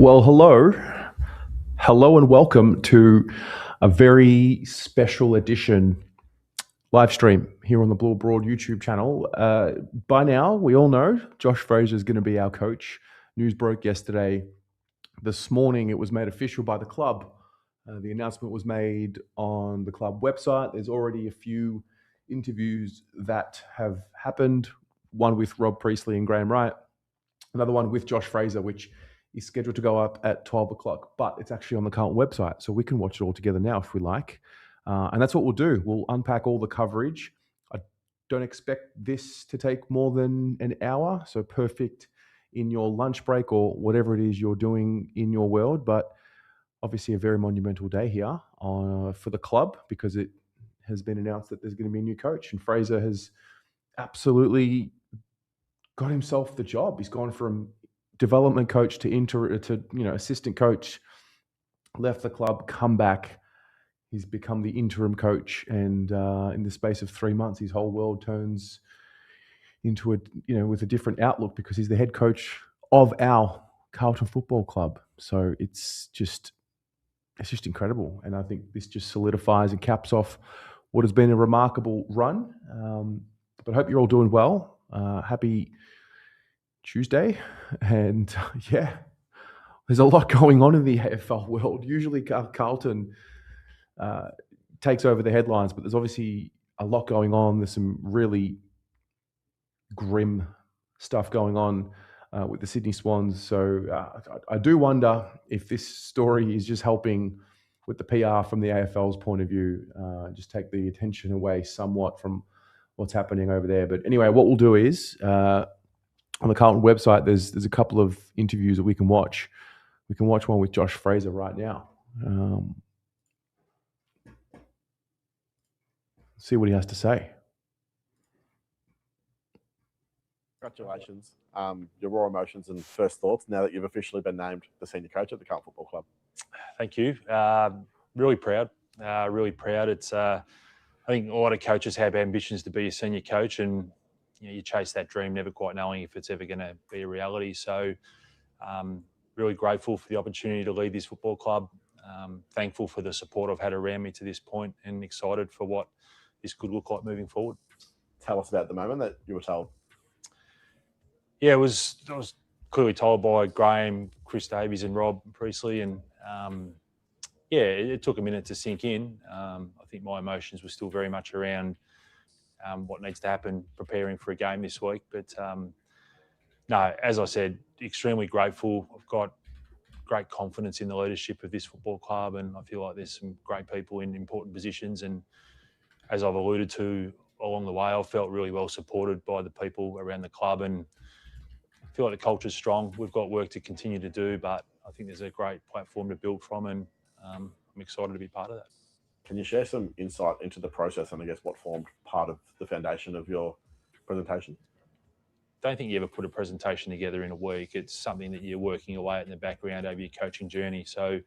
Well, hello and welcome to a very special edition live stream here on the Blue Broad YouTube channel. By now, we all know Josh Fraser is going to be our coach. News broke yesterday. This morning, it was made official by the club. The announcement was made on the club website. There's already a few interviews that have happened. One with Rob Priestley and Graham Wright. Another one with Josh Fraser, which is scheduled to go up at 12 o'clock, but it's actually on the Carlton website, so we can watch it all together now if we like. And that's what we'll do. We'll unpack all the coverage. I don't expect this to take more than an hour, so perfect in your lunch break or whatever it is you're doing in your world. But obviously a very monumental day here for the club, because it has been announced that there's going to be a new coach, and Fraser has absolutely got himself the job. He's gone from development coach to assistant coach, left the club, come back. He's become the interim coach, and in the space of 3 months, his whole world turns into with a different outlook, because he's the head coach of our Carlton Football Club. So it's just incredible, and I think this just solidifies and caps off what has been a remarkable run. But I hope you're all doing well. Happy Tuesday, and there's a lot going on in the AFL world. Usually Carlton takes over the headlines, but there's obviously a lot going on. There's some really grim stuff going on with the Sydney Swans. So I do wonder if this story is just helping with the PR from the AFL's point of view, just take the attention away somewhat from what's happening over there. But anyway, what we'll do is on the Carlton website, there's a couple of interviews that we can watch. We can watch one with Josh Fraser right now. See what he has to say. Congratulations. Your raw emotions and first thoughts now that you've officially been named the senior coach at the Carlton Football Club. Thank you. Really proud. It's I think a lot of coaches have ambitions to be a senior coach, and you chase that dream, never quite knowing if it's ever going to be a reality. So really grateful for the opportunity to lead this football club. Thankful for the support I've had around me to this point, and excited for what this could look like moving forward. Tell us about the moment that you were told. Yeah, I was clearly told by Graham, Chris Davies and Rob Priestley, and it took a minute to sink in. I think my emotions were still very much around what needs to happen preparing for a game this week. But no, as I said, extremely grateful. I've got great confidence in the leadership of this football club, and I feel like there's some great people in important positions. And as I've alluded to along the way, I felt really well supported by the people around the club, and I feel like the culture's strong. We've got work to continue to do, but I think there's a great platform to build from, and I'm excited to be part of that. Can you share some insight into the process and I guess what formed part of the foundation of your presentation? Don't think you ever put a presentation together in a week. It's something that you're working away at in the background over your coaching journey. So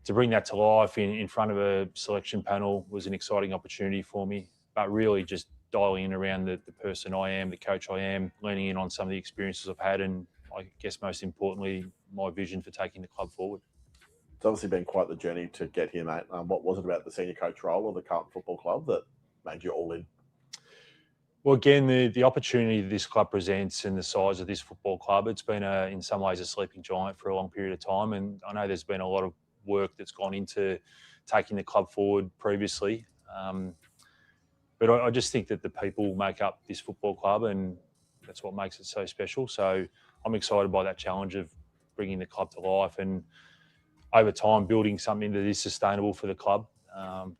to bring that to life in front of a selection panel was an exciting opportunity for me, but really just dialing in around the person I am, the coach I am, leaning in on some of the experiences I've had, and I guess most importantly, my vision for taking the club forward. It's obviously been quite the journey to get here, mate. What was it about the senior coach role of the Carlton Football Club that made you all in? Well, again, the opportunity this club presents and the size of this football club, it's been in some ways a sleeping giant for a long period of time. And I know there's been a lot of work that's gone into taking the club forward previously. But I just think that the people make up this football club, and that's what makes it so special. So I'm excited by that challenge of bringing the club to life, and over time building something that is sustainable for the club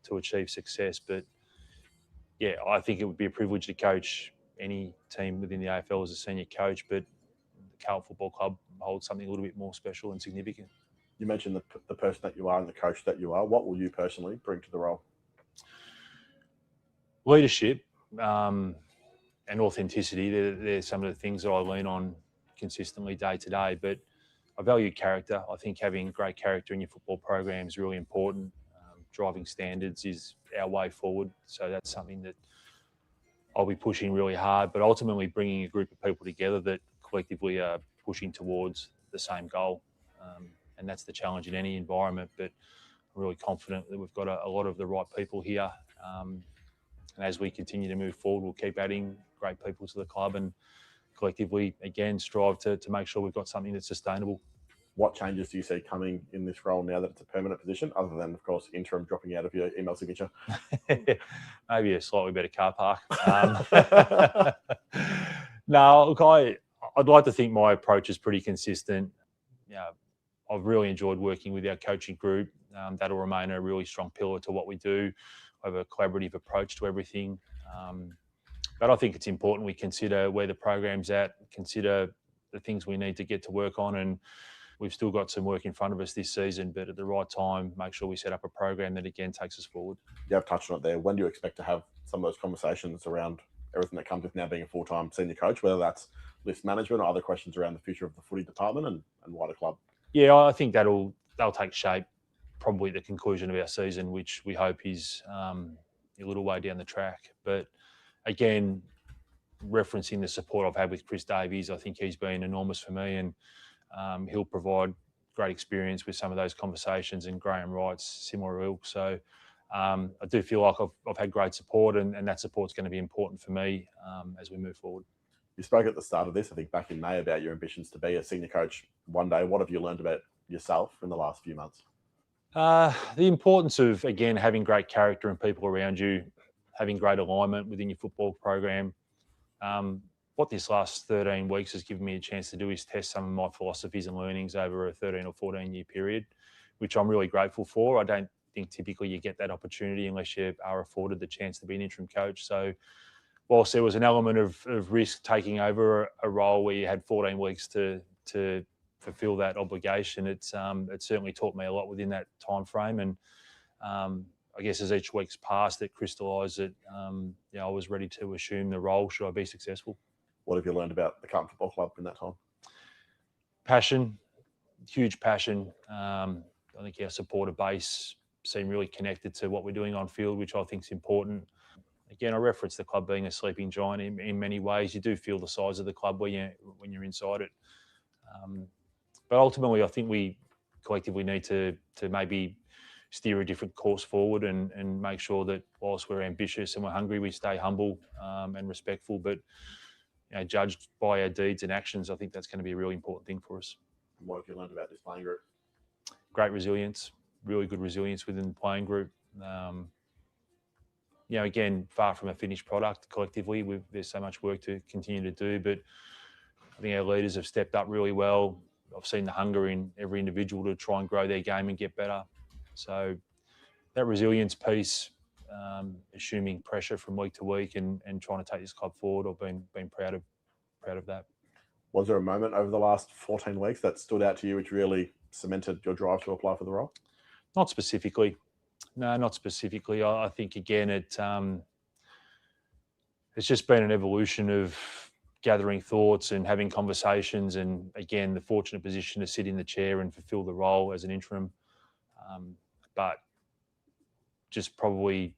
to achieve success. But yeah, I think it would be a privilege to coach any team within the AFL as a senior coach, but the Carlton Football Club holds something a little bit more special and significant. You mentioned the person that you are and the coach that you are. What will you personally bring to the role? Leadership and authenticity, they're some of the things that I lean on consistently day to day. But I value character. I think having great character in your football program is really important. Driving standards is our way forward. So that's something that I'll be pushing really hard, but ultimately bringing a group of people together that collectively are pushing towards the same goal. and that's the challenge in any environment. But I'm really confident that we've got a lot of the right people here. And as we continue to move forward, we'll keep adding great people to the club and collectively, again, strive to make sure we've got something that's sustainable. What changes do you see coming in this role now that it's a permanent position, other than, of course, interim dropping out of your email signature? Maybe a slightly better car park. No, look, I'd like to think my approach is pretty consistent. I've really enjoyed working with our coaching group. That'll remain a really strong pillar to what we do. I have a collaborative approach to everything. But I think it's important we consider where the program's at, consider the things we need to get to work on, and we've still got some work in front of us this season, but at the right time, make sure we set up a program that, again, takes us forward. You have touched on it there. When do you expect to have some of those conversations around everything that comes with now being a full-time senior coach, whether that's list management or other questions around the future of the footy department and wider club? Yeah, I think they'll take shape probably at the conclusion of our season, which we hope is a little way down the track. But again, referencing the support I've had with Chris Davies, I think he's been enormous for me, and he'll provide great experience with some of those conversations, and Graham Wright's similar ilk. So I do feel like I've had great support, and that support's going to be important for me as we move forward. You spoke at the start of this, I think back in May, about your ambitions to be a senior coach one day. What have you learned about yourself in the last few months? The importance of, again, having great character and people around you, having great alignment within your football program. What this last 13 weeks has given me a chance to do is test some of my philosophies and learnings over a 13 or 14-year period, which I'm really grateful for. I don't think typically you get that opportunity unless you are afforded the chance to be an interim coach. So whilst there was an element of risk taking over a role where you had 14 weeks to fulfill that obligation, it certainly taught me a lot within that time frame. And I guess as each week's passed, it crystallised that I was ready to assume the role should I be successful. What have you learned about the Carlton Football Club in that time? Passion, huge passion. I think our supporter base seem really connected to what we're doing on field, which I think is important. Again, I reference the club being a sleeping giant in many ways. You do feel the size of the club when you're inside it. But ultimately, I think we collectively need to maybe steer a different course forward and make sure that whilst we're ambitious and we're hungry, we stay humble and respectful, but judged by our deeds and actions. I think that's going to be a really important thing for us. What have you learned about this playing group? Great resilience, really good resilience within the playing group. Again, far from a finished product collectively. There's so much work to continue to do, but I think our leaders have stepped up really well. I've seen the hunger in every individual to try and grow their game and get better. So that resilience piece, assuming pressure from week to week and trying to take this club forward, I've been proud of that. Was there a moment over the last 14 weeks that stood out to you which really cemented your drive to apply for the role? Not specifically. No, not specifically. I think, again, it's just been an evolution of gathering thoughts and having conversations, and, again, the fortunate position to sit in the chair and fulfil the role as an interim. But just probably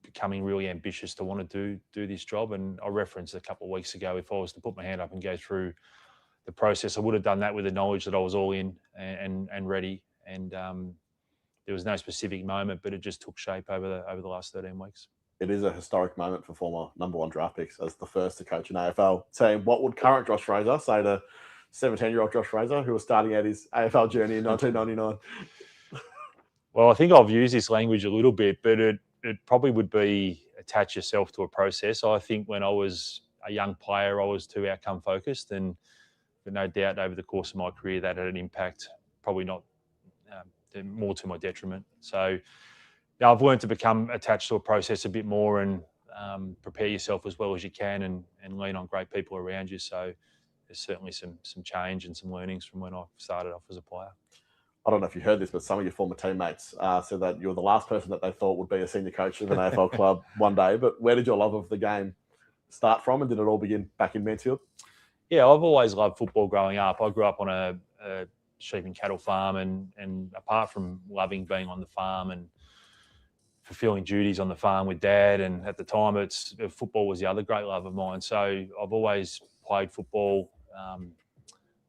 becoming really ambitious to want to do this job. And I referenced a couple of weeks ago, if I was to put my hand up and go through the process, I would have done that with the knowledge that I was all in and ready. And there was no specific moment, but it just took shape over the last 13 weeks. It is a historic moment for former #1 draft picks as the first to coach in AFL. Saying, what would current Josh Fraser say to 17-year-old Josh Fraser, who was starting out his AFL journey in 1999? Well, I think I've used this language a little bit, but it probably would be attach yourself to a process. I think when I was a young player, I was too outcome focused, but no doubt over the course of my career that had an impact, probably not more to my detriment. So I've learned to become attached to a process a bit more and prepare yourself as well as you can and lean on great people around you. So there's certainly some change and some learnings from when I started off as a player. I don't know if you heard this, but some of your former teammates said that you were the last person that they thought would be a senior coach of an AFL club one day. But where did your love of the game start from, and did it all begin back in Mansfield? Yeah, I've always loved football growing up. I grew up on a sheep and cattle farm, and apart from loving being on the farm and fulfilling duties on the farm with Dad, and at the time football was the other great love of mine. So I've always played football.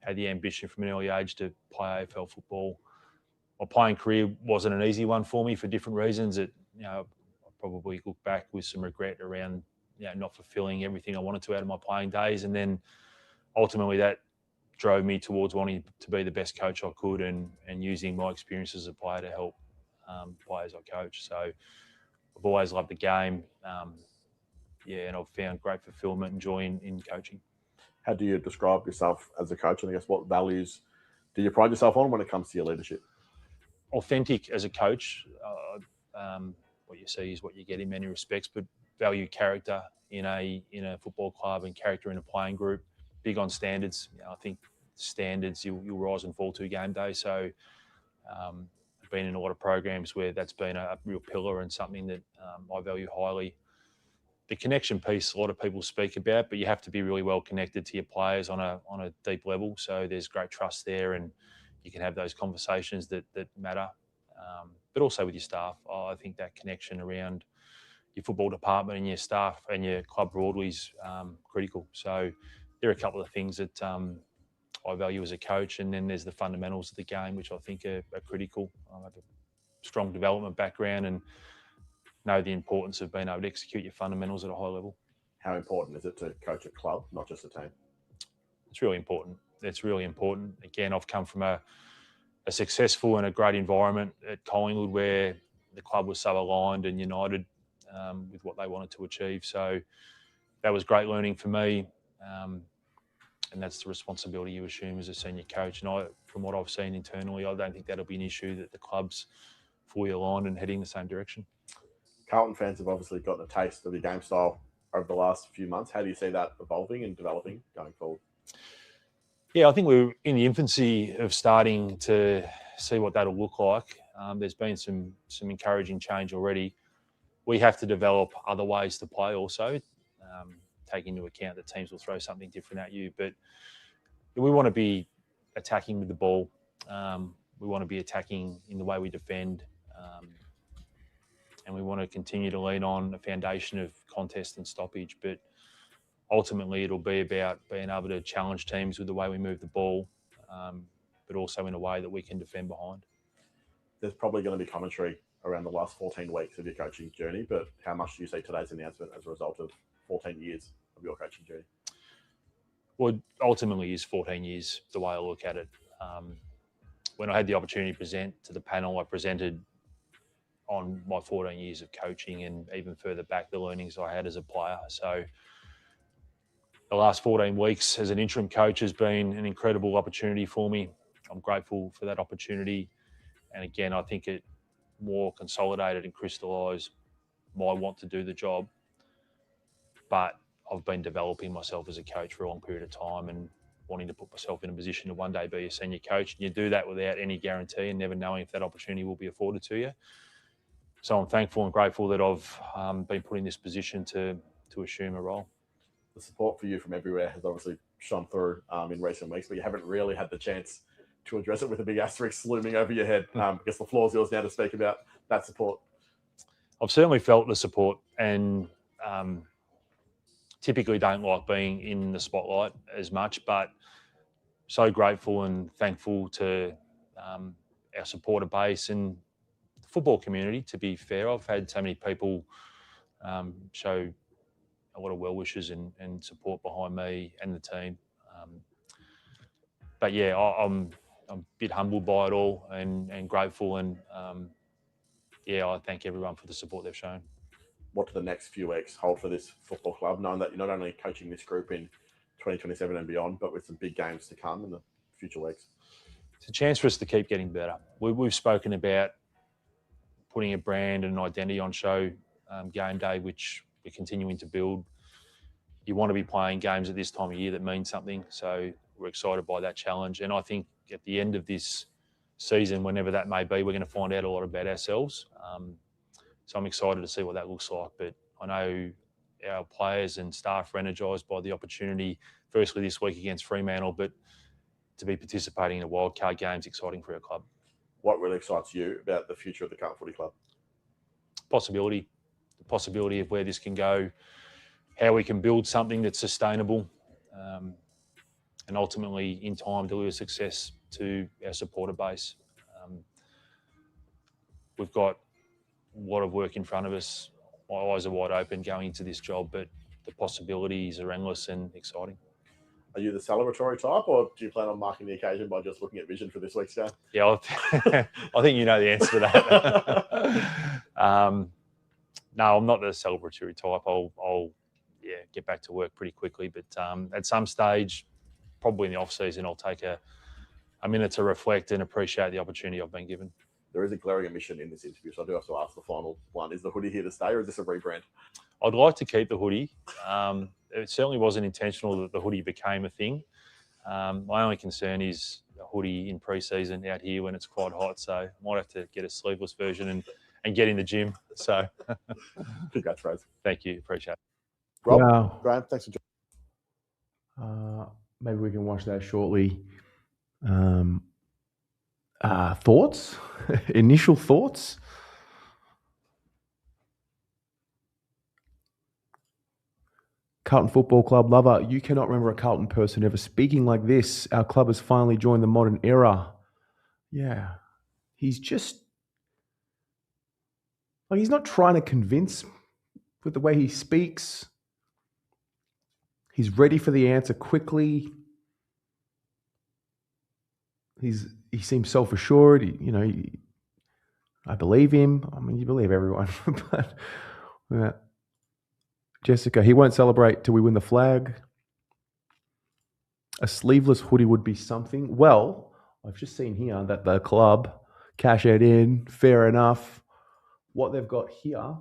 had the ambition from an early age to play AFL football. My playing career wasn't an easy one for me for different reasons. I probably look back with some regret around not fulfilling everything I wanted to out of my playing days, and then ultimately that drove me towards wanting to be the best coach I could and using my experience as a player to help players I coach. So I've always loved the game, and I've found great fulfilment and joy in coaching. How do you describe yourself as a coach, and I guess what values do you pride yourself on when it comes to your leadership? Authentic as a coach. What you see is what you get in many respects, but value character in a football club and character in a playing group. Big on standards. I think standards you'll rise and fall to game day. So I've been in a lot of programs where that's been a real pillar and something that I value highly. The connection piece, a lot of people speak about, but you have to be really well connected to your players on a deep level. So there's great trust there, and you can have those conversations that matter. But also with your staff, I think that connection around your football department and your staff and your club broadly is critical. So there are a couple of things that I value as a coach, and then there's the fundamentals of the game, which I think are critical. I have a strong development background and know the importance of being able to execute your fundamentals at a high level. How important is it to coach a club, not just a team? It's really important. It's really important. Again, I've come from a successful and a great environment at Collingwood where the club was so aligned and united with what they wanted to achieve. So that was great learning for me. And that's the responsibility you assume as a senior coach. And from what I've seen internally, I don't think that'll be an issue, that the club's fully aligned and heading the same direction. Carlton fans have obviously gotten a taste of your game style over the last few months. How do you see that evolving and developing going forward? Yeah, I think we're in the infancy of starting to see what that'll look like. There's been some encouraging change already. We have to develop other ways to play also, take into account that teams will throw something different at you. But we want to be attacking with the ball. We want to be attacking in the way we defend. And we want to continue to lean on a foundation of contest and stoppage. But ultimately, it'll be about being able to challenge teams with the way we move the ball, but also in a way that we can defend behind. There's probably going to be commentary around the last 14 weeks of your coaching journey, but how much do you see today's announcement as a result of 14 years of your coaching journey? Well, ultimately is 14 years, the way I look at it. When I had the opportunity to present to the panel, I presented on my 14 years of coaching and even further back, the learnings I had as a player. So the last 14 weeks as an interim coach has been an incredible opportunity for me. I'm grateful for that opportunity. And again, I think it more consolidated and crystallised my want to do the job. But I've been developing myself as a coach for a long period of time and wanting to put myself in a position to one day be a senior coach. And you do that without any guarantee and never knowing if that opportunity will be afforded to you. So I'm thankful and grateful that I've been put in this position to assume a role. The support for you from everywhere has obviously shone through in recent weeks, but you haven't really had the chance to address it with a big asterisk looming over your head. I guess the floor's yours now to speak about that support. I've certainly felt the support and typically don't like being in the spotlight as much, but so grateful and thankful to our supporter base and the football community, to be fair. I've had so many people show a lot of well wishes and support behind me and the team. But yeah, I'm a bit humbled by it all and grateful, and I thank everyone for the support they've shown. What do the next few weeks hold for this football club, knowing that you're not only coaching this group in 2027 and beyond, but with some big games to come in the future weeks? It's a chance for us to keep getting better. We've spoken about putting a brand and an identity on show game day, which we're continuing to build. You want to be playing games at this time of year that mean something. So we're excited by that challenge. And I think at the end of this season, whenever that may be, we're going to find out a lot about ourselves. So I'm excited to see what that looks like. But I know our players and staff are energised by the opportunity, firstly this week against Fremantle, but to be participating in a wildcard game is exciting for our club. What really excites you about the future of the Carlton Footy Club? The possibility of where this can go, how we can build something that's sustainable. ultimately in time deliver success to our supporter base. We've got a lot of work in front of us. My eyes are wide open going into this job, but the possibilities are endless and exciting. Are you the celebratory type, or do you plan on marking the occasion by just looking at vision for this week's game? Yeah, I think you know the answer to that. No, I'm not the celebratory type. I'll get back to work pretty quickly. But at some stage, probably in the off season, I'll take a minute to reflect and appreciate the opportunity I've been given. There is a glaring omission in this interview, so I do have to ask the final one. Is the hoodie here to stay, or is this a rebrand? I'd like to keep the hoodie. It certainly wasn't intentional that the hoodie became a thing. My only concern is a hoodie in pre-season out here when it's quite hot, so I might have to get a sleeveless version and get in the gym. So, Congrats, Fraser. Thank you, appreciate it. Rob, Wow. Graham, thanks for joining. Maybe we can watch that shortly. Thoughts? Initial thoughts? Carlton Football Club lover, you cannot remember a Carlton person ever speaking like this. Our club has finally joined the modern era. Yeah. He's just, like, he's not trying to convince with the way he speaks. He's ready for the answer quickly. He seems self-assured. I believe him. I mean, you believe everyone. But Jessica, he won't celebrate till we win the flag. A sleeveless hoodie would be something. Well, I've just seen here that the club cash it in. Fair enough. What they've got here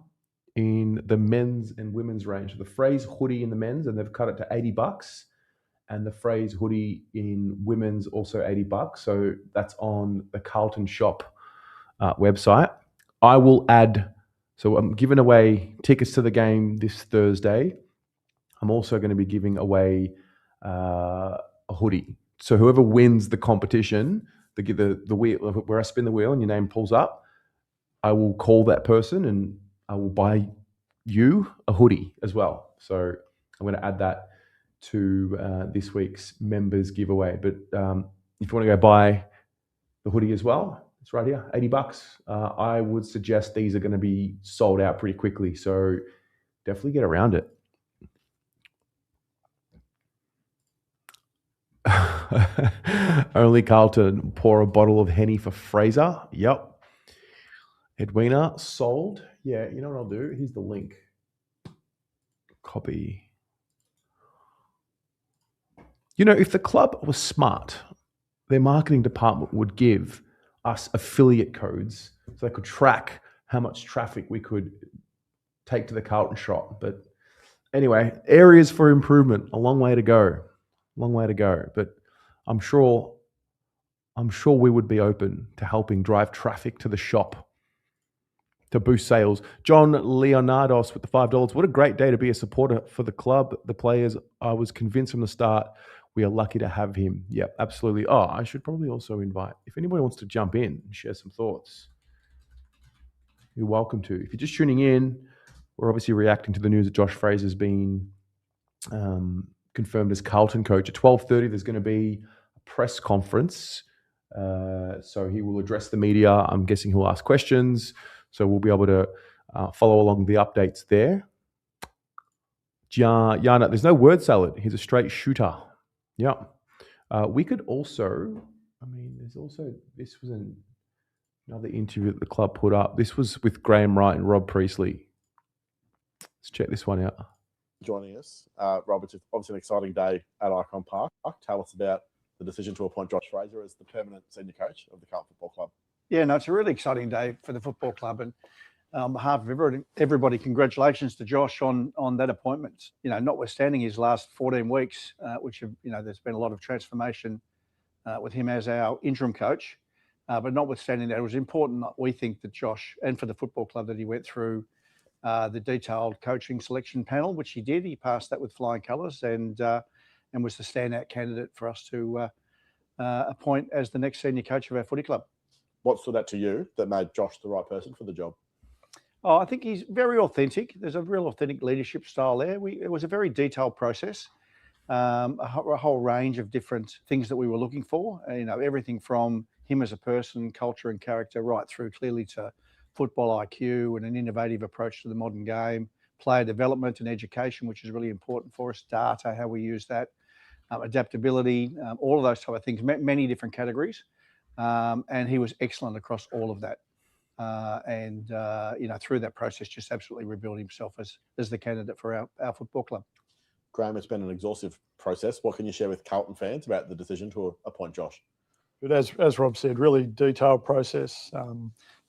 in the men's and women's range, the phrase hoodie in the men's, and they've cut it to $80, and the phrase hoodie in women's also $80. So that's on the Carlton shop website. I will add. So I'm giving away tickets to the game this Thursday. I'm also going to be giving away a hoodie. So whoever wins the competition, the wheel where I spin the wheel and your name pulls up, I will call that person and I will buy you a hoodie as well. So I'm going to add that to this week's members giveaway. But if you want to go buy the hoodie as well, it's right here, $80. I would suggest these are going to be sold out pretty quickly. So definitely get around it. Only Carlton pour a bottle of Henny for Fraser. Yep. Edwina sold. Yeah, you know what I'll do? Here's the link. Copy. You know, if the club was smart, their marketing department would give us affiliate codes so they could track how much traffic we could take to the Carlton shop. But anyway, areas for improvement. A long way to go. Long way to go. But I'm sure we would be open to helping drive traffic to the shop to boost sales. John Leonardos with the $5. What a great day to be a supporter for the club. The players, I was convinced from the start, we are lucky to have him. Yeah, absolutely. Oh, I should probably also invite, if anybody wants to jump in and share some thoughts, you're welcome to. If you're just tuning in, we're obviously reacting to the news that Josh Fraser's been confirmed as Carlton coach. At 12:30, there's going to be a press conference. So he will address the media. I'm guessing he'll ask questions. So we'll be able to follow along the updates there. Yana, there's no word salad. He's a straight shooter. Yeah. We could also, this was another interview that the club put up. This was with Graham Wright and Rob Priestley. Let's check this one out. Joining us. Rob, it's obviously an exciting day at Icon Park. Tell us about the decision to appoint Josh Fraser as the permanent senior coach of the Carlton Football Club. Yeah, no, it's a really exciting day for the football club. And on behalf of everybody, congratulations to Josh on that appointment. You know, notwithstanding his last 14 weeks, which have, there's been a lot of transformation with him as our interim coach. But notwithstanding that, it was important, we think, that Josh, and for the football club, that he went through the detailed coaching selection panel, which he did. He passed that with flying colours and was the standout candidate for us to appoint as the next senior coach of our footy club. What stood out to you that made Josh the right person for the job? Oh, I think he's very authentic. There's a real authentic leadership style there. It was a very detailed process. a whole range of different things that we were looking for. Everything from him as a person, culture and character, right through clearly to football IQ and an innovative approach to the modern game, player development and education, which is really important for us, data, how we use that, adaptability, all of those type of things, many different categories. And he was excellent across all of that. Through that process, just absolutely rebuilt himself as the candidate for our football club. Graham, it's been an exhaustive process. What can you share with Carlton fans about the decision to appoint Josh? But as Rob said, really detailed process.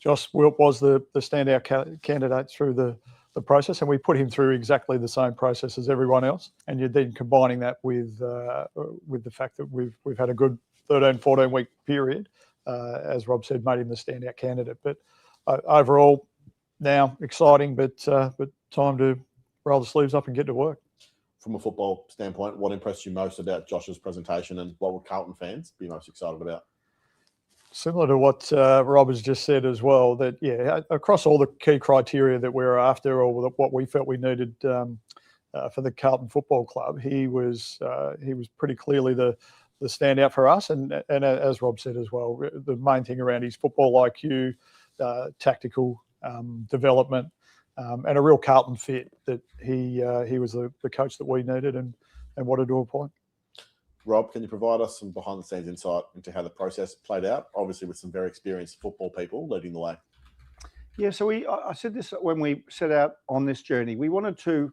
Josh was the standout candidate through the process, and we put him through exactly the same process as everyone else. And you're then combining that with the fact that we've had a good 13, 14 week period, as Rob said, made him the standout candidate. But overall, now exciting, but time to roll the sleeves up and get to work. From a football standpoint, what impressed you most about Josh's presentation, and what would Carlton fans be most excited about? Similar to what Rob has just said as well, that, across all the key criteria that we were after, or what we felt we needed for the Carlton Football Club, he was pretty clearly the standout for us. And as Rob said as well, the main thing around his football IQ, tactical development, and a real Carlton fit, that he was the coach that we needed and wanted to appoint. Rob, can you provide us some behind-the-scenes insight into how the process played out, obviously with some very experienced football people leading the way? Yeah, so I said this when we set out on this journey. We wanted to,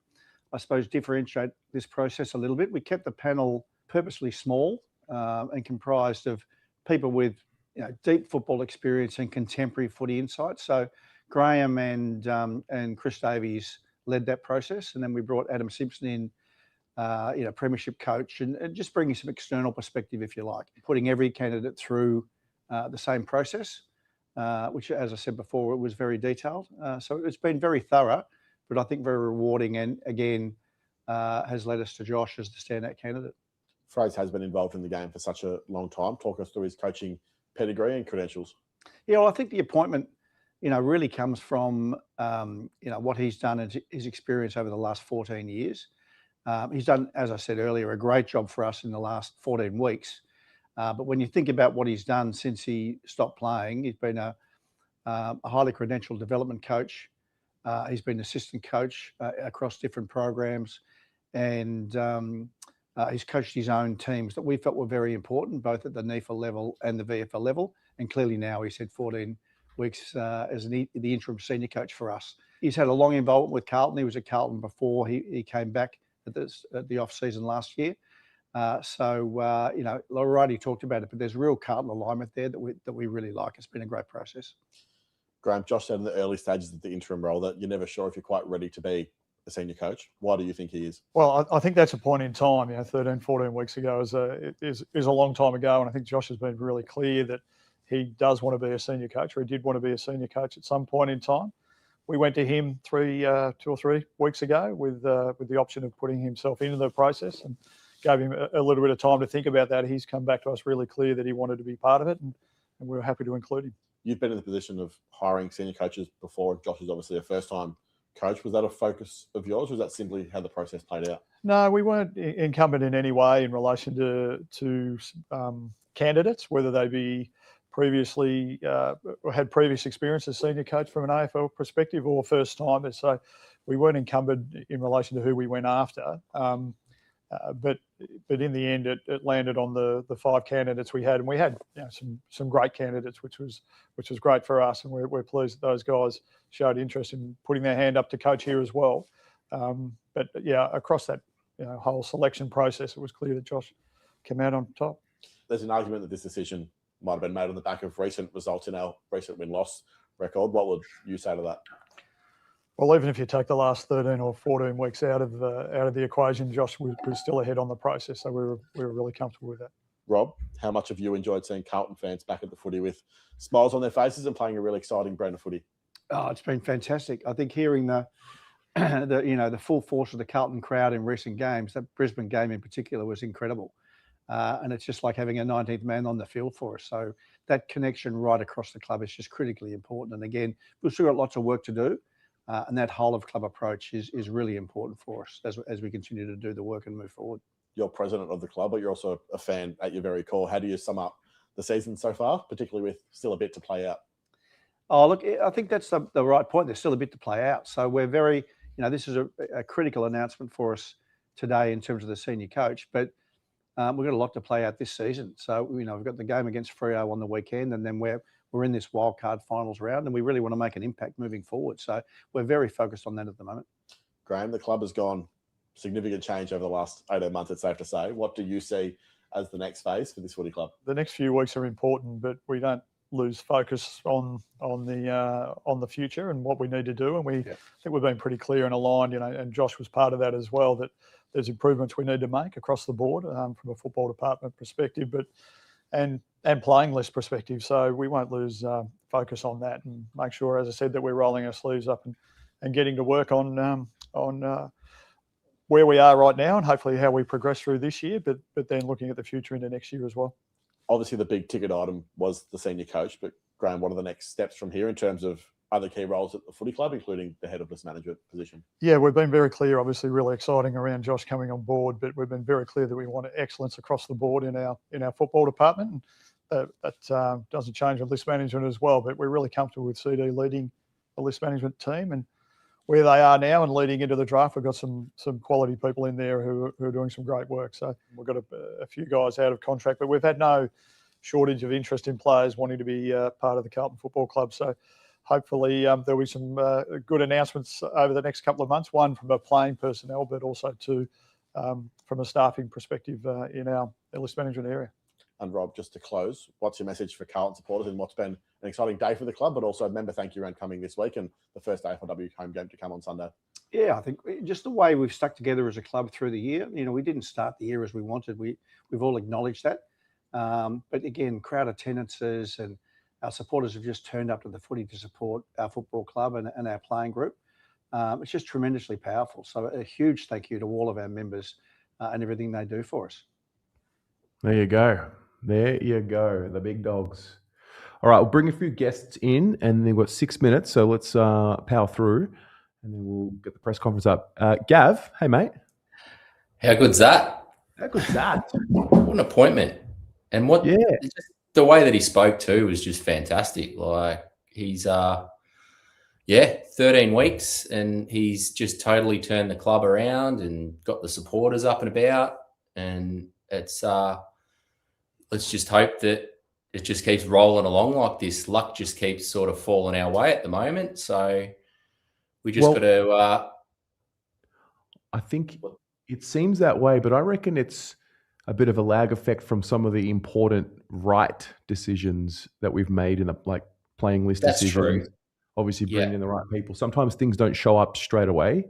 I suppose, differentiate this process a little bit. We kept the panel purposely small and comprised of people with deep football experience and contemporary footy insights. So Graham and Chris Davies led that process, and then we brought Adam Simpson in, premiership coach, and just bringing some external perspective, if you like, putting every candidate through the same process, which, as I said before, it was very detailed. So it's been very thorough, but I think very rewarding, and again, has led us to Josh as the standout candidate. Fraser has been involved in the game for such a long time. Talk us through his coaching pedigree and credentials. Yeah, well, I think the appointment, really comes from, what he's done and his experience over the last 14 years. He's done, as I said earlier, a great job for us in the last 14 weeks. But when you think about what he's done since he stopped playing, he's been a highly credentialed development coach. He's been assistant coach across different programs, and he's coached his own teams that we felt were very important, both at the NEFL level and the VFL level. And clearly now he's had 14 weeks as the interim senior coach for us. He's had a long involvement with Carlton. He was at Carlton before he came back at the off season last year. Already talked about it, but there's real Carlton alignment there that we really like. It's been a great process. Graham, Josh said in the early stages of the interim role that you're never sure if you're quite ready to be a senior coach. Why do you think he is? Well, I think that's a point in time. 13, 14 weeks ago is a long time ago, and I think Josh has been really clear that he does want to be a senior coach, or he did want to be a senior coach at some point in time. We went to him 2 or 3 weeks ago with the option of putting himself into the process, and gave him a little bit of time to think about that. He's come back to us really clear that he wanted to be part of it, and we were happy to include him. You've been in the position of hiring senior coaches before. Josh is obviously a first-time coach. Was that a focus of yours, or was that simply how the process played out? No, we weren't incumbent in any way in relation to candidates, whether they be previously had previous experience as senior coach from an AFL perspective, or first timers. So we weren't incumbent in relation to who we went after. But in the end, it landed on the 5 candidates we had, and we had some great candidates, which was great for us, and we're pleased that those guys showed interest in putting their hand up to coach here as well. But across that whole selection process, it was clear that Josh came out on top. There's an argument that this decision might have been made on the back of recent results in our recent win-loss record. What would you say to that? Well, even if you take the last 13 or 14 weeks out of the equation, Josh was still ahead on the process, so we were really comfortable with that. Rob, how much have you enjoyed seeing Carlton fans back at the footy with smiles on their faces and playing a really exciting brand of footy? Oh, it's been fantastic. I think hearing the full force of the Carlton crowd in recent games, that Brisbane game in particular, was incredible. And it's just like having a 19th man on the field for us. So that connection right across the club is just critically important. And again, we've still got lots of work to do. And that whole of club approach is really important for us as we continue to do the work and move forward. you're president of the club, but you're also a fan at your very core. How do you sum up the season so far, particularly with still a bit to play out? Oh, look, I think that's the right point. There's still a bit to play out. So we're very, this is a critical announcement for us today in terms of the senior coach, but we've got a lot to play out this season. So, we've got the game against Freo on the weekend, and then we're in this wild card finals round, and we really want to make an impact moving forward. So we're very focused on that at the moment. Graham, the club has gone significant change over the last 18 months, it's safe to say. What do you see as the next phase for this footy club? The next few weeks are important, but we don't lose focus on the future and what we need to do. And I think we've been pretty clear and aligned, and Josh was part of that as well, that there's improvements we need to make across the board from a football department perspective, and playing list perspective. So we won't lose focus on that, and make sure, as I said, that we're rolling our sleeves up and getting to work on where we are right now, and hopefully how we progress through this year, but then looking at the future into next year as well. Obviously, the big ticket item was the senior coach, but Graham, what are the next steps from here in terms of other key roles at the footy club, including the head of list management position? Yeah, we've been very clear, obviously really exciting around Josh coming on board, but we've been very clear that we want excellence across the board in our football department. That doesn't change with list management as well, but we're really comfortable with CD leading the list management team, and where they are now and leading into the draft, we've got some quality people in there who are doing some great work. So we've got a few guys out of contract, but we've had no shortage of interest in players wanting to be part of the Carlton Football Club. So hopefully there'll be some good announcements over the next couple of months, one from a playing personnel, but also two from a staffing perspective in our list management area. And Rob, just to close, what's your message for Carlton supporters in what's been an exciting day for the club, but also a member thank you round coming this week and the first AFLW home game to come on Sunday? Yeah, I think just the way we've stuck together as a club through the year. We didn't start the year as we wanted. We've all acknowledged that. But again, crowd attendances and our supporters have just turned up to the footy to support our football club and our playing group. It's just tremendously powerful. So a huge thank you to all of our members and everything they do for us. There you go. There you go. The big dogs. All right, we'll bring a few guests in, and then we've got 6 minutes, so let's power through, and then we'll get the press conference up. Gav, hey, mate. How good's that? How good's that? What an appointment. And just the way that he spoke too was just fantastic. Like, he's 13 weeks, and he's just totally turned the club around and got the supporters up and about, and it's let's just hope that it just keeps rolling along like this. Luck just keeps sort of falling our way at the moment. So we just got to... I think it seems that way, but I reckon it's a bit of a lag effect from some of the important right decisions that we've made in the playing list decisions. True. Obviously bringing in the right people. Sometimes things don't show up straight away,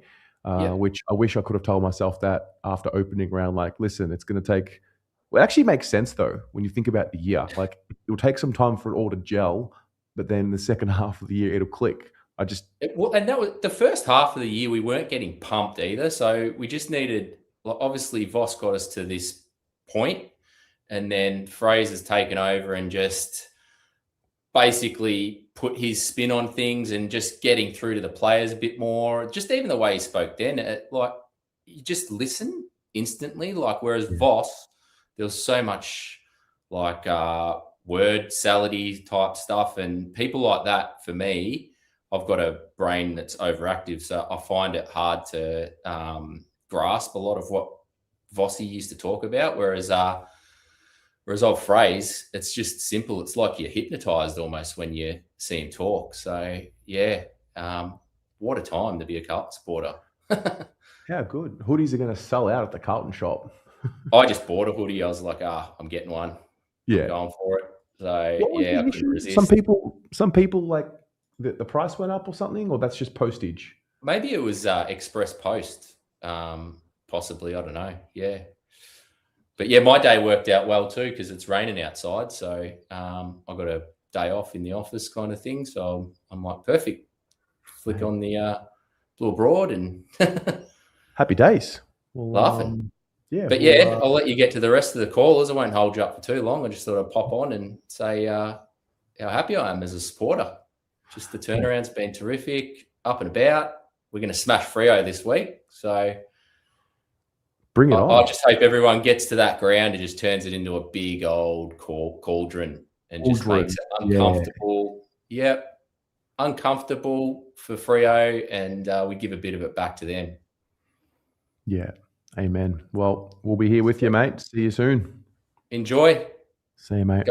which I wish I could have told myself that after opening round. Listen, it's going to take... Well, it actually makes sense, though, when you think about the year. It'll take some time for it all to gel, but then the second half of the year, it'll click. And that was the first half of the year, we weren't getting pumped either. So we just needed... Obviously, Voss got us to this point, and then Fraser's taken over and just basically put his spin on things and just getting through to the players a bit more. Just even the way he spoke then, you just listen instantly. Whereas Voss... There was so much word salady type stuff, and people like that. For me, I've got a brain that's overactive, so I find it hard to grasp a lot of what Vossi used to talk about. Whereas old phrase, it's just simple. It's like you're hypnotized almost when you see him talk. So what a time to be a Carlton supporter. How good. Hoodies are going to sell out at the Carlton shop. I just bought a hoodie. I was like, I'm getting one. Yeah. I'm going for it. So, I couldn't resist. Some people the price went up or something, or that's just postage? Maybe it was express post, possibly. I don't know. Yeah. But, my day worked out well too because it's raining outside. So I got a day off in the office kind of thing. So I'm like, perfect. Flick on the Blue Abroad and... Happy days. Laughing. But I'll let you get to the rest of the callers. I won't hold you up for too long. I just thought I'd pop on and say how happy I am as a supporter. Just the turnaround's been terrific, up and about. We're going to smash Freo this week. So Bring it I on. just hope everyone gets to that ground and just turns it into a big old cauldron and just makes it uncomfortable. Yeah. Yep. Uncomfortable for Freo, and we give a bit of it back to them. Yeah. Amen. Well, we'll be here with you, mate. See you soon. Enjoy. See you, mate.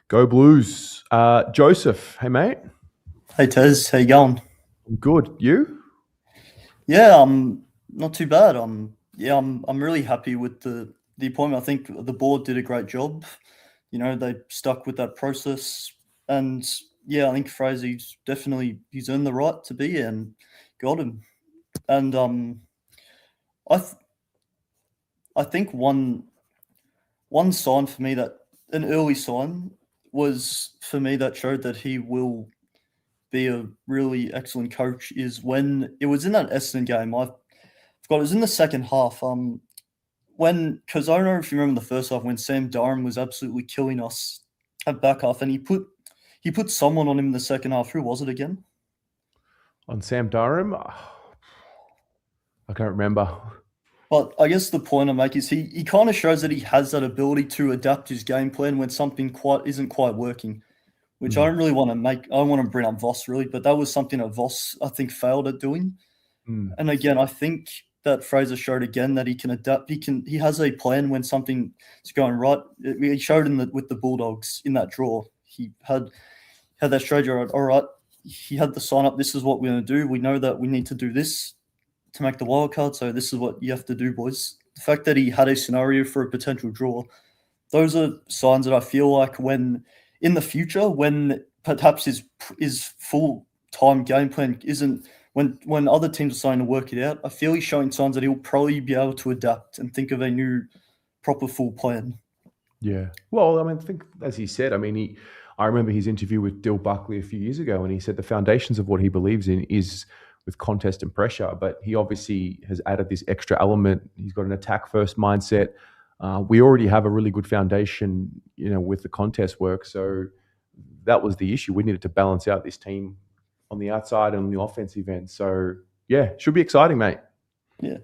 Go Blues. Joseph, hey, mate. Hey, Tez. How you going? Good. You? Yeah, not too bad. I'm really happy with the appointment. I think the board did a great job. You know, they stuck with that process, and yeah, I think Fraser's he's earned the right to be here and got him. And I think one sign for me, that an early sign was for me that showed that he will be a really excellent coach, is when it was in that Essendon game. I forgot, it was in the second half. Because I don't know if you remember the first half when Sam Durham was absolutely killing us at back half, and he put someone on him in the second half. Who was it again? On Sam Durham? I can't remember. But I guess the point I make is he kind of shows that he has that ability to adapt his game plan when something isn't quite working, which I don't really want to make. I don't want to bring up Voss really, but that was something that Voss, I think, failed at doing. And again, I think that Fraser showed again that he can adapt. He has a plan when something is going right. He showed with the Bulldogs in that draw. He had that strategy. All right, he had the sign up. This is what we're going to do. We know that we need to do this to make the wild card. So this is what you have to do, boys. The fact that he had a scenario for a potential draw, those are signs that I feel like when in the future, when perhaps his full-time game plan isn't, when other teams are starting to work it out, I feel he's showing signs that he'll probably be able to adapt and think of a new proper full plan. Yeah. Well, I mean, I think, as he said, I remember his interview with Dill Buckley a few years ago, and he said the foundations of what he believes in is with contest and pressure, but he obviously has added this extra element. He's got an attack-first mindset. We already have a really good foundation, with the contest work. So that was the issue. We needed to balance out this team on the outside and on the offensive end. So yeah, should be exciting, mate. Yeah.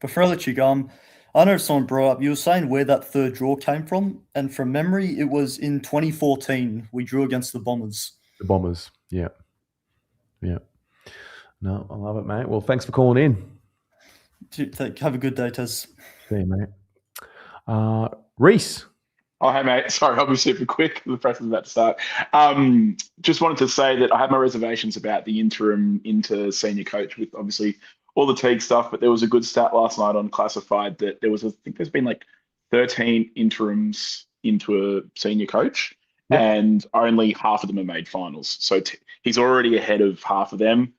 Before I let you go, I know someone brought up, you were saying where that third draw came from, and from memory, it was in 2014. We drew against the Bombers. The Bombers, yeah. No, I love it, mate. Well, thanks for calling in. Have a good day, Tez. See you, mate. Reese. Oh, hey, mate. Sorry, I'll be super quick. The press is about to start. Just wanted to say that I have my reservations about the interim into senior coach with obviously all the Teague stuff, but there was a good stat last night on Classified that I think there's been like 13 interims into a senior coach, and only half of them have made finals. So he's already ahead of half of them.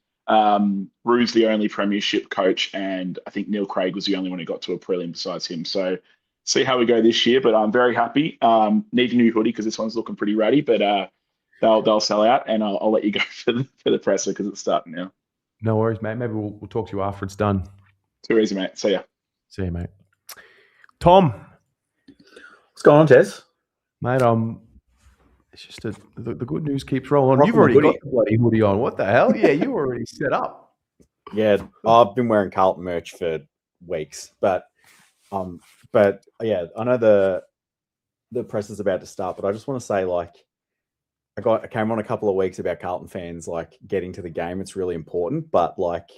Rue's the only premiership coach, and I think Neil Craig was the only one who got to a prelim besides him. So see how we go this year, but I'm very happy. Need a new hoodie because this one's looking pretty ratty, but they'll sell out, and I'll let you go for the presser because it's starting now. No worries, mate. Maybe we'll talk to you after it's done. Too easy, mate. See ya. See you, mate. Tom. What's going on, Tez? Mate, it's just the good news keeps rolling on. You've already got the bloody hoodie on. What the hell? Yeah, you were already set up. Yeah, I've been wearing Carlton merch for weeks, but yeah, I know the press is about to start, but I just want to say, like, I came on a couple of weeks about Carlton fans like getting to the game. It's really important, but like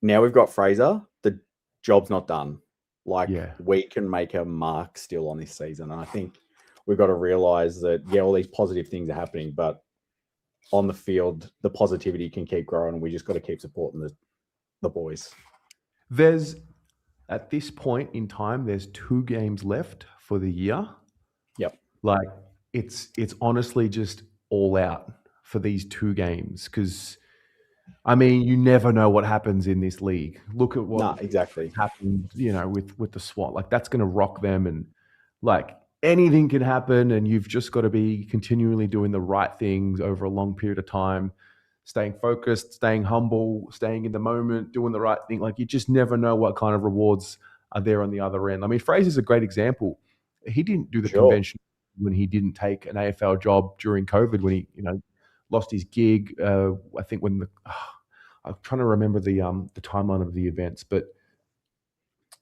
now we've got Fraser, the job's not done. Like we can make a mark still on this season, and I think we've got to realize that all these positive things are happening, but on the field, the positivity can keep growing, and we just got to keep supporting the boys. At this point in time, there's 2 games left for the year. Yep. Like it's honestly just all out for these 2 games because, I mean, you never know what happens in this league. Look at what happened, with the SWAT. Like that's going to rock them, and like anything can happen, and you've just got to be continually doing the right things over a long period of time. Staying focused, staying humble, staying in the moment, doing the right thing. Like you just never know what kind of rewards are there on the other end. I mean, Fraser's a great example. He didn't do the convention when he didn't take an AFL job during COVID, when he, lost his gig. I think when I'm trying to remember the timeline of the events, but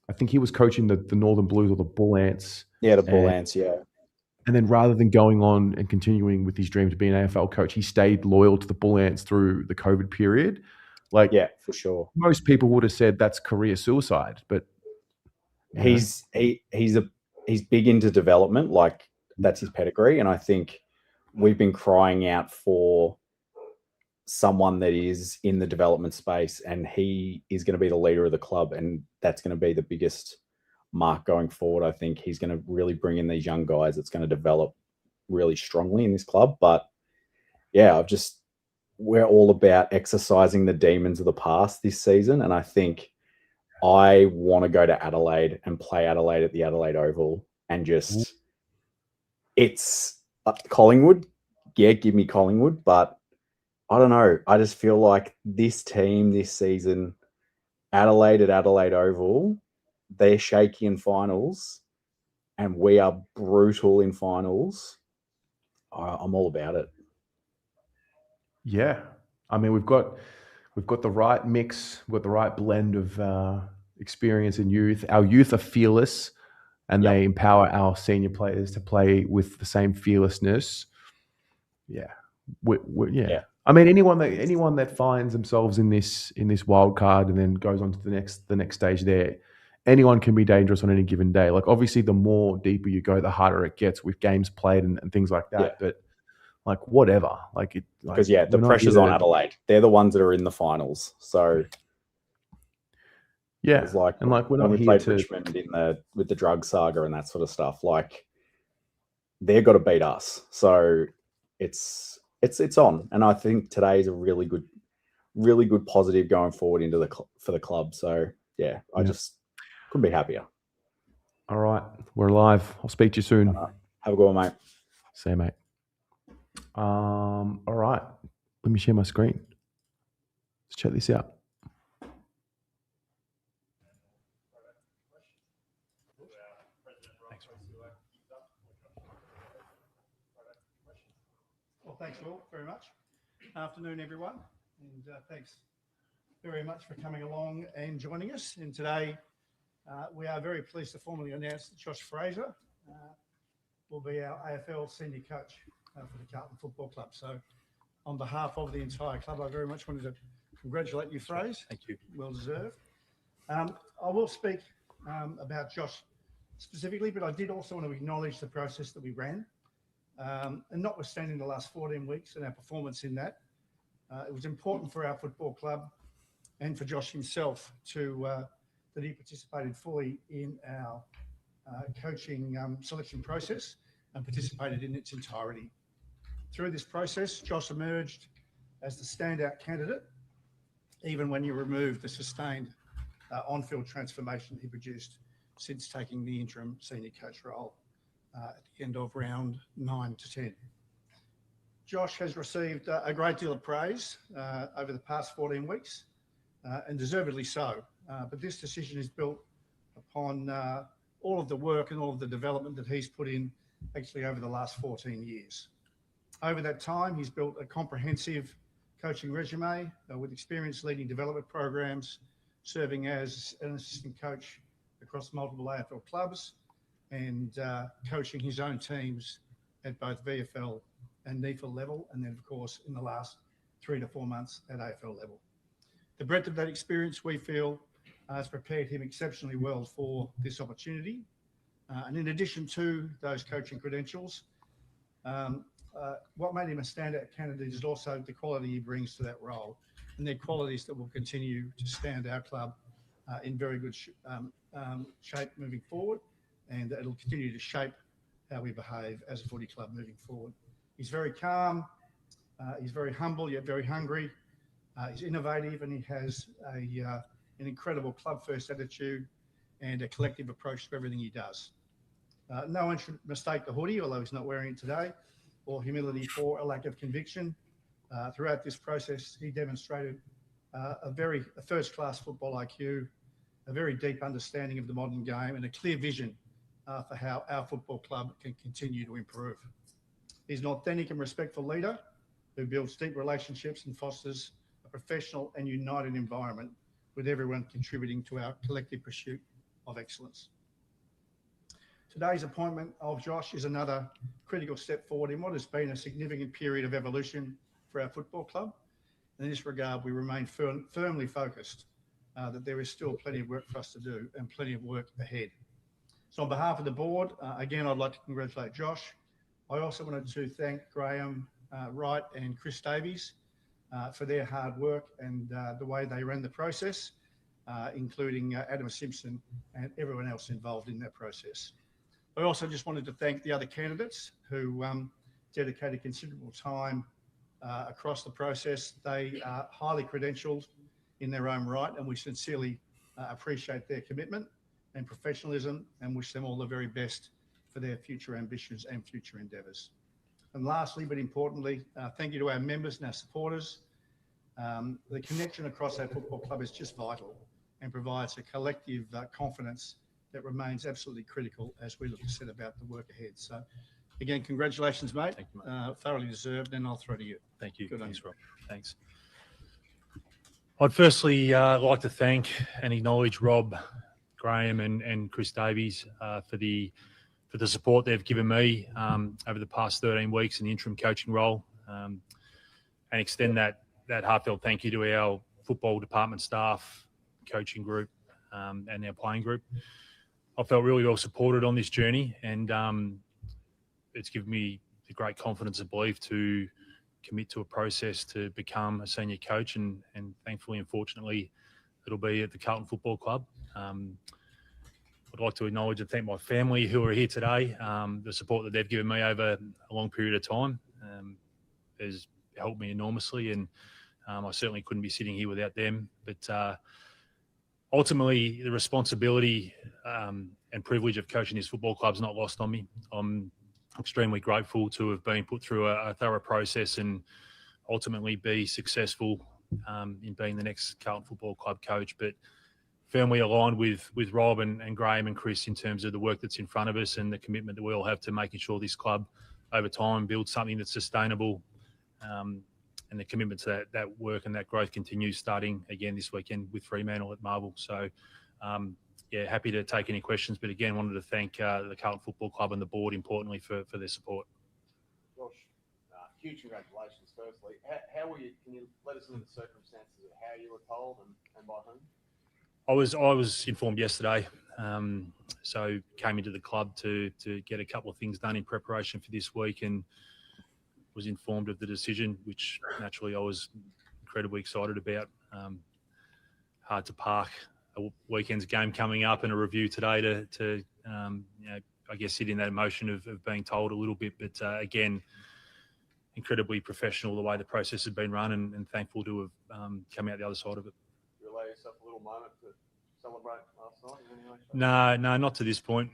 I think he was coaching the Northern Blues or the Bull Ants. Yeah, the Bull And- Ants, yeah. And then rather than going on and continuing with his dream to be an AFL coach, he stayed loyal to the Bull Ants through the COVID period. Like, Yeah, for sure. most people would have said that's career suicide, but you know. He's big into development, like that's his pedigree, and I think we've been crying out for someone that is in the development space, and he is going to be the leader of the club, and that's going to be the biggest mark going forward. I think he's going to really bring in these young guys. It's going to develop really strongly in this club. But yeah, we're all about exercising the demons of the past this season, and I think I want to go to Adelaide and play Adelaide at the Adelaide Oval, and just it's Collingwood. Yeah, give me Collingwood, but I don't know. I just feel like this team this season, Adelaide at Adelaide Oval, they're shaky in finals, and we are brutal in finals. I'm all about it. Yeah, I mean, we've got the right mix, we've got the right blend of experience and youth. Our youth are fearless, and they empower our senior players to play with the same fearlessness. Yeah, yeah. I mean, anyone that finds themselves in this wild card and then goes on to the next stage there, anyone can be dangerous on any given day. Like, obviously, the more deeper you go, the harder it gets with games played and things like that. Yeah. But like, whatever, like it, because the pressure's on Adelaide. They're the ones that are in the finals. So yeah, it's like, and like, we're when not we here played Richmond with the drug saga and that sort of stuff, like they've got to beat us. So it's on, and I think today is a really good positive going forward for the club. So yeah, I just couldn't be happier. All right, we're live. I'll speak to you soon. Have a good one, mate. See you, mate. All right, let me share my screen. Let's check this out. Well, thanks all very much. Afternoon, everyone, and thanks very much for coming along and joining us. And today, we are very pleased to formally announce that Josh Fraser will be our AFL Senior Coach for the Carlton Football Club. So, on behalf of the entire club, I very much wanted to congratulate you, Fraser. Thank you. Well deserved. I will speak about Josh specifically, but I did also want to acknowledge the process that we ran. And notwithstanding the last 14 weeks and our performance in that, it was important for our football club and for Josh himself that he participated fully in our coaching selection process and participated in its entirety. Through this process, Josh emerged as the standout candidate, even when you remove the sustained on-field transformation he produced since taking the interim senior coach role at the end of round 9 to 10. Josh has received a great deal of praise over the past 14 weeks, and deservedly so. But this decision is built upon all of the work and all of the development that he's put in actually over the last 14 years. Over that time, he's built a comprehensive coaching resume with experience leading development programs, serving as an assistant coach across multiple AFL clubs, and coaching his own teams at both VFL and NEFL level, and then, of course, in the last 3 to 4 months at AFL level. The breadth of that experience, we feel, has prepared him exceptionally well for this opportunity. And in addition to those coaching credentials, what made him a standout candidate is also the quality he brings to that role, and they're qualities that will continue to stand our club in very good shape moving forward, and it'll continue to shape how we behave as a footy club moving forward. He's very calm, he's very humble yet very hungry, he's innovative, and he has an incredible club-first attitude and a collective approach to everything he does. No one should mistake the hoodie, although he's not wearing it today, or humility for a lack of conviction. Throughout this process, he demonstrated a first-class football IQ, a very deep understanding of the modern game, and a clear vision for how our football club can continue to improve. He's an authentic and respectful leader who builds deep relationships and fosters a professional and united environment with everyone contributing to our collective pursuit of excellence. Today's appointment of Josh is another critical step forward in what has been a significant period of evolution for our football club. In this regard, we remain firmly focused that there is still plenty of work for us to do and plenty of work ahead. So on behalf of the board, again, I'd like to congratulate Josh. I also wanted to thank Graham Wright and Chris Davies for their hard work and the way they ran the process, including Adam Simpson and everyone else involved in that process. I also just wanted to thank the other candidates who dedicated considerable time across the process. They are highly credentialed in their own right, and we sincerely appreciate their commitment and professionalism and wish them all the very best for their future ambitions and future endeavours. And lastly, but importantly, thank you to our members and our supporters. The connection across our football club is just vital and provides a collective confidence that remains absolutely critical as we look to set about the work ahead. So, again, congratulations, mate. Thank you, mate. Thoroughly deserved, and I'll throw to you. Thank you. Good on Thanks, you. Rob. Thanks. I'd firstly like to thank and acknowledge Rob, Graham, and Chris Davies for the support they've given me over the past 13 weeks in the interim coaching role, and extend that heartfelt thank you to our football department staff, coaching group, and our playing group. I felt really well supported on this journey, and it's given me the great confidence and belief to commit to a process to become a senior coach, and thankfully and fortunately it'll be at the Carlton Football Club. I'd like to acknowledge and thank my family who are here today. The support that they've given me over a long period of time has helped me enormously, and I certainly couldn't be sitting here without them. But ultimately, the responsibility and privilege of coaching this football club is not lost on me. I'm extremely grateful to have been put through a thorough process and ultimately be successful in being the next Carlton Football Club coach. But firmly aligned with Rob and Graham and Chris in terms of the work that's in front of us and the commitment that we all have to making sure this club over time builds something that's sustainable, and the commitment to that work and that growth continues starting again this weekend with Fremantle at Marvel. So, happy to take any questions. But again, wanted to thank the Carlton Football Club and the board, importantly, for their support. Josh, huge congratulations, firstly. How were you? Can you let us know the circumstances of how you were told and by whom? I was informed yesterday, so came into the club to get a couple of things done in preparation for this week, and was informed of the decision, which naturally I was incredibly excited about. Hard to park a weekend's game coming up and a review today to I guess sit in that emotion of being told a little bit, but again, incredibly professional the way the process has been run, and thankful to have come out the other side of it. You allow yourself a little moment to celebrate last night in any way? No, not to this point.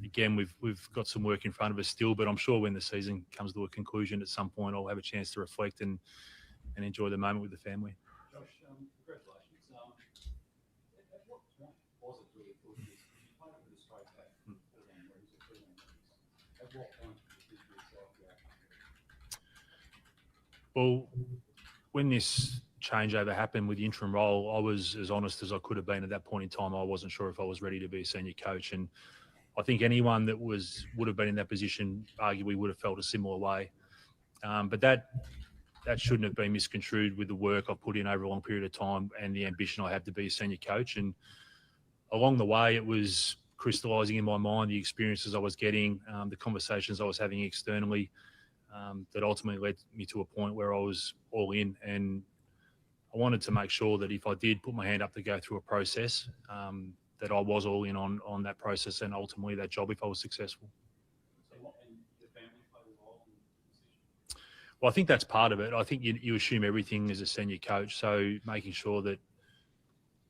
Again, we've got some work in front of us still, but I'm sure when the season comes to a conclusion at some point, I'll have a chance to reflect and enjoy the moment with the family. Josh, congratulations. At what point was it really thought you played with a straight back at what point did you think to yourself, Well, when this changeover happened with the interim role, I was as honest as I could have been at that point in time. I wasn't sure if I was ready to be a senior coach, and I think anyone that would have been in that position arguably would have felt a similar way. But that shouldn't have been misconstrued with the work I've put in over a long period of time and the ambition I have to be a senior coach. And along the way, it was crystallising in my mind the experiences I was getting, the conversations I was having externally, that ultimately led me to a point where I was all in. And I wanted to make sure that if I did put my hand up to go through a process, that I was all in on that process and ultimately that job if I was successful. So what, and the family played a role in the decision? Well, I think that's part of it. I think you assume everything as a senior coach, so making sure that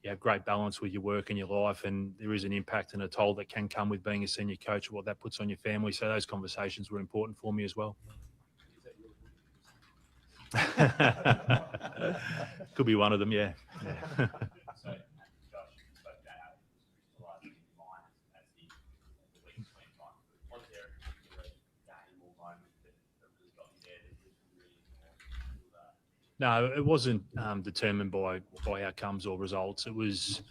you have great balance with your work and your life, and there is an impact and a toll that can come with being a senior coach, what that puts on your family. So those conversations were important for me as well. Could be one of them, yeah. So, Josh, you spoke about how it was crystallising in your mind as the weeks went on. Was there a particular game or moment that really got you there that was really feel that? No, it wasn't determined by outcomes or results. It was,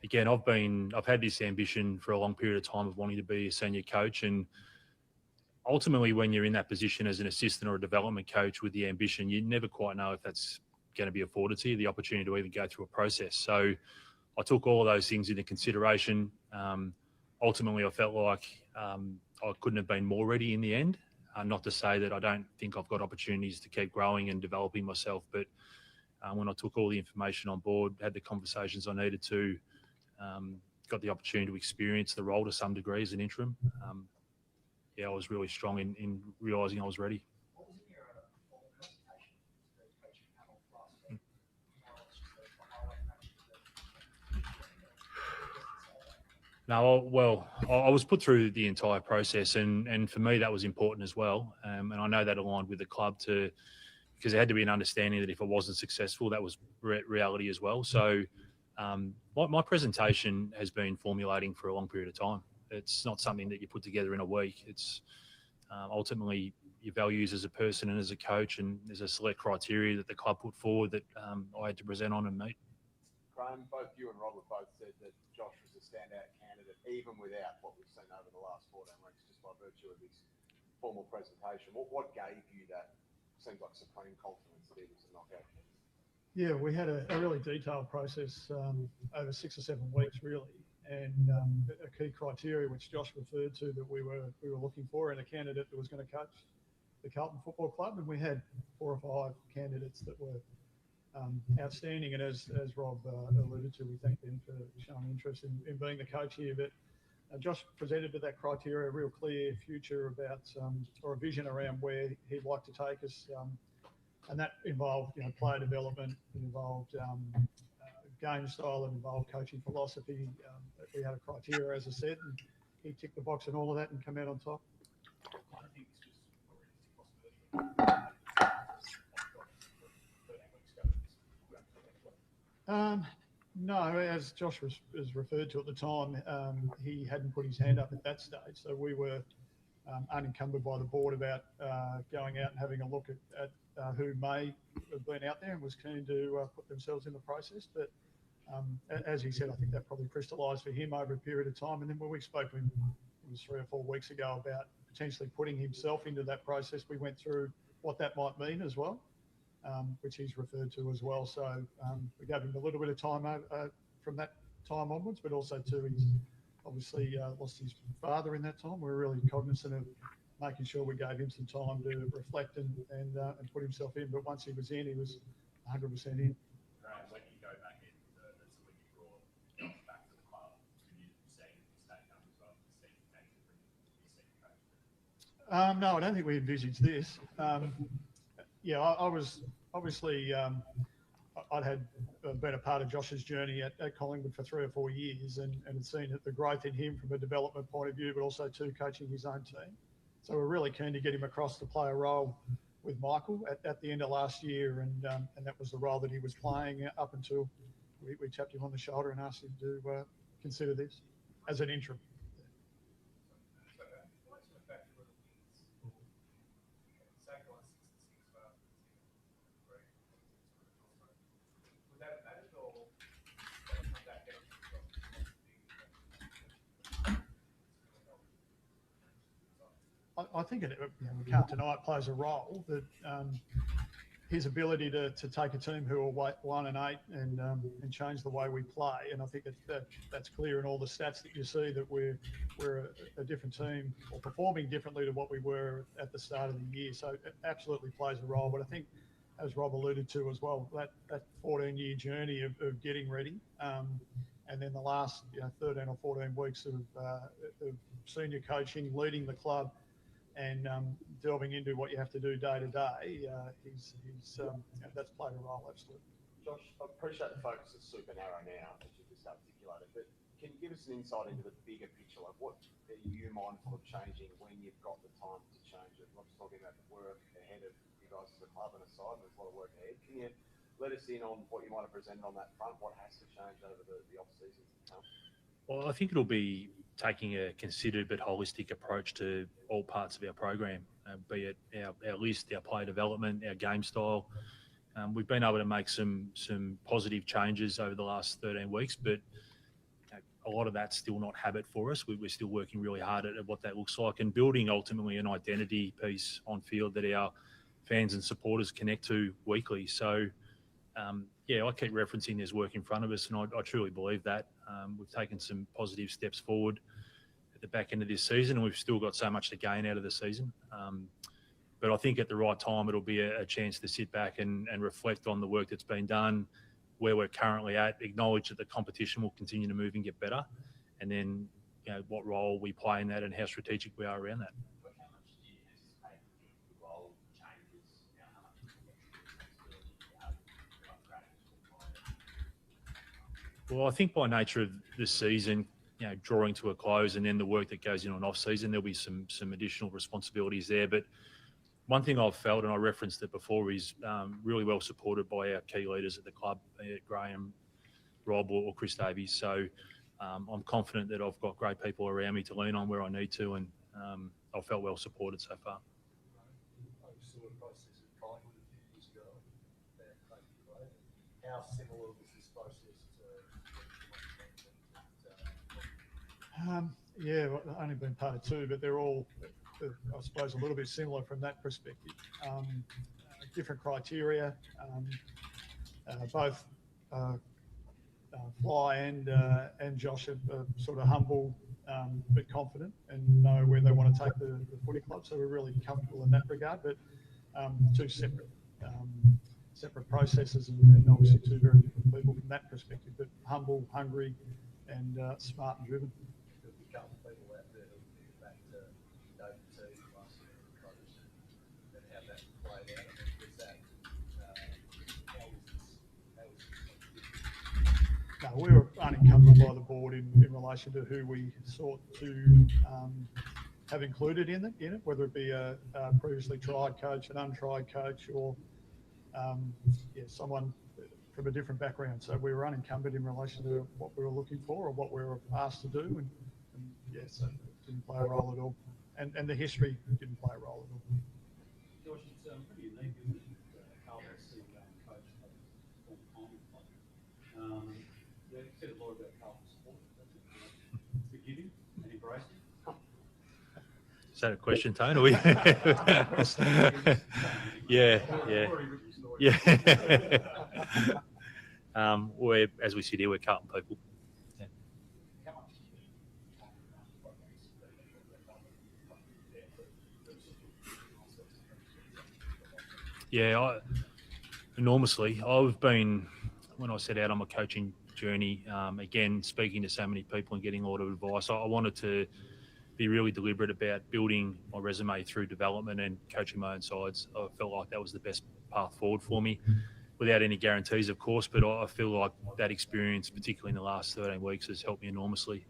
again, I've had this ambition for a long period of time of wanting to be a senior coach, and ultimately, when you're in that position as an assistant or a development coach with the ambition, you never quite know if that's going to be afforded to you, the opportunity to even go through a process. So I took all of those things into consideration. Ultimately, I felt like I couldn't have been more ready in the end. Not to say that I don't think I've got opportunities to keep growing and developing myself, but when I took all the information on board, had the conversations I needed to, got the opportunity to experience the role to some degree as an interim, I was really strong in realising I was ready. No, well, I was put through the entire process, and for me that was important as well. And I know that aligned with the club because there had to be an understanding that if I wasn't successful, that was reality as well. So my presentation has been formulating for a long period of time. It's not something that you put together in a week. It's ultimately your values as a person and as a coach, and there's a select criteria that the club put forward that I had to present on and meet. Graham, both you and Rob have both said that Josh was a standout candidate, even without what we've seen over the last 14 weeks, just by virtue of his formal presentation. What gave you that, seems like supreme confidence that he was a knockout candidate? Yeah, we had a really detailed process over 6 or 7 weeks, really. And a key criteria which Josh referred to that we were looking for, and a candidate that was going to coach the Carlton Football Club, and we had 4 or 5 candidates that were outstanding. And as Rob alluded to, we thank them for showing interest in being the coach here. But Josh presented with that criteria a real clear future about or a vision around where he'd like to take us, and that involved player development, it involved game style, it involved coaching philosophy. We had a criteria, as I said, and he ticked the box on all of that and come out on top. I think this was a realistic possibility. No, as Josh was referred to at the time, he hadn't put his hand up at that stage. So we were unencumbered by the board about going out and having a look at who may have been out there and was keen to put themselves in the process. But as he said, I think that probably crystallised for him over a period of time. And then when we spoke to him, it was 3 or 4 weeks ago, about potentially putting himself into that process, we went through what that might mean as well, which he's referred to as well. So we gave him a little bit of time from that time onwards, but also too, he's obviously lost his father in that time. We're really cognizant of making sure we gave him some time to reflect and put himself in. But once he was in, he was 100% in. When you go back in, that's when you brought Josh back to the club, and you saying stay up as well, No, I don't think we envisaged this. I was obviously I'd had been a part of Josh's journey at Collingwood for 3 or 4 years, and had seen the growth in him from a development point of view, but also too coaching his own team. So we're really keen to get him across to play a role with Michael at the end of last year, and that was the role that he was playing up until we tapped him on the shoulder and asked him to consider this as an interim. I think we can't deny it plays a role, that his ability to take a team who are 1-8 and change the way we play. And I think that's clear in all the stats that you see, that we're a different team, or performing differently to what we were at the start of the year. So it absolutely plays a role. But I think, as Rob alluded to as well, that 14-year journey of getting ready, and then the last 13 or 14 weeks of senior coaching, leading the club, and delving into what you have to do day to day, that's played a role, absolutely. Josh, I appreciate the focus is super narrow now, as you just articulated, but can you give us an insight into the bigger picture? Like, what are you mindful of changing when you've got the time to change it? Rob's talking about the work ahead of you guys as a club and a side, there's a lot of work ahead. Can you let us in on what you might have presented on that front, what has to change over the off-seasons to come? Well, I think it'll be taking a considered but holistic approach to all parts of our program, be it our list, our player development, our game style. We've been able to make some positive changes over the last 13 weeks, but a lot of that's still not habit for us. We're still working really hard at what that looks like and building ultimately an identity piece on field that our fans and supporters connect to weekly. So, I keep referencing there's work in front of us, and I truly believe that. We've taken some positive steps forward at the back end of this season, and we've still got so much to gain out of the season. But I think at the right time, it'll be a chance to sit back and reflect on the work that's been done, where we're currently at, acknowledge that the competition will continue to move and get better, and then what role we play in that and how strategic we are around that. How much do you anticipate the role changes? How much responsibility do you have to upgrade this Well, I think by nature of the season, drawing to a close, and then the work that goes in on off season, there'll be some additional responsibilities there. But one thing I've felt, and I referenced it before, is really well supported by our key leaders at the club, be it Graham, Rob, or Chris Davies. So I'm confident that I've got great people around me to lean on where I need to, and I've felt well supported so far. I saw a process at Collingwood a few years ago. How similar was this process to? I've only been part of two, but they're all, I suppose, a little bit similar from that perspective. Different criteria. Both Fly and Josh are sort of humble but confident and know where they want to take the footy club. So we're really comfortable in that regard. But two separate processes, and obviously two very different people from that perspective. But humble, hungry, and smart and driven. No, we were unencumbered by the board in relation to who we sought to have included in it, whether it be a previously tried coach, an untried coach, or someone from a different background. So we were unencumbered in relation to what we were looking for or what we were asked to do, and so it didn't play a role at all. And the history didn't play a role at all. Josh, it's pretty unique, isn't it? Carlton Senior Coach full time. You said a lot about Carlton support. Forgiving and embracing. Is that a question, Tone? Yeah. As we sit here, we're Carlton people. Yeah, enormously. When I set out on my coaching journey, again, speaking to so many people and getting a lot of advice, I wanted to be really deliberate about building my resume through development and coaching my own sides. I felt like that was the best path forward for me, without any guarantees, of course, but I feel like that experience, particularly in the last 13 weeks, has helped me enormously.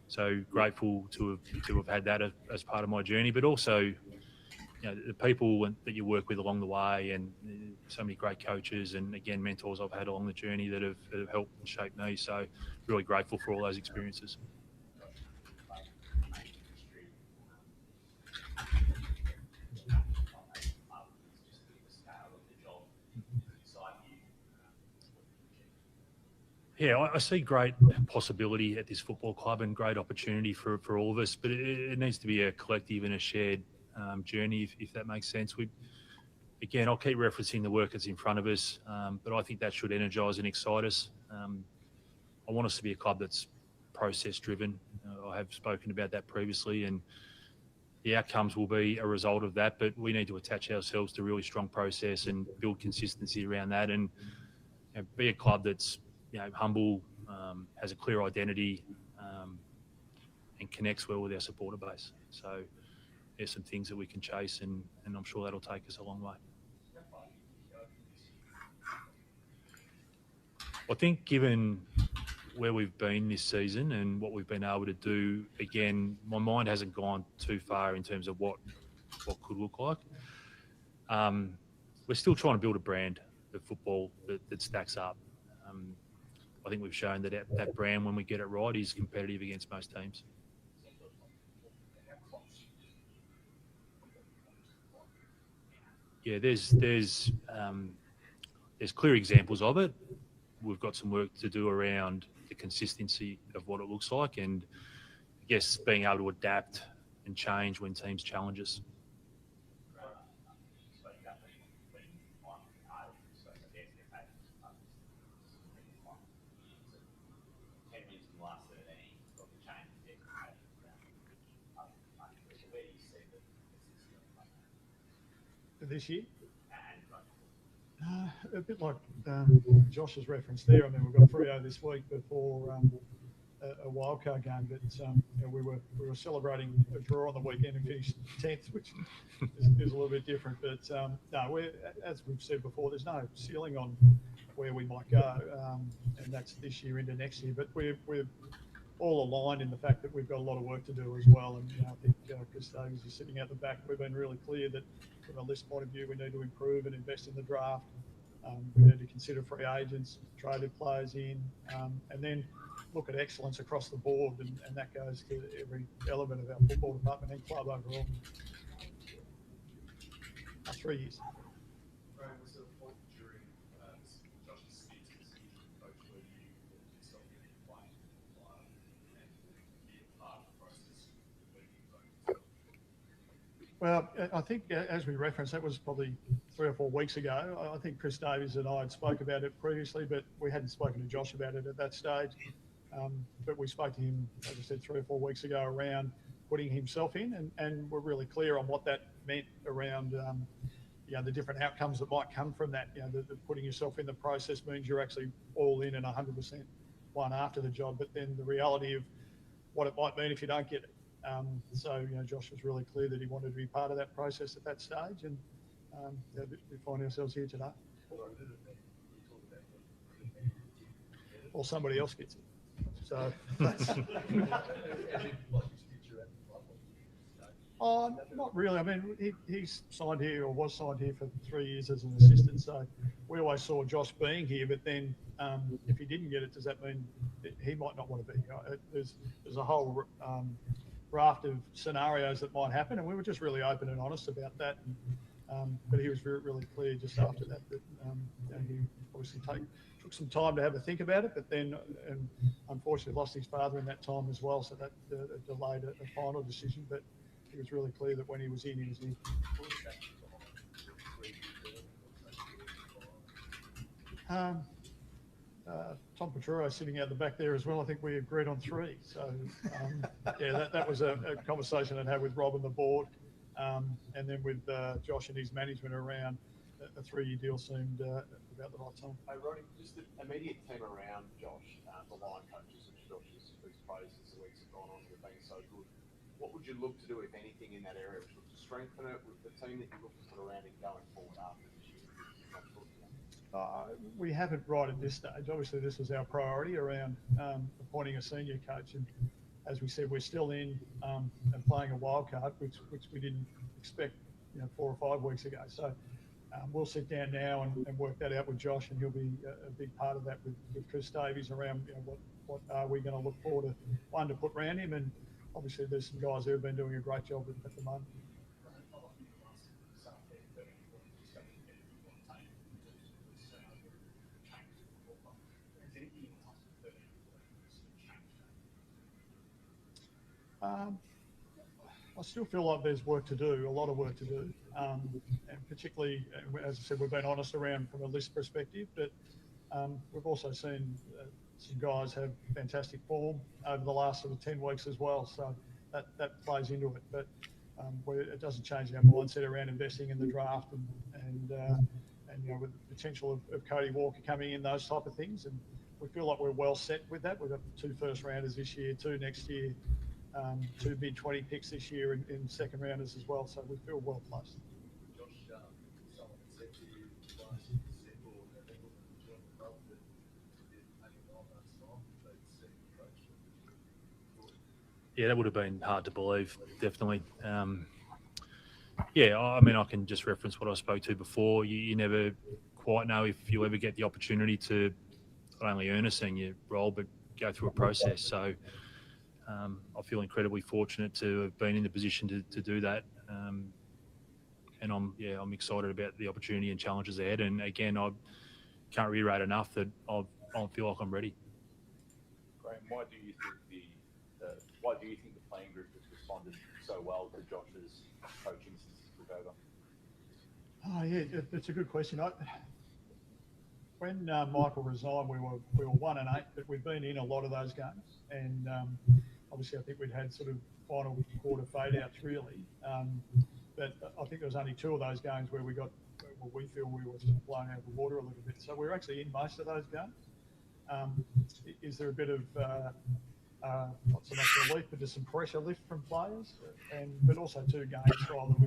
So grateful to have had that as part of my journey, but also the people that you work with along the way, and so many great coaches and, again, mentors I've had along the journey that have helped and shaped me. So really grateful for all those experiences. Yeah, I see great possibility at this football club and great opportunity for all of us, but it needs to be a collective and a shared journey, if that makes sense. Again, I'll keep referencing the work that's in front of us, but I think that should energise and excite us. I want us to be a club that's process-driven. I have spoken about that previously, and the outcomes will be a result of that, but we need to attach ourselves to really strong process and build consistency around that, and be a club that's humble, has a clear identity, and connects well with our supporter base. So there's some things that we can chase, and I'm sure that'll take us a long way. I think given where we've been this season and what we've been able to do, again, my mind hasn't gone too far in terms of what could look like. We're still trying to build a brand of football that stacks up. I think we've shown that brand, when we get it right, is competitive against most teams. Yeah, there's clear examples of it. We've got some work to do around the consistency of what it looks like, and I guess being able to adapt and change when teams challenge us. This year? A bit like Josh has referenced there. I mean, we've got Freo this week before a wildcard game, but we were celebrating a draw on the weekend and finished 10th, which is a little bit different. But no, as we've said before, there's no ceiling on where we might go, and that's this year into next year. But we're all aligned in the fact that we've got a lot of work to do as well. And I think Chris Davies is sitting out the back. We've been really clear that from a list point of view, we need to improve and invest in the draft. We need to consider free agents, traded players in, and then look at excellence across the board. And that goes to every element of our football department and club overall. 3 years. Brian, was there a point during Josh's stint as interim coach where you yourself in playing and be a part of the process of moving his own? Well, I think as we referenced, that was probably 3 or 4 weeks ago. I think Chris Davies and I had spoke about it previously, but we hadn't spoken to Josh about it at that stage. But we spoke to him, as I said, 3 or 4 weeks ago around putting himself in, and we're really clear on what that meant around the different outcomes that might come from that. The putting yourself in the process means you're actually all in and 100% one after the job, but then the reality of what it might mean if you don't get it. So Josh was really clear that he wanted to be part of that process at that stage, and we find ourselves here today. Or somebody else gets it. So that's not really. I mean, he's signed here or was signed here for 3 years as an assistant. So we always saw Josh being here, but then if he didn't get it, does that mean he might not want to be here? There's a whole raft of scenarios that might happen, and we were just really open and honest about that. But he was really clear just after that he obviously took some time to have a think about it, but then and unfortunately lost his father in that time as well, so that delayed a final decision. But he was really clear that when he was in, he was in. Tom Petruo sitting out the back there as well. I think we agreed on 3. So that was a conversation I'd had with Rob and the board, and then with Josh and his management around a 3-year deal seemed about the right time. Hey, Roddy, just the immediate team around Josh, the line coaches, which Josh has praised as the weeks have gone on, have been so good. What would you look to do, if anything, in that area? Would you look to strengthen it with the team that you look to put around him going forward after this year? We haven't right at this stage. Obviously, this was our priority around appointing a senior coach, and as we said, we're still in and playing a wild card, which we didn't expect 4 or 5 weeks ago. So we'll sit down now and work that out with Josh, and he'll be a big part of that with Chris Davies around what are we going to look forward to, one, to put around him, and obviously there's some guys who have been doing a great job at the moment. I still feel like there's work to do, a lot of work to do, and particularly, as I said, we've been honest around from a list perspective, but we've also seen some guys have fantastic form over the last sort of 10 weeks as well, so that plays into it. But it doesn't change our mindset around investing in the draft and with the potential of Cody Walker coming in, those type of things, and we feel like we're well set with that. We've got 2 first rounders this year, 2 next year. 2 mid-20 picks this year in second rounders as well, so we feel well placed. Josh, someone said to you last December or November when you joined the club that you did maybe 9 months' time, but senior coach. Yeah, that would have been hard to believe, definitely. I mean, I can just reference what I spoke to before. You never quite know if you ever get the opportunity to not only earn a senior role, but go through a process. So I feel incredibly fortunate to have been in the position to do that. And I'm excited about the opportunity and challenges ahead. And again, I can't reiterate enough that I feel like I'm ready. why do you think the playing group has responded so well to Josh's coaching since he took over? Oh yeah, it's a good question. When Michael resigned, we were 1-8, but we've been in a lot of those games, and obviously I think we'd had sort of final quarter fade outs really. But I think there was only 2 of those games where we feel we were sort of blown out of the water a little bit. So we were actually in most of those games. Is there a bit of not so much relief, but just some pressure lift from players, but also 2 game style that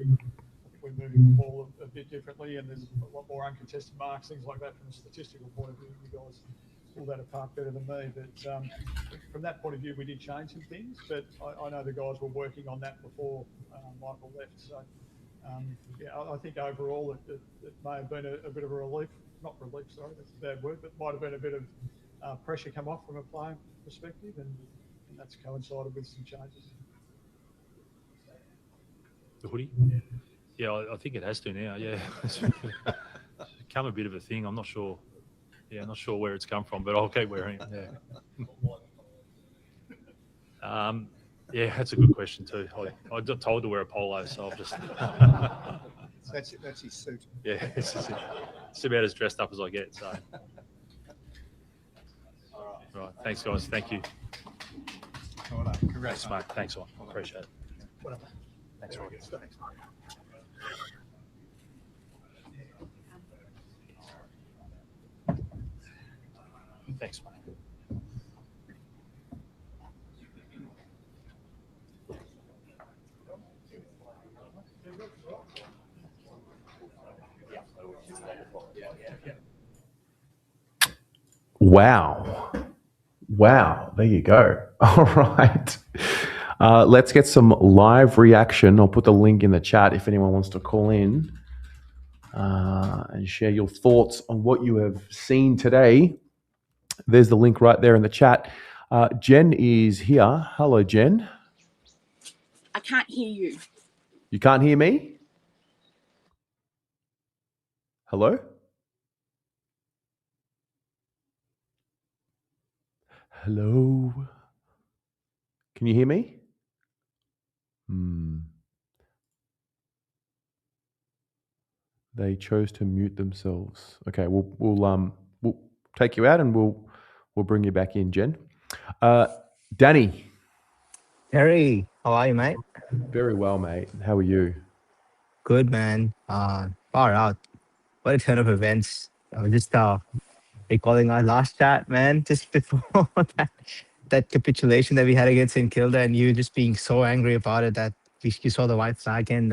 we're moving the ball a bit differently, and there's a lot more uncontested marks, things like that from a statistical point of view. You guys pull that apart better than me, but from that point of view, we did change some things, but I know the guys were working on that before Michael left. So yeah, I think overall it may have been a bit of a relief, not relief, sorry, that's a bad word, but might have been a bit of pressure come off from a playing perspective, and that's coincided with some changes. The hoodie? Yeah, I think it has to now. Yeah, it's become a bit of a thing. I'm not sure. Yeah, I'm not sure where it's come from, but I'll keep wearing it. Yeah. Yeah, that's a good question too. I got told to wear a polo, so I've just. That's his suit. Yeah, it's about as dressed up as I get. So. Right. Thanks, guys. Thank you. Well, congrats, thanks, mate. Thanks, I appreciate it. Thanks, Roy. Thanks, mate. Wow. There you go. All right. Let's get some live reaction. I'll put the link in the chat if anyone wants to call in and share your thoughts on what you have seen today. There's the link right there in the chat. Jen is here. Hello, Jen. I can't hear you. You can't hear me? Hello? Hello? Can you hear me? They chose to mute themselves. Okay, we'll take you out and we'll bring you back in, Jen. Danny. Harry, how are you, mate? Very well, mate. How are you? Good, man. Far out. What a turn of events. I was just recalling our last chat, man, just before that capitulation that we had against St Kilda, and you just being so angry about it that you saw the white flag, and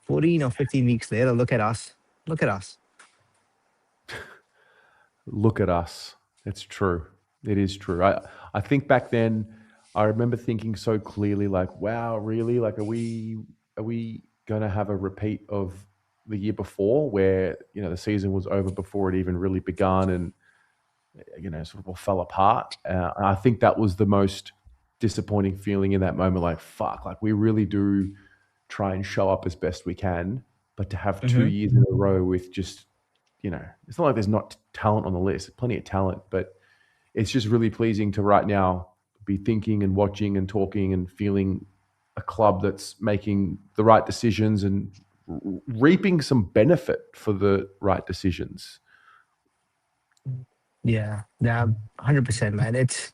14 or 15 weeks later, look at us. Look at us. Look at us. It's true. It is true. I think back then, I remember thinking so clearly, like, wow, really? Like, are we going to have a repeat of the year before, where the season was over before it even really begun, and sort of all fell apart? I think that was the most disappointing feeling in that moment. Like, fuck, like we really do try and show up as best we can, but to have 2 years in a row with just, it's not like there's not talent on the list. There's plenty of talent, but it's just really pleasing to right now be thinking and watching and talking and feeling a club that's making the right decisions and reaping some benefit for the right decisions. Yeah, 100%, man. It's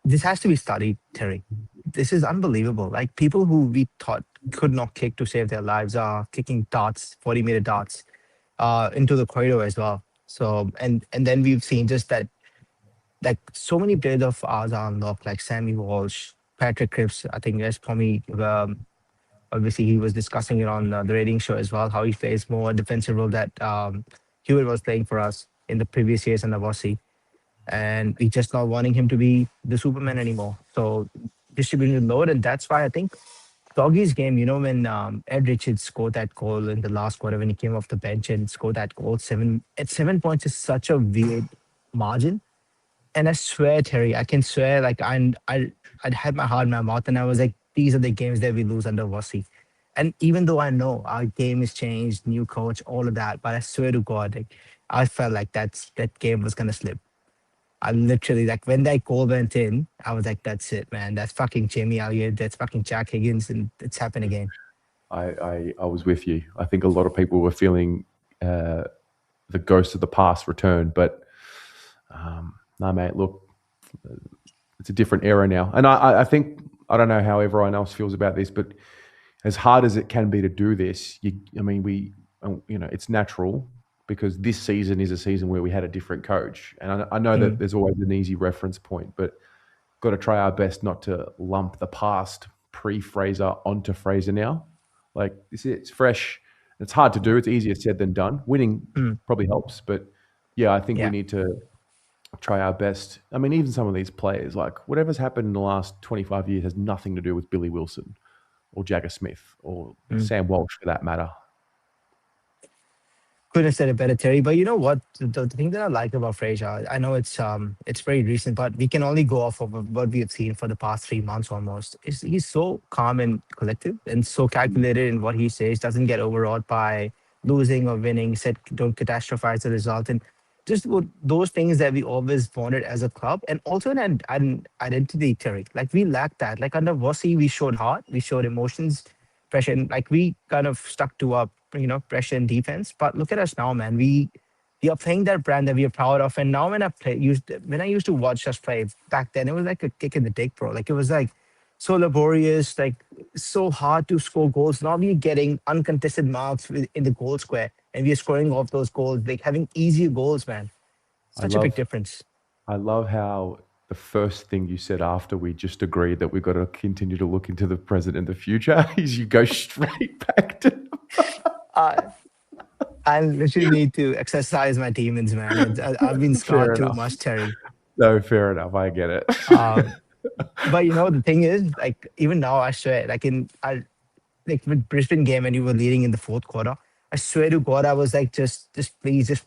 this has to be studied, Terry. This is unbelievable. Like, people who we thought could not kick to save their lives are kicking darts, 40-meter darts, into the corridor as well. So and then we've seen just that, like, so many players of ours are unlocked, like Sammy Walsh, Patrick Cripps. I think as Tommy, obviously he was discussing it on the rating show as well, how he plays more defensive role that Hewitt was playing for us in the previous years in the Aussie. And we just not wanting him to be the Superman anymore. So distributing the load, and that's why I think Doggy's game, when Ed Richards scored that goal in the last quarter, when he came off the bench and scored that goal, 7 points is such a weird margin. And I swear, Terry, I can swear, like, I'd had my heart in my mouth, and I was like, these are the games that we lose under Vossi. And even though I know our game has changed, new coach, all of that, but I swear to God, like, I felt like that game was going to slip. I literally, like, when that goal went in, I was like, that's it, man. That's fucking Jamie Elliott. That's fucking Jack Higgins. And it's happened again. I was with you. I think a lot of people were feeling the ghost of the past return, but no, mate, look, it's a different era now. And I think, I don't know how everyone else feels about this, but as hard as it can be to do this, it's natural because this season is a season where we had a different coach. And I know that there's always an easy reference point, but got to try our best not to lump the past pre-Fraser onto Fraser now. Like, it's fresh. It's hard to do. It's easier said than done. Winning probably helps, but yeah, I think we need to try our best. I mean, even some of these players, like whatever's happened in the last 25 years has nothing to do with Billy Wilson or Jagger Smith or Sam Walsh for that matter. Couldn't have said it better, Terry. But you know what? The thing that I like about Fraser, I know it's very recent, but we can only go off of what we have seen for the past 3 months almost. He's so calm and collective and so calculated in what he says, doesn't get overawed by losing or winning, said don't catastrophize the result. And just those things that we always wanted as a club, and also an identity, Terry. Like, we lacked that. Like, under Vossi, we showed heart, we showed emotions, pressure, and like we kind of stuck to our pressure and defense. But look at us now, man. We are playing that brand that we are proud of. And now when I used to watch us play back then, it was like a kick in the dick, bro. Like, it was like so laborious, like so hard to score goals. Now we're getting uncontested marks in the goal square, and we are scoring off those goals, like having easier goals, man. Such a big difference. I love how the first thing you said after we just agreed that we've got to continue to look into the present and the future is you go straight back to I literally need to exercise my demons, man. I've been scarred too much, Terry. No, fair enough. I get it. But the thing is, like, even now, I swear, like like with Brisbane game when you were leading in the fourth quarter, I swear to God, I was like, just please, just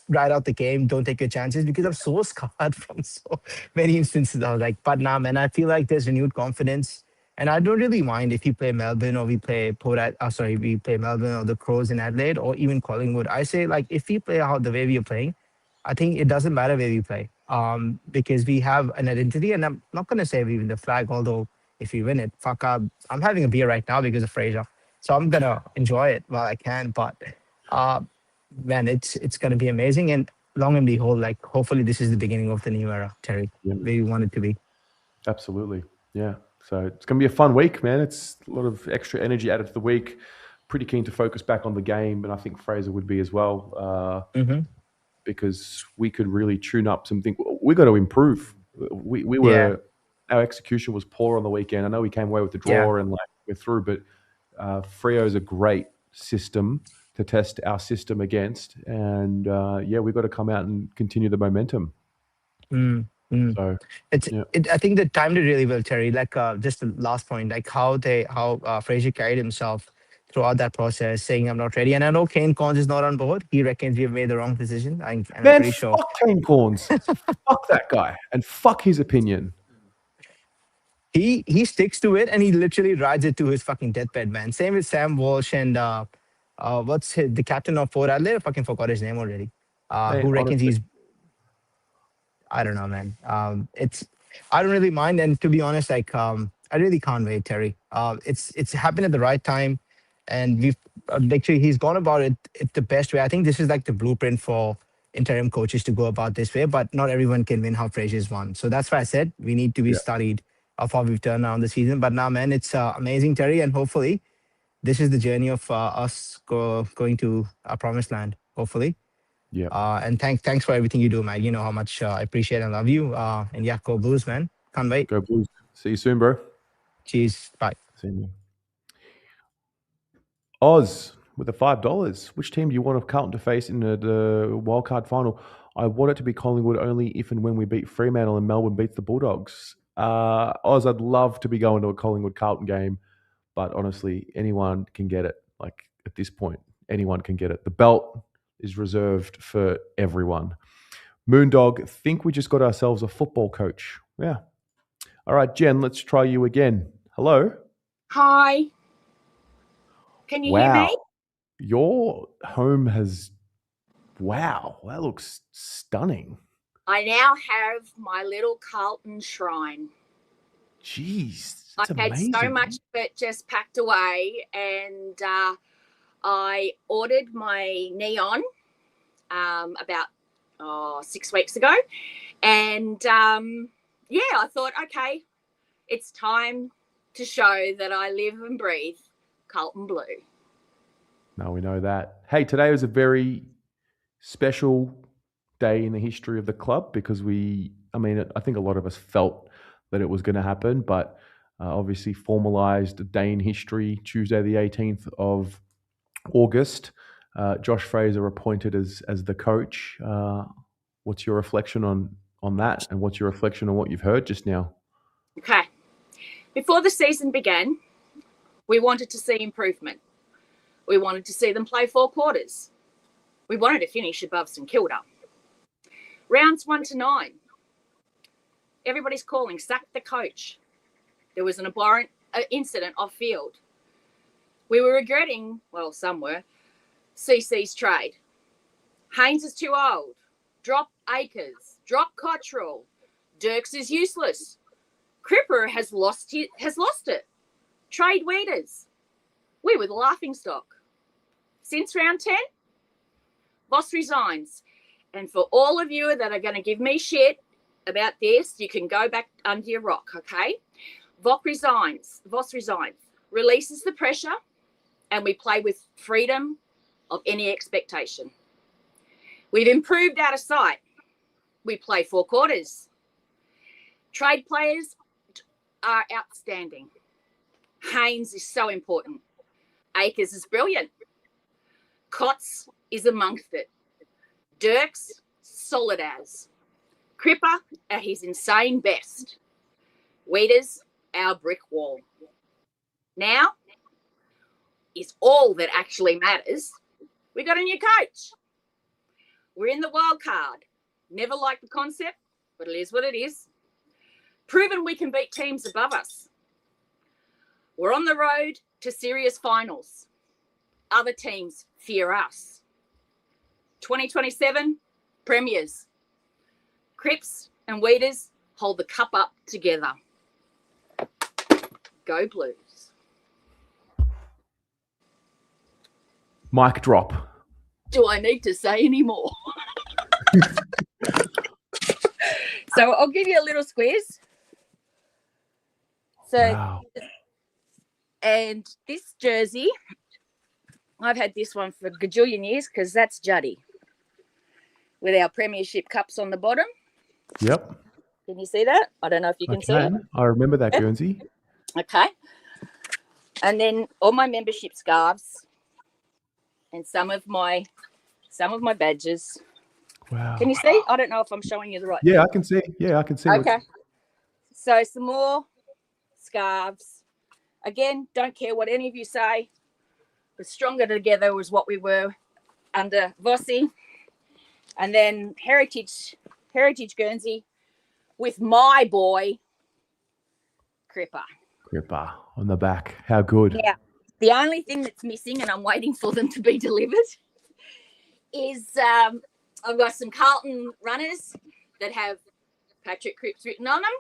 ride out the game. Don't take your chances, because I'm so scarred from so many instances. I was like, but nah, man, I feel like there's renewed confidence. And I don't really mind if we play Melbourne or we play we play Melbourne or the Crows in Adelaide or even Collingwood. I say, like, if we play out the way we are playing, I think it doesn't matter where we play, because we have an identity. And I'm not going to say we win the flag, although if we win it, fuck up. I'm having a beer right now because of Fraser, so I'm going to enjoy it while I can. But man, it's going to be amazing. And long and behold, like, hopefully this is the beginning of the new era, Terry, where we want it to be. Absolutely. Yeah. So it's going to be a fun week, man. It's a lot of extra energy added to the week. Pretty keen to focus back on the game, and I think Fraser would be as well, because we could really tune up some things. We got to improve. Our execution was poor on the weekend. I know we came away with the draw and like we're through, but Freo is a great system to test our system against, and we've got to come out and continue the momentum. So I think the timed it really well, Terry. Like, just the last point, like how Fraser carried himself throughout that process, saying I'm not ready. And I know Kane Corns is not on board. He reckons we have made the wrong decision. I'm pretty sure. Fuck Kane Corns. Fuck that guy, and fuck his opinion. He sticks to it, and he literally rides it to his fucking deathbed, man. Same with Sam Walsh and the captain of Port Adelaide. I fucking forgot his name already. Who reckons he's? I don't know, man. I don't really mind, and to be honest, like, I really can't wait, Terry. It's happened at the right time, and we've actually he's gone about it the best way. I think this is like the blueprint for interim coaches to go about this way, but not everyone can win how Fraser's won. So that's why I said we need to be studied of how we've turned around the season. But now, man, it's amazing, Terry, and hopefully this is the journey of us going to our promised land. Hopefully. Yeah. And thanks for everything you do, man. You know how much I appreciate and love you. And yeah, go Blues, man. Can't wait. Go Blues. See you soon, bro. Cheers. Bye. See you. Oz with the $5. Which team do you want Carlton to face in the wildcard final? I want it to be Collingwood only if and when we beat Fremantle and Melbourne beats the Bulldogs. Oz, I'd love to be going to a Collingwood Carlton game, but honestly, anyone can get it. Like, at this point, anyone can get it. The belt is reserved for everyone. Moondog, think we just got ourselves a football coach. Yeah. All right, Jen, let's try you again. Hello. Hi. Can you hear me? Your home has... Wow, that looks stunning. I now have my little Carlton shrine. Jeez, I've that's had amazing. so much of it just packed away, and I ordered my neon about 6 weeks ago, and I thought, okay, it's time to show that I live and breathe Carlton blue. No, we know that. Hey, today was a very special day in the history of the club because I think a lot of us felt that it was going to happen, but obviously formalized a day in history, Tuesday the 18th of August. Josh Fraser appointed as the coach. What's your reflection on that, and what's your reflection on what you've heard just now? Okay. Before the season began, we wanted to see improvement. We wanted to see them play 4 quarters. We wanted to finish above St Kilda. Rounds 1 to 9. Everybody's calling, sack the coach. There was an abhorrent incident off field. We were regretting, well, some were, CC's trade. Haynes is too old. Drop Akers. Drop Cottrell. Dirks is useless. Cripper has lost it. Trade Weeders. We were the laughingstock. Since round 10, Voss resigns. And for all of you that are going to give me shit about this, you can go back under your rock, okay? Voss resigns, releases the pressure, and we play with freedom of any expectation. We've improved out of sight. We play 4 quarters. Trade players are outstanding. Haynes is so important. Akers is brilliant. Cots is amongst it. Dirks, solid as. Cripper at his insane best. Weeders, our brick wall. Now is all that actually matters. We got a new coach. We're in the wild card. Never liked the concept, but it is what it is. Proven we can beat teams above us. We're on the road to serious finals. Other teams fear us. 2027, premiers. Crips and Weeders hold the cup up together. Go Blues. Mic drop. Do I need to say any more? So I'll give you a little squeeze. So, wow. And this jersey, I've had this one for a gajillion years because that's Juddy with our premiership cups on the bottom. Yep. Can you see that? I don't know if you can see it. I remember that Guernsey. Okay. And then all my membership scarves and some of my badges. Wow. Can you see? I don't know if I'm showing you the right Yeah, thing. I can see. Yeah, I can see. Okay. So some more scarves. Again, don't care what any of you say. We're stronger together was what we were under Vossi. And then Heritage Guernsey with my boy, Cripper on the back. How good. Yeah. The only thing that's missing, and I'm waiting for them to be delivered, is I've got some Carlton runners that have Patrick Cripps written on them.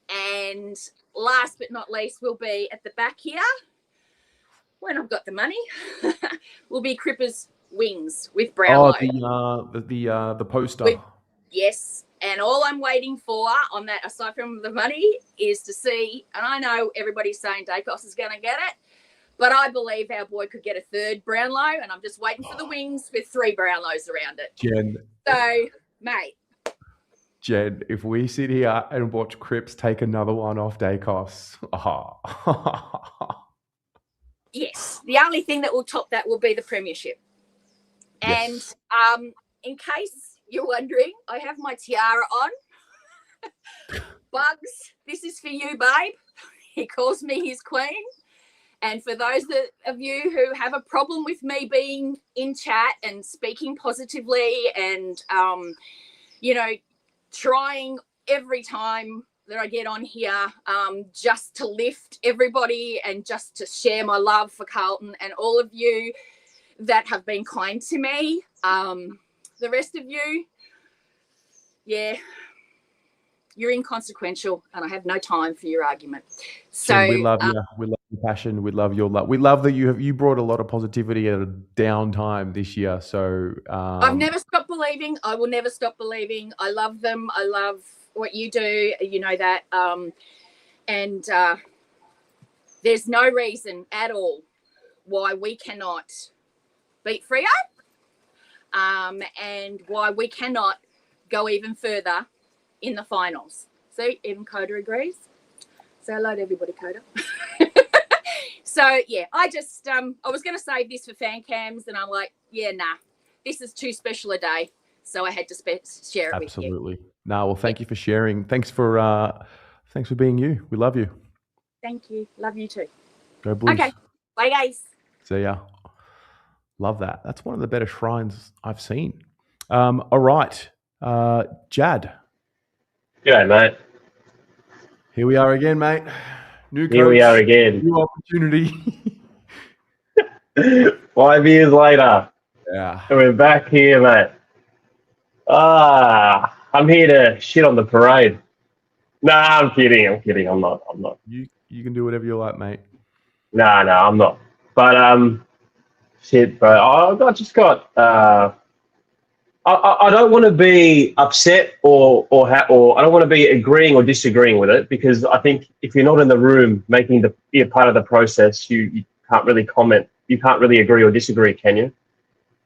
And last but not least will be at the back here, when I've got the money, will be Cripper's wings with Brownlow. Oh, the poster. Yes. And all I'm waiting for on that, aside from the money, is to see, and I know everybody's saying Dacos is going to get it, but I believe our boy could get a 3rd Brownlow, and I'm just waiting for the wings with 3 Brownlows around it. Jen. So, mate. Jen, if we sit here and watch Cripps take another one off Dacos. Yes. The only thing that will top that will be the premiership. Yes. And in case you're wondering, I have my tiara on. Bugs, this is for you, babe. He calls me his queen. And for those of you who have a problem with me being in chat and speaking positively and, trying every time that I get on here just to lift everybody and just to share my love for Carlton and all of you that have been kind to me. The rest of you, yeah, you're inconsequential, and I have no time for your argument. So Jen, we love you. We love your passion. We love your love. We love that you brought a lot of positivity at a down time this year. So I've never stopped believing. I will never stop believing. I love them. I love what you do. You know that. And there's no reason at all why we cannot beat Freo, and why we cannot go even further in the finals. See, even Coda agrees. Say hello to everybody, Coda. So yeah, I just I was going to save this for fan cams, and I'm like, yeah, nah, this is too special a day, so I had to share it with you. Absolutely. No, well, thank you for sharing. Thanks for being you. We love you. Thank you. Love you too. Go Blues. Okay, bye guys. See ya. Love that. That's one of the better shrines I've seen. All right, Jad. G'day, mate. Here we are again, mate. New coach. Here we are again. New opportunity. 5 years later. Yeah. And we're back here, mate. I'm here to shit on the parade. Nah, I'm kidding. I'm not. You can do whatever you like, mate. No, I'm not. But shit, bro. I just got. I don't want to be upset or I don't want to be agreeing or disagreeing with it, because I think if you're not in the room making be a part of the process, you can't really comment. You can't really agree or disagree, can you? I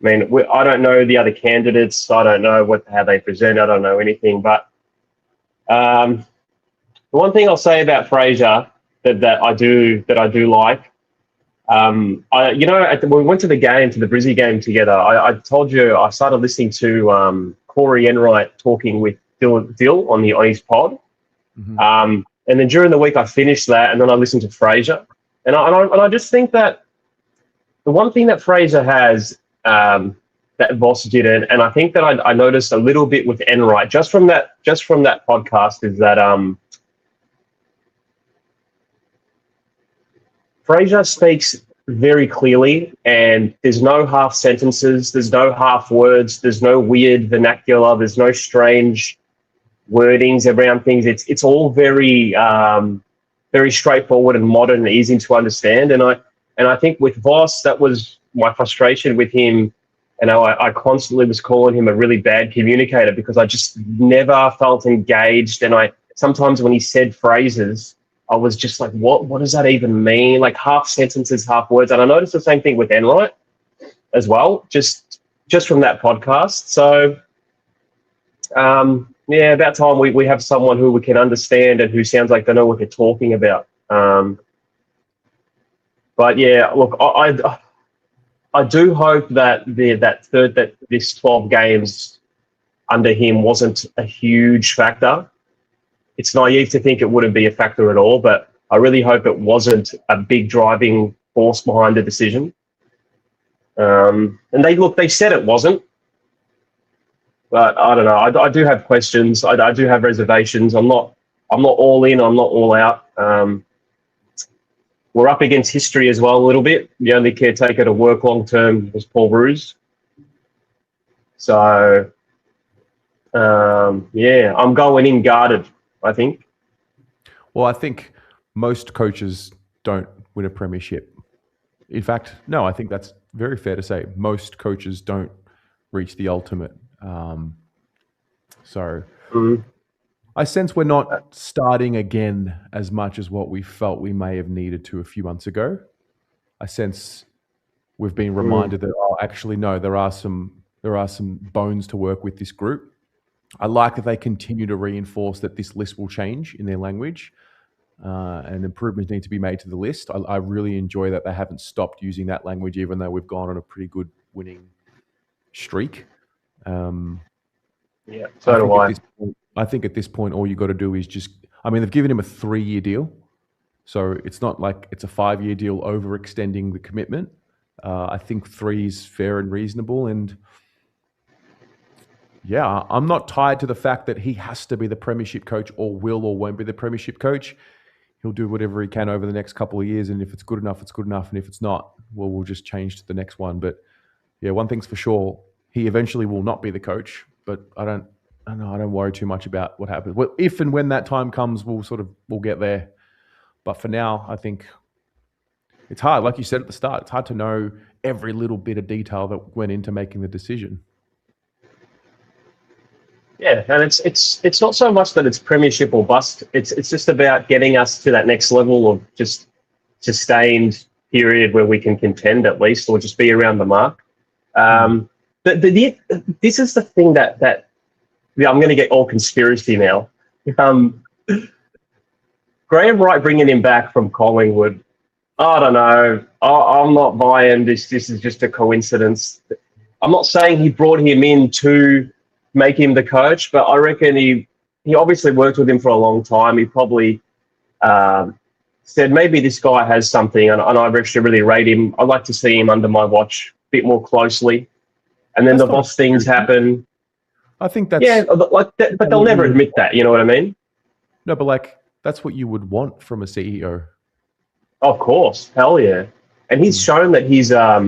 mean, I don't know the other candidates. I don't know how they present. I don't know anything. But the one thing I'll say about Fraser that I do like. When we went to the Brizzy game together, I told you I started listening to Corey Enright talking with Dill on his pod. Mm-hmm. And then during the week I finished that, and then I listened to Fraser. And I just think that the one thing that Fraser has that Voss didn't, and I think that I noticed a little bit with Enright just from that podcast, is that Fraser speaks very clearly, and there's no half sentences, there's no half words, there's no weird vernacular, there's no strange wordings around things. It's all very very straightforward and modern and easy to understand. And I think with Voss, that was my frustration with him. And I constantly was calling him a really bad communicator, because I just never felt engaged. And sometimes when he said phrases, I was just like, what does that even mean? Like half sentences, half words. And I noticed the same thing with Enright as well, just from that podcast. So, about time we have someone who we can understand and who sounds like they know what they're talking about. But yeah, look, I do hope that this 12 games under him wasn't a huge factor. It's naive to think it wouldn't be a factor at all, but I really hope it wasn't a big driving force behind the decision. And they said it wasn't, but I don't know. I do have questions. I do have reservations. I'm not all in. I'm not all out. We're up against history as well a little bit. The only caretaker to work long term was Paul Roos. So I'm going in guarded, I think. Well, I think most coaches don't win a premiership. In fact, no, I think that's very fair to say. Most coaches don't reach the ultimate. I sense we're not starting again as much as what we felt we may have needed to a few months ago. I sense we've been reminded that, actually, no, there are some bones to work with this group. I like that they continue to reinforce that this list will change in their language, and improvements need to be made to the list. I really enjoy that they haven't stopped using that language, even though we've gone on a pretty good winning streak. So do I. I think at this point, all you got to do is they've given him a 3-year deal. So it's not like it's a 5-year deal overextending the commitment. I think 3 is fair and reasonable. And yeah, I'm not tied to the fact that he has to be the premiership coach or will or won't be the premiership coach. He'll do whatever he can over the next couple of years. And if it's good enough, it's good enough. And if it's not, well, we'll just change to the next one. But yeah, one thing's for sure, he eventually will not be the coach, but I don't I don't worry too much about what happens. Well, if and when that time comes, we'll get there. But for now, I think it's hard. Like you said at the start, it's hard to know every little bit of detail that went into making the decision. Yeah, and it's not so much that it's premiership or bust. It's just about getting us to that next level of just sustained period where we can contend at least, or just be around the mark. But this is the thing that I'm going to get all conspiracy now. Graham Wright bringing him back from Collingwood, I don't know. I'm not buying this. This is just a coincidence. I'm not saying he brought him in to make him the coach, but I reckon he obviously worked with him for a long time. He probably said maybe this guy has something, and I actually really rate him. I'd like to see him under my watch a bit more closely. And then the boss things happen. I think that's but they'll never admit that. You know what I mean? No, but that's what you would want from a CEO. Of course, hell yeah. And he's shown that he's got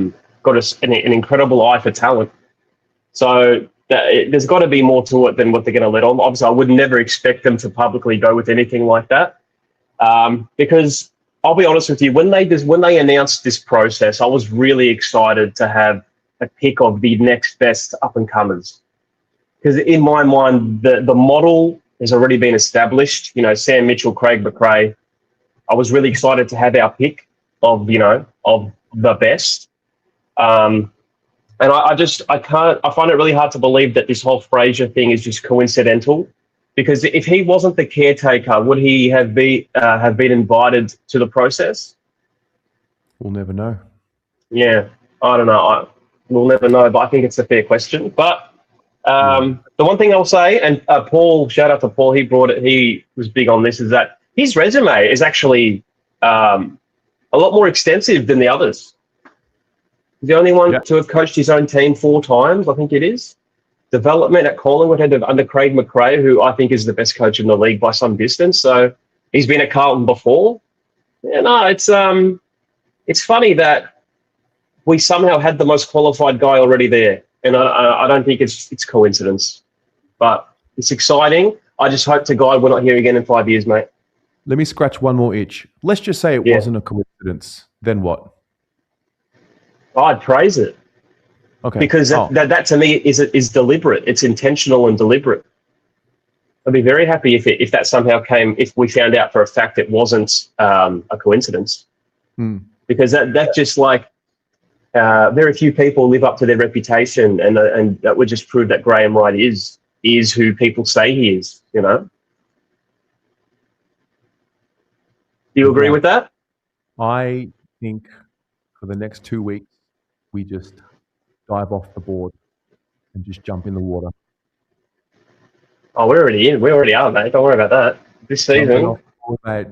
an incredible eye for talent. So there's got to be more to it than what they're going to let on. Obviously, I would never expect them to publicly go with anything like that, because I'll be honest with you, when they announced this process, I was really excited to have a pick of the next best up and comers, because in my mind the model has already been established. You know, Sam Mitchell, Craig McRae. I was really excited to have our pick of the best. And I find it really hard to believe that this whole Fraser thing is just coincidental, because if he wasn't the caretaker, would he have been invited to the process? We'll never know. Yeah, I don't know. We'll never know, but I think it's a fair question. But the one thing I'll say, and Paul, shout out to Paul, he brought it, he was big on this, is that his resume is actually a lot more extensive than the others. He's the only one to have coached his own team 4 times, I think it is. Development at Collingwood had under Craig McRae, who I think is the best coach in the league by some distance. So he's been at Carlton before. Yeah, no, it's funny that we somehow had the most qualified guy already there. And I don't think it's coincidence. But it's exciting. I just hope to God we're not here again in 5 years, mate. Let me scratch one more itch. Let's just say it wasn't a coincidence. Then what? I'd praise it. Okay. Because that to me is deliberate. It's intentional and deliberate. I'd be very happy if that somehow came, if we found out for a fact it wasn't a coincidence. Because that just very few people live up to their reputation, and that would just prove that Graham Wright is who people say he is, you know? Do you agree with that? I think for the next 2 weeks, we just dive off the board and just jump in the water. Oh, we're already in. We already are, mate. Don't worry about that. This season,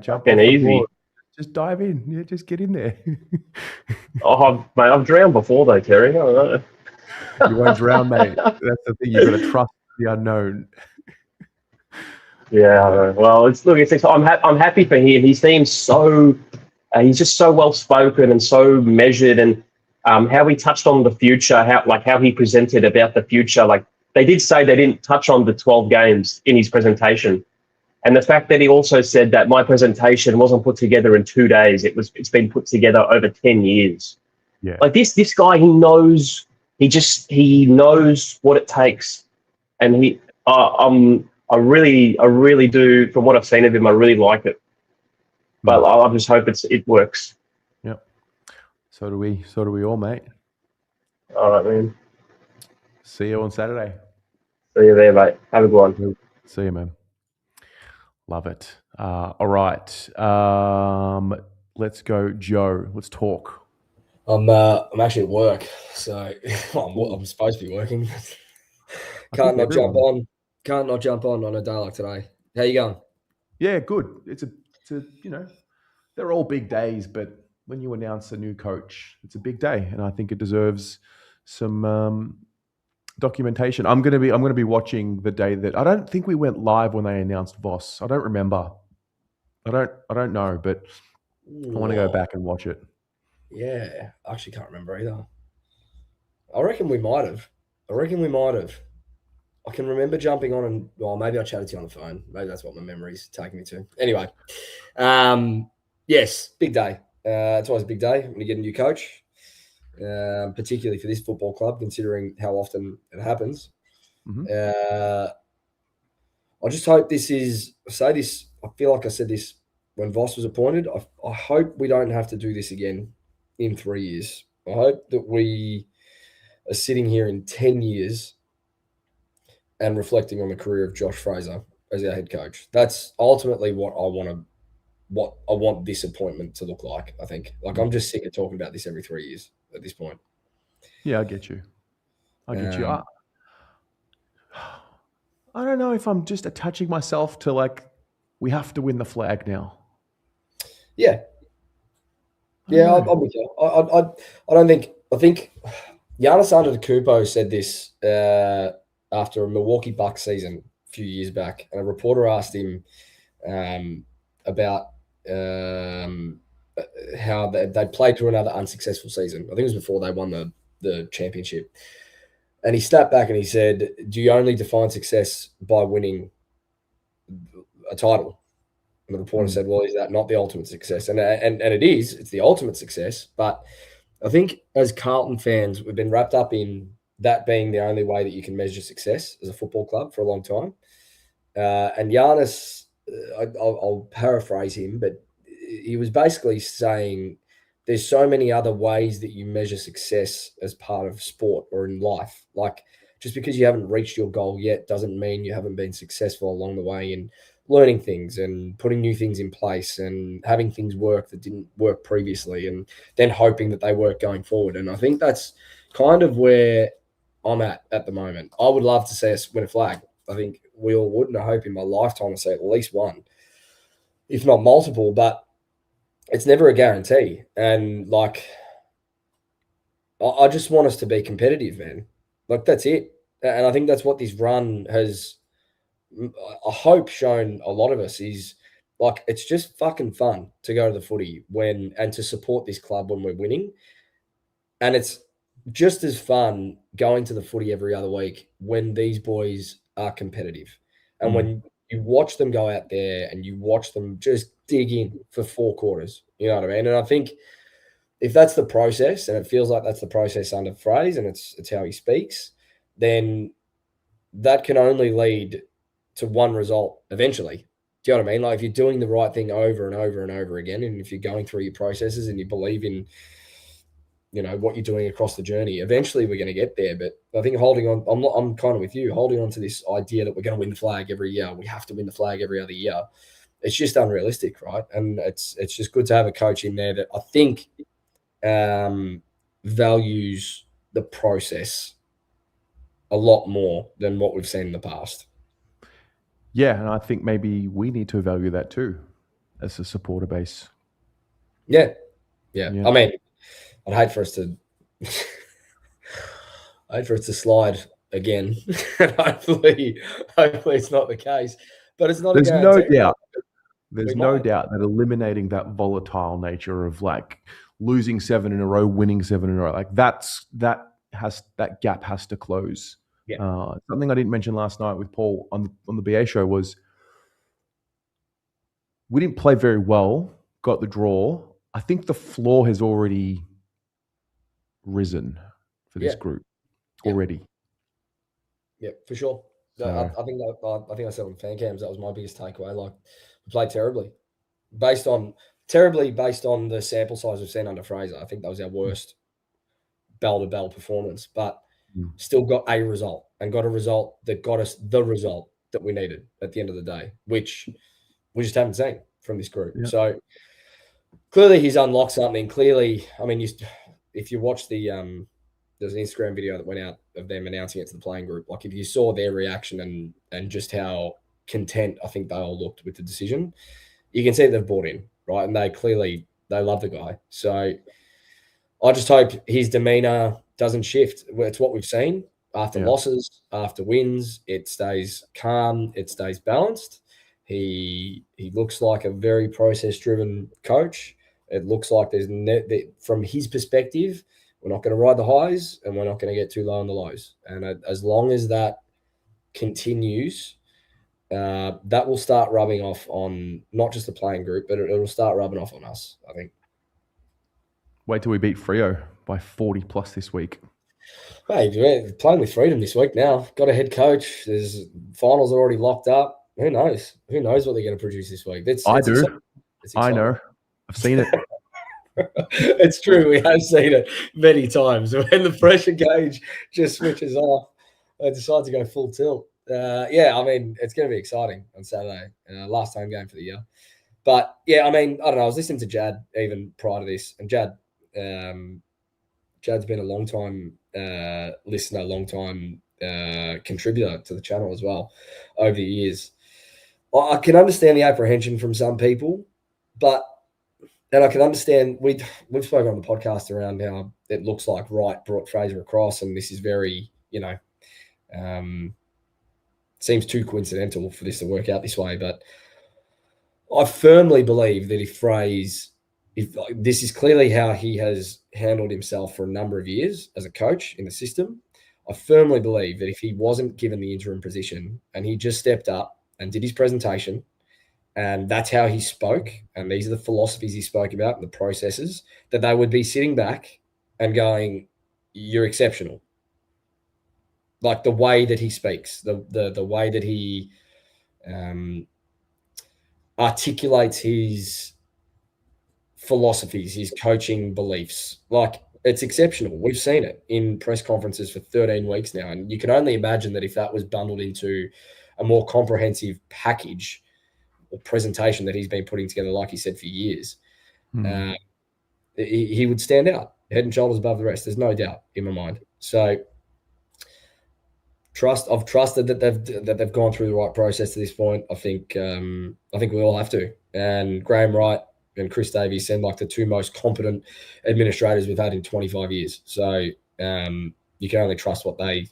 jump in easy. Just dive in. Yeah, just get in there. Mate, I've drowned before though, Terry. I don't know. You won't drown, mate. That's the thing. You've got to trust the unknown. Yeah, I know. Well, I'm happy for him. He seems so. He's just so well spoken and so measured, and how he touched on the future, how he presented about the future. Like, they did say they didn't touch on the 12 games in his presentation, and the fact that he also said that my presentation wasn't put together in 2 days. It's been put together over 10 years. Yeah. Like this guy, he knows. He knows what it takes, and I really do. From what I've seen of him, I really like it. But I just hope it works. Yep. So do we all, mate. All right, man. See you on Saturday. See you there, mate. Have a good one. See you, man. Love it. All right. Let's go, Joe. Let's talk. I'm actually at work, so I'm supposed to be working. Can't not jump on a day like today. How you going? Yeah, good. It's a they're all big days, but when you announce a new coach, it's a big day, and I think it deserves some documentation. I'm gonna be watching the day that I don't think we went live when they announced Voss. I don't remember. I don't know, but I want to go back and watch it. Yeah, I actually can't remember either. I reckon we might have. I can remember jumping on and, well, maybe I chatted to you on the phone. Maybe that's what my memory's taking me to. Anyway, yes, big day. It's always a big day when you get a new coach, particularly for this football club, considering how often it happens. I just hope this is, I say this, I feel like I said this when Voss was appointed. I hope we don't have to do this again in 3 years. I hope that we are sitting here in 10 years and reflecting on the career of Josh Fraser as our head coach. That's ultimately what I want this appointment to look like, I think. Like, I'm just sick of talking about this every 3 years at this point. Yeah, I get you. I don't know if I'm just attaching myself to, like, we have to win the flag now. Yeah. Yeah, I'm with you. I think Giannis Antetokounmpo said this after a Milwaukee Bucks season a few years back, and a reporter asked him about how they played through another unsuccessful season. I think it was before they won the championship. And he stepped back and he said, do you only define success by winning a title? And the reporter said, well, is that not the ultimate success? And it is. It's the ultimate success. But I think as Carlton fans, we've been wrapped up in that being the only way that you can measure success as a football club for a long time. And Giannis, I'll paraphrase him, but he was basically saying there's so many other ways that you measure success as part of sport or in life. Like, just because you haven't reached your goal yet doesn't mean you haven't been successful along the way in learning things and putting new things in place and having things work that didn't work previously, and then hoping that they work going forward. And I think that's kind of where I'm at the moment. I would love to see us win a flag. I think we all would, and I hope in my lifetime to see at least one, if not multiple, but it's never a guarantee. And, like, I just want us to be competitive, man. Like, that's it. And I think that's what this run has, I hope, shown a lot of us is, like, it's just fucking fun to go to the footy and to support this club when we're winning. And it's just as fun going to the footy every other week when these boys are competitive. And when you watch them go out there and you watch them just dig in for 4 quarters, you know what I mean? And I think if that's the process, and it feels like that's the process under Fraser, and it's how he speaks, then that can only lead to one result eventually. Do you know what I mean? Like, if you're doing the right thing over and over and over again, and if you're going through your processes and you believe in, you know, what you're doing across the journey, eventually we're going to get there. But I think holding on, I'm kind of with you, holding on to this idea that we're going to win the flag every year, we have to win the flag every other year, it's just unrealistic, right? And it's just good to have a coach in there that I think values the process a lot more than what we've seen in the past. Yeah, and I think maybe we need to value that too as a supporter base. Yeah. I mean, I'd hate for us to slide again. hopefully it's not the case. But it's not There's a guarantee. There's no doubt that eliminating that volatile nature of, like, losing 7 in a row, winning 7 in a row, like, that gap has to close. Yeah. Something I didn't mention last night with Paul on the BA show was we didn't play very well, got the draw. I think the floor has already risen for this group already. Yeah, for sure. I think I said on fan cams that was my biggest takeaway. Like, we played terribly based on the sample size we've seen under Fraser. I think that was our worst bell-to-bell performance, but still got a result, and got a result that got us the result that we needed at the end of the day, which we just haven't seen from this group. Yeah. So clearly he's unlocked something. Clearly, I mean, if you watch there's an Instagram video that went out of them announcing it to the playing group. Like, if you saw their reaction and just how content I think they all looked with the decision, you can see they've bought in, right? And they love the guy. So I just hope his demeanor doesn't shift. It's what we've seen after losses, after wins. It stays calm. It stays balanced. He looks like a very process-driven coach. It looks like from his perspective, we're not going to ride the highs and we're not going to get too low on the lows. And as long as that continues, that will start rubbing off on not just the playing group, but it'll start rubbing off on us, I think. Wait till we beat Freo by 40 plus this week. Hey, we're playing with freedom this week now. Got a head coach. There's finals already locked up. Who knows? Who knows what they're going to produce this week? I do. I know. I've seen it. It's true. We have seen it many times. When the pressure gauge just switches off, I decide to go full tilt. Yeah, I mean, it's going to be exciting on Saturday. Last home game for the year. But, yeah, I mean, I don't know. I was listening to Jad even prior to this. And Jad's been a long-time listener, long-time contributor to the channel as well over the years. I can understand the apprehension from some people, and I can understand we've spoken on the podcast around how it looks like Wright brought Fraser across, and this is very, seems too coincidental for this to work out this way. But I firmly believe that if this is clearly how he has handled himself for a number of years as a coach in the system, I firmly believe that if he wasn't given the interim position and he just stepped up and did his presentation, and that's how he spoke, and these are the philosophies he spoke about and the processes, that they would be sitting back and going, "You're exceptional." Like the way that he speaks, the way that he articulates his philosophies, his coaching beliefs, like it's exceptional. We've seen it in press conferences for 13 weeks now, and you can only imagine that if that was bundled into a more comprehensive package or presentation that he's been putting together, like he said, for years, he would stand out head and shoulders above the rest. There's no doubt in my mind. So I've trusted that they've gone through the right process to this point. I think we all have to. And Graham Wright and Chris Davies seem like the two most competent administrators we've had in 25 years. So you can only trust what they've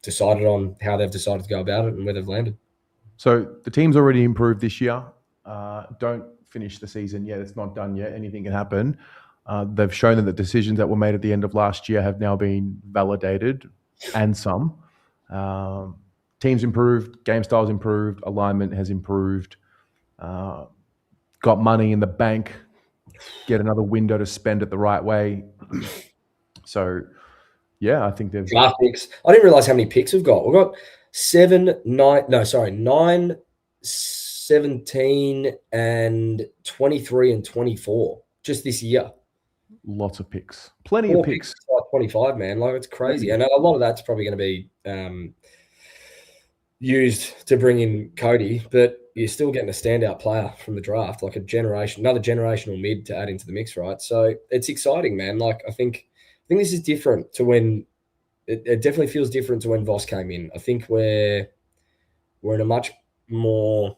decided on, how they've decided to go about it, and where they've landed. So the team's already improved this year. Don't finish the season yet. It's not done yet. Anything can happen. They've shown that the decisions that were made at the end of last year have now been validated, and some. Teams improved, game styles improved, alignment has improved, got money in the bank, get another window to spend it the right way. So, yeah, I think they've draft picks. I didn't realize how many picks we've got. We've got 9, 17, and 23 and 24 just this year. Lots of picks. Plenty of picks. 25, man. Like, it's crazy. And a lot of that's probably going to be used to bring in Cody, but you're still getting a standout player from the draft, like another generational mid to add into the mix, right? So it's exciting, man. Like, I think this is different to when it definitely feels different to when Voss came in. I think we're in a much more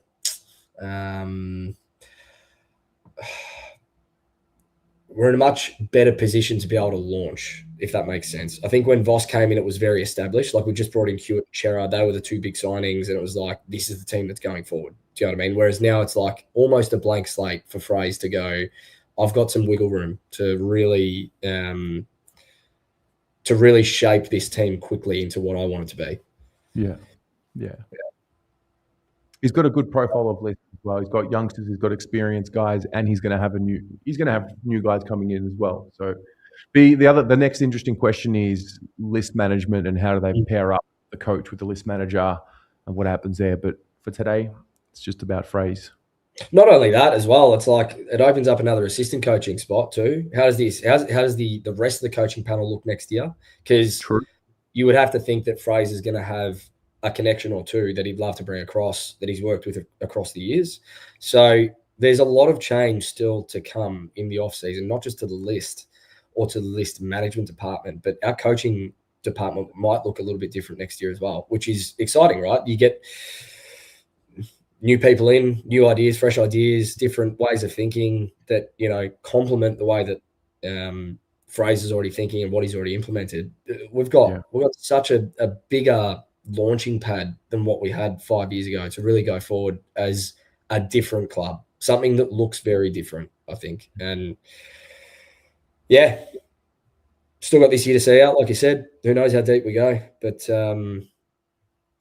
we're in a much better position to be able to launch, if that makes sense. I think when Voss came in, it was very established. Like, we just brought in Hewitt and Sherrard. They were the two big signings, and it was like, this is the team that's going forward. Do you know what I mean? Whereas now it's like almost a blank slate for Fraser to go, I've got some wiggle room to really shape this team quickly into what I want it to be. Yeah. He's got a good profile of list as well. He's got youngsters, he's got experienced guys, and he's going to have new guys coming in as well. So the next interesting question is list management and how do they pair up the coach with the list manager and what happens there. But for today, it's just about Fraser. Not only that as well, it's like it opens up another assistant coaching spot too. How does the rest of the coaching panel look next year? Because you would have to think that Fraser's going to have a connection or two that he'd love to bring across, that he's worked with across the years. So there's a lot of change still to come in the off-season, not just to the list or to the list management department, but our coaching department might look a little bit different next year as well, which is exciting, right? You get new people in, new ideas, fresh ideas, different ways of thinking that, complement the way that Fraser's already thinking and what he's already implemented. We've got such a bigger launching pad than what we had 5 years ago to really go forward as a different club, something that looks very different, I think. And yeah, still got this year to see out, like you said. Who knows how deep we go, but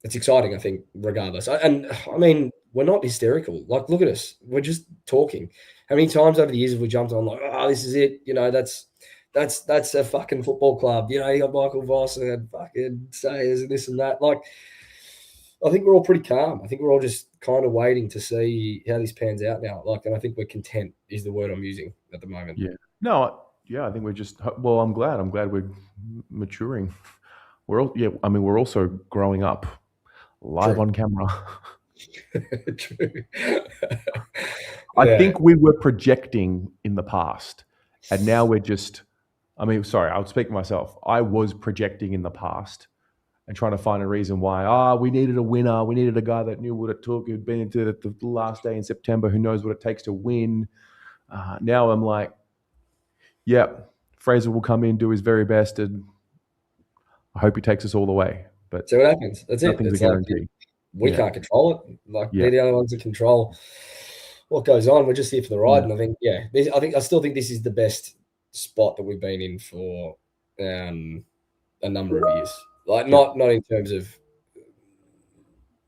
it's exciting, I think, regardless. And I mean, we're not hysterical. Like, look at us. We're just talking. How many times over the years have we jumped on like, oh, this is it? You know, that's a fucking football club. You know, you got Michael Voss and fucking Sayers and this and that. Like, I think we're all pretty calm. I think we're all just kind of waiting to see how this pans out now. Like, and I think we're content is the word I'm using at the moment. Yeah. No, yeah, I think we're just, well, I'm glad we're maturing. We're all, yeah, I mean, we're also growing up live True. on camera. True. I think we were projecting in the past, and now we're just, I mean, sorry, I'll speak for myself. I was projecting in the past and trying to find a reason why, we needed a winner. We needed a guy that knew what it took, who'd been into the last day in September, who knows what it takes to win. Now I'm like, yeah, Fraser will come in, do his very best, and I hope he takes us all the way. But see what happens. That's it. Nothing's a guarantee. We can't control it. Like, they're the only ones that control what goes on. We're just here for the ride. And I think, I still think this is the best spot that we've been in for a number of years. Like, not in terms of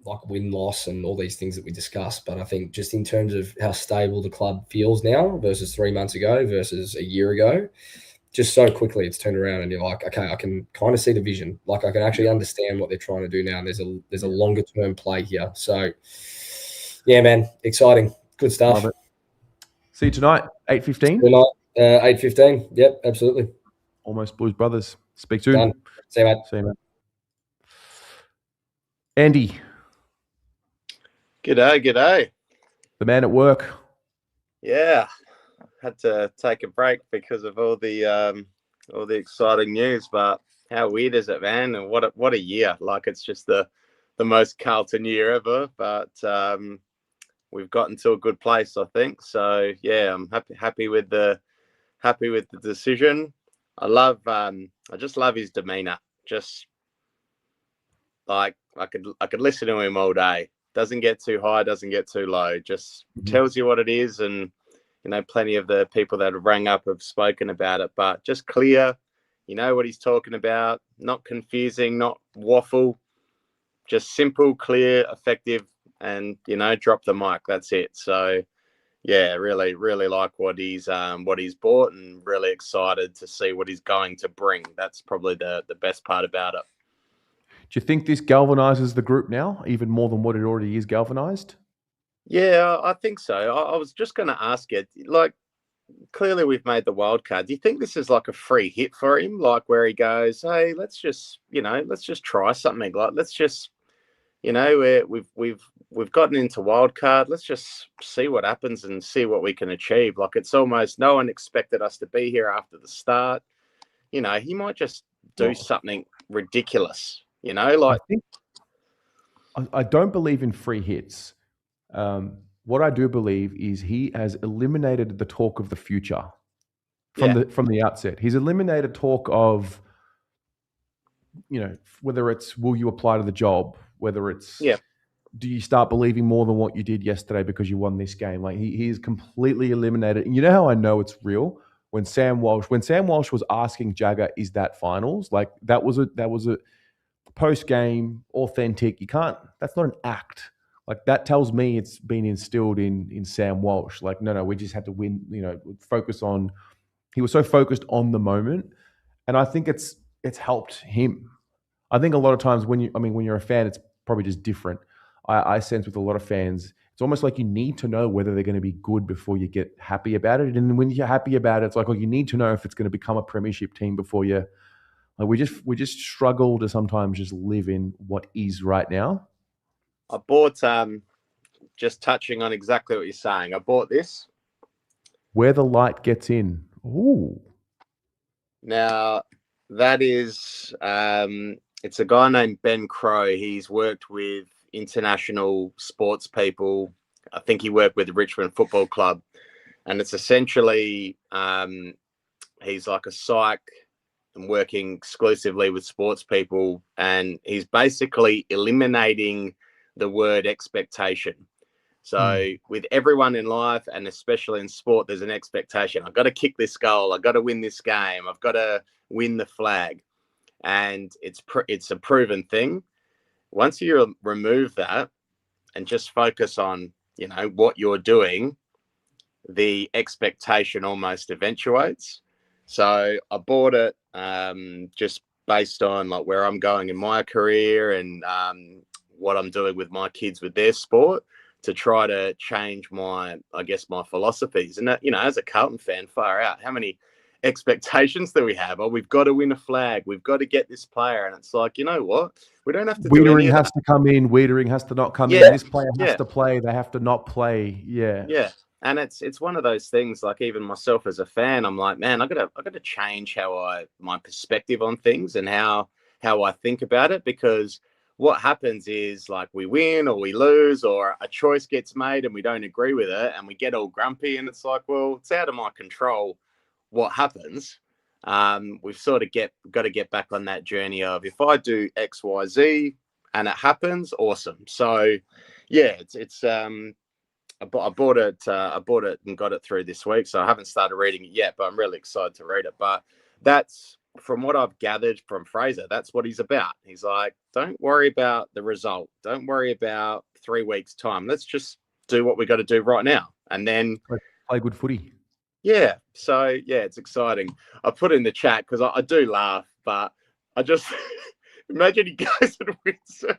like win-loss and all these things that we discussed, but I think just in terms of how stable the club feels now versus 3 months ago versus a year ago, just so quickly it's turned around and you're like, okay, I can kind of see the vision. Like, I can actually understand what they're trying to do now. And there's a longer term play here. So yeah, man, exciting. Good stuff. Love it. See you tonight, 8:15. Tonight, 8:15. Yep, absolutely. Almost Blues Brothers. Speak soon. Done. See you, mate. See you, mate. Andy. G'day. The man at work. Yeah. Had to take a break because of all the exciting news, but how weird is it, man? And what a year! Like, it's just the most Carlton year ever. But we've gotten to a good place, I think. So yeah, I'm happy with the decision. I just love his demeanor. Just like I could listen to him all day. Doesn't get too high, doesn't get too low. Just tells you what it is. And you know, plenty of the people that have rang up have spoken about it, but just clear, you know what he's talking about, not confusing, not waffle, just simple, clear, effective, and, you know, drop the mic. That's it. So yeah, really, really like what he's bought, and really excited to see what he's going to bring. That's probably the best part about it. Do you think this galvanizes the group now, even more than what it already is galvanized? Yeah, I think so. I was just going to ask you, like, clearly we've made the wild card. Do you think this is like a free hit for him? Like, where he goes, hey, let's just try something. Like, let's just, you know, we've gotten into wild card. Let's just see what happens and see what we can achieve. Like, it's almost no one expected us to be here after the start. You know, he might just do something ridiculous, you know, like. I don't believe in free hits. What I do believe is he has eliminated the talk of the future from the outset. He's eliminated talk of, you know, whether it's will you apply to the job, whether it's do you start believing more than what you did yesterday because you won this game. Like, he's completely eliminated. And you know how I know it's real? When Sam Walsh was asking Jagger, is that finals? Like, that was a post game, authentic. That's not an act. Like, that tells me it's been instilled in Sam Walsh. Like, no, we just had to win, you know, he was so focused on the moment. And I think it's helped him. I think a lot of times when you're a fan, it's probably just different. I sense with a lot of fans, it's almost like you need to know whether they're going to be good before you get happy about it. And when you're happy about it, it's like, you need to know if it's going to become a premiership team before you. Like, we just struggle to sometimes just live in what is right now. I bought, just touching on exactly what you're saying, I bought this. Where the Light Gets In. Ooh. Now, that is, it's a guy named Ben Crow. He's worked with international sports people. I think he worked with the Richmond Football Club. And it's essentially, he's like a psych and working exclusively with sports people. And he's basically eliminating the word expectation. So with everyone in life, and especially in sport, there's an expectation. I've got to kick this goal. I've got to win this game. I've got to win the flag. And it's a proven thing. once you remove that and just focus on, what you're doing, the expectation almost eventuates. So I bought it just based on like where I'm going in my career and what I'm doing with my kids with their sport, to try to change my philosophies. And that, as a Carlton fan, far out, how many expectations that we have? Oh, we've got to win a flag. We've got to get this player. And it's like, you know what? We don't have to do any of has that. to come in. Wiedering has to not come in. Yeah, This player has to play. They have to not play. Yeah. Yeah. And it's one of those things, like even myself as a fan, I'm like, man, I gotta change my perspective on things and how I think about it, because what happens is like we win or we lose or a choice gets made and we don't agree with it and we get all grumpy, and it's like, well, it's out of my control what happens. We've sort of got to get back on that journey of, if I do X, Y, Z and it happens, awesome. So yeah, it's I bought it and got it through this week. So I haven't started reading it yet, but I'm really excited to read it. But that's, from what I've gathered from Fraser, that's what he's about. He's like, don't worry about the result. Don't worry about 3 weeks' time. Let's just do what we got to do right now. And then play good footy. Yeah. So yeah, it's exciting. I put in the chat because I do laugh, but I just imagine he goes and wins it.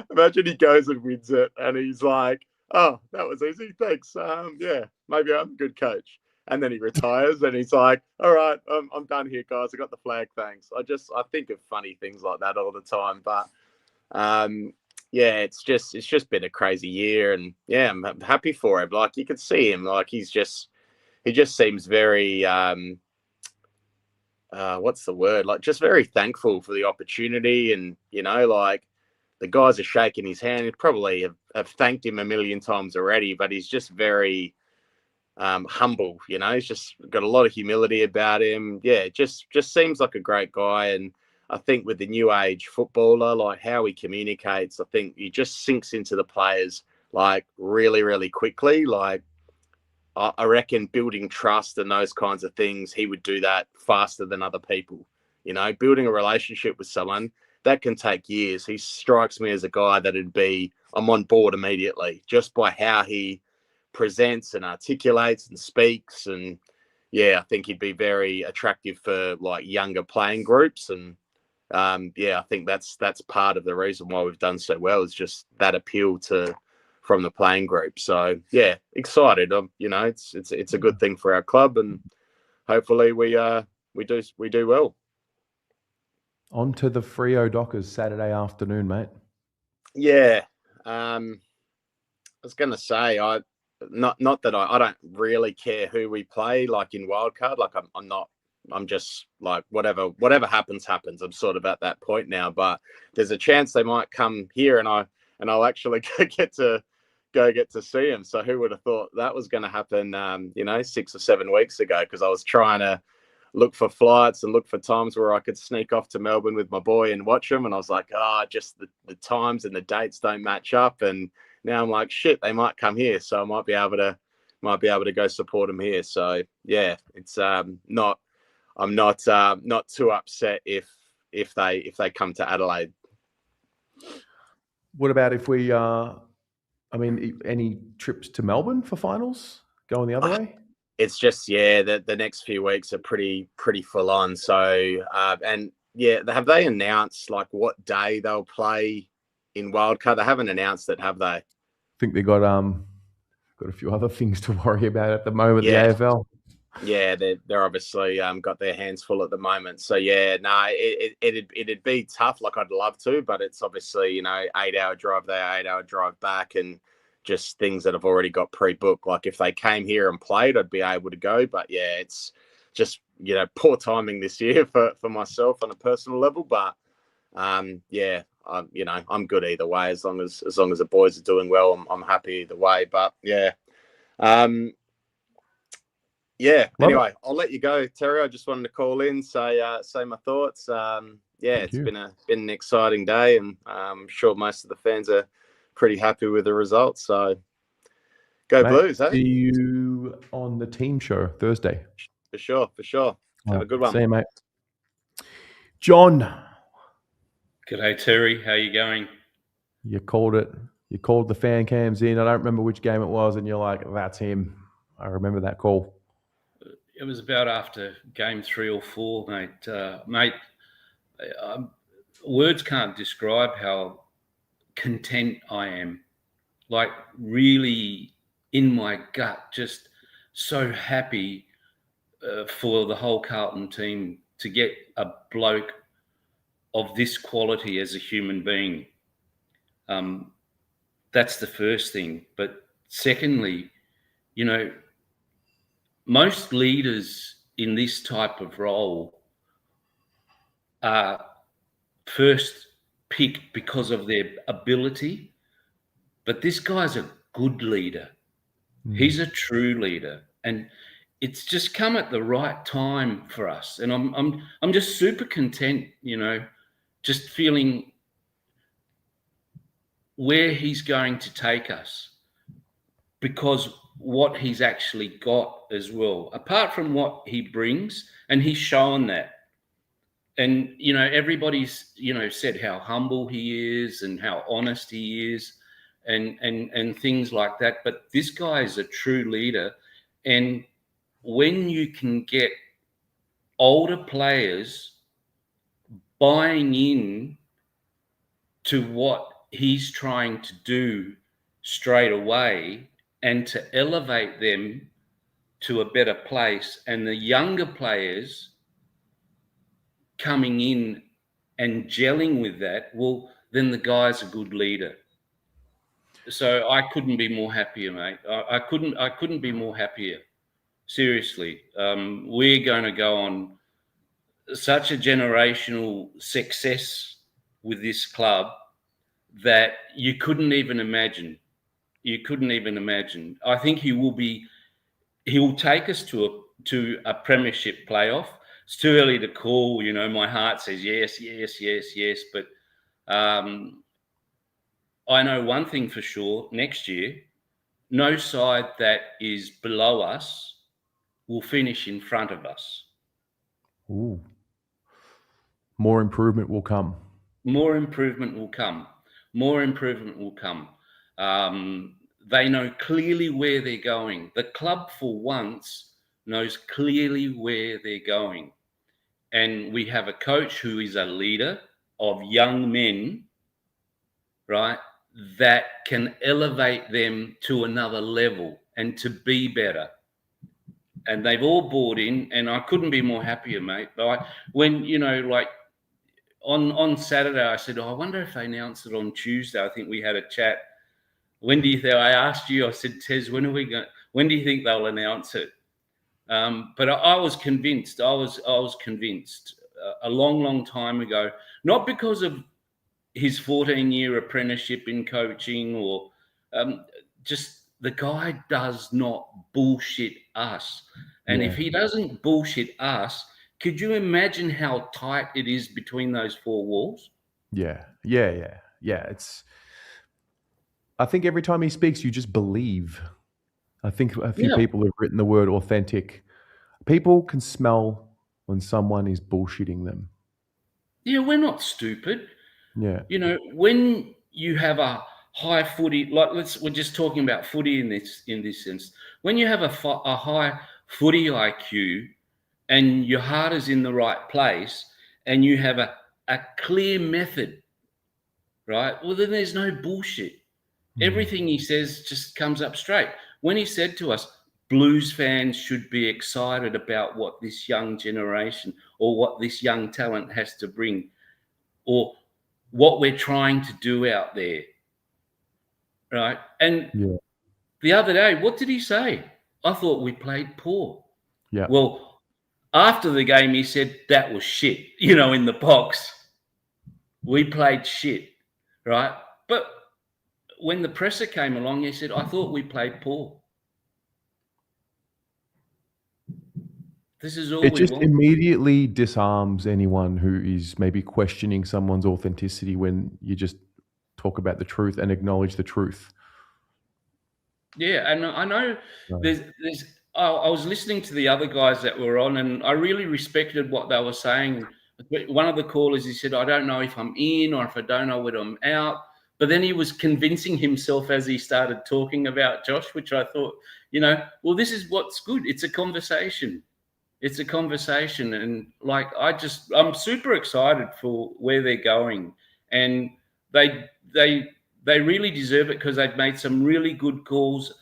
Imagine he goes and wins it, and he's like, "Oh, that was easy. Thanks. Yeah, maybe I'm a good coach." And then he retires, and he's like, "All right, I'm done here, guys. I got the flag. Thanks." I think of funny things like that all the time, but yeah, it's just been a crazy year, and yeah, I'm happy for him. Like, you can see him, like he just seems very what's the word? Like, just very thankful for the opportunity, and like, the guys are shaking his hand. He probably have thanked him a million times already, but he's just very humble. He's just got a lot of humility about him. Yeah, just seems like a great guy. And I think with the new age footballer, like how he communicates, I think he just sinks into the players like really, really quickly. Like, I reckon building trust and those kinds of things, he would do that faster than other people. Building a relationship with someone, that can take years. He strikes me as a guy I'm on board immediately, just by how he presents and articulates and speaks. And yeah, I think he'd be very attractive for like younger playing groups. And yeah, I think that's part of the reason why we've done so well, is just that appeal from the playing group. So yeah, excited. It's a good thing for our club, and hopefully we do well. On to the Freo Dockers Saturday afternoon, mate. Yeah, I was going to say, not that I don't really care who we play, like in wildcard. Like I'm just like, whatever happens. I'm sort of at that point now. But there's a chance they might come here, and I'll actually get to see them. So who would have thought that was going to happen? 6 or 7 weeks ago, because I was trying to look for flights and look for times where I could sneak off to Melbourne with my boy and watch them. And I was like, just the times and the dates don't match up. And now I'm like, shit, they might come here, so I might be able to go support them here. So yeah, it's I'm not too upset if they come to Adelaide. What about if we any trips to Melbourne for finals going the other way? It's just, yeah, the next few weeks are pretty full on. So and yeah, have they announced like what day they'll play in wildcard? They haven't announced it, have they? I think they got a few other things to worry about at the moment. Yeah. The AFL. Yeah, they're obviously got their hands full at the moment. So yeah, no, it'd be tough. Like, I'd love to, but it's obviously 8-hour drive there, 8-hour drive back, and just things that I've already got pre-booked. Like, if they came here and played, I'd be able to go. But yeah, it's just poor timing this year for myself on a personal level. But yeah, I'm good either way, as long as the boys are doing well. I'm happy either way. But yeah. Yeah. Anyway, I'll let you go, Terry. I just wanted to call in, say my thoughts. It's been an exciting day, and I'm sure most of the fans are pretty happy with the results. So go, mate, Blues! See you on the team show Thursday. For sure. Have a good one. See you, mate. John. G'day, Terry. How you going? You called it. You called the fan cams in. I don't remember which game it was, and you're like, "That's him." I remember that call. It was about after game 3 or 4, mate. Words can't describe how content I am. Like, really, in my gut, just so happy for the whole Carlton team to get a bloke of this quality as a human being. That's the first thing. But secondly, you know, most leaders in this type of role are first picked because of their ability, but this guy's a good leader. He's a true leader, and it's just come at the right time for us. And I'm just super content, you know, just feeling where he's going to take us, because what he's actually got as well, apart from what he brings, and he's shown that. And, you know, everybody's, you know, said how humble he is and how honest he is and things like that. But this guy is a true leader. And when you can get older players buying in to what he's trying to do straight away and to elevate them to a better place, and the younger players coming in and gelling with that, well, then the guy's a good leader. So I couldn't be more happier, mate. I couldn't be more happier. Seriously. We're going to go on such a generational success with this club that you couldn't even imagine. You couldn't even imagine. I think he will take us to a premiership playoff. It's too early to call, you know. My heart says yes. But I know one thing for sure: next year, no side that is below us will finish in front of us. Ooh. More improvement will come. More improvement will come. More improvement will come. They know clearly where they're going. The club, for once, knows clearly where they're going. And we have a coach who is a leader of young men, right, that can elevate them to another level and to be better. And they've all bought in, and I couldn't be more happier, mate. But when, you know, like on Saturday, I said, I wonder if they announce it on Tuesday. I think we had a chat. When do you think? I asked you. I said, Tez, when do you think they'll announce it? But I was convinced. I was convinced a long time ago. Not because of his 14-year apprenticeship in coaching, or just the guy does not bullshit us. And if he doesn't bullshit us, could you imagine how tight it is between those four walls? Yeah. I think every time he speaks, you just believe. I think a few people have written the word authentic. People can smell when someone is bullshitting them. Yeah, we're not stupid. Yeah. You know, when you have a high footy, like we're just talking about footy in this sense. When you have a high footy IQ and your heart is in the right place and you have a clear method, right? Well, then there's no bullshit. Everything he says just comes up straight. When he said to us, Blues fans should be excited about what this young generation or what this young talent has to bring, or what we're trying to do out there, right? And the other day, what did he say? I thought we played poor. Yeah. Well, after the game, he said that was shit, you know, in the box. We played shit, right? But when the presser came along, he said, I thought we played poor. This is all it we just want. immediately disarms anyone who is maybe questioning someone's authenticity when you just talk about the truth and acknowledge the truth. Yeah, and I know I was listening to the other guys that were on, and I really respected what they were saying. One of the callers, he said, I don't know if I'm in or if I don't know whether I'm out. But then he was convincing himself as he started talking about Josh, which I thought, well, this is what's good. It's a conversation. It's a conversation. And like, I'm super excited for where they're going. And they really deserve it because they've made some really good calls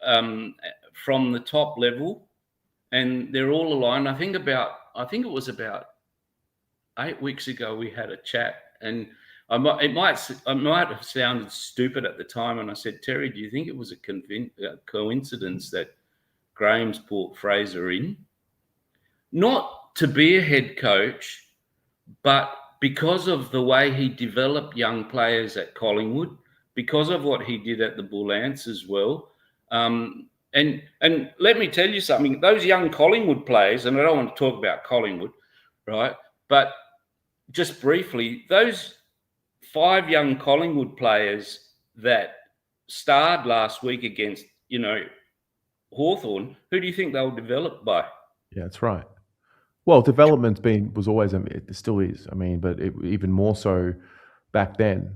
from the top level, and they're all aligned. I think it was about 8 weeks ago we had a chat, and I might have sounded stupid at the time, and I said, Terry, do you think it was a coincidence that Graham's brought Fraser in? Not to be a head coach, but because of the way he developed young players at Collingwood, because of what he did at the Bull Ants as well. And let me tell you something, those young Collingwood players, and I don't want to talk about Collingwood, right? But just briefly, those 5 young Collingwood players that starred last week against, Hawthorn, who do you think they'll develop by? Yeah, that's right. Well, development's was always, it still is. But even more so back then,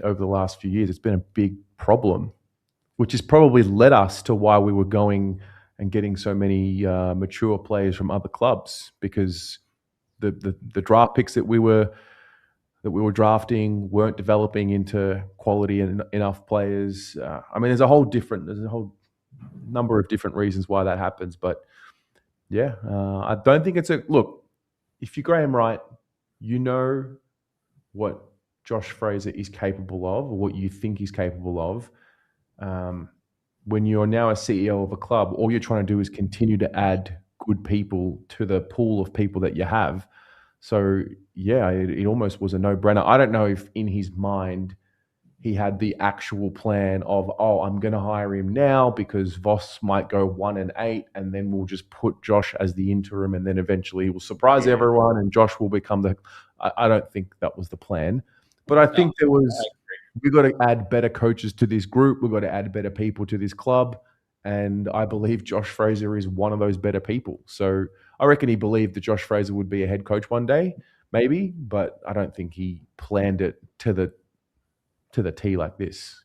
over the last few years, it's been a big problem, which has probably led us to why we were going and getting so many mature players from other clubs, because the draft picks that we were drafting weren't developing into quality and enough players. There's a whole number of different reasons why that happens, but yeah, I don't think look, if you Graham Wright, you know what Josh Fraser is capable of, or what you think he's capable of. When you're now a CEO of a club, all you're trying to do is continue to add good people to the pool of people that you have. So yeah, it almost was a no-brainer. I don't know if in his mind he had the actual plan of, I'm going to hire him now because Voss might go 1-8, and then we'll just put Josh as the interim, and then eventually he will surprise everyone and Josh will become I don't think that was the plan. But I think we've got to add better coaches to this group. We've got to add better people to this club. And I believe Josh Fraser is one of those better people. So I reckon he believed that Josh Fraser would be a head coach one day, maybe, but I don't think he planned it to the T like this.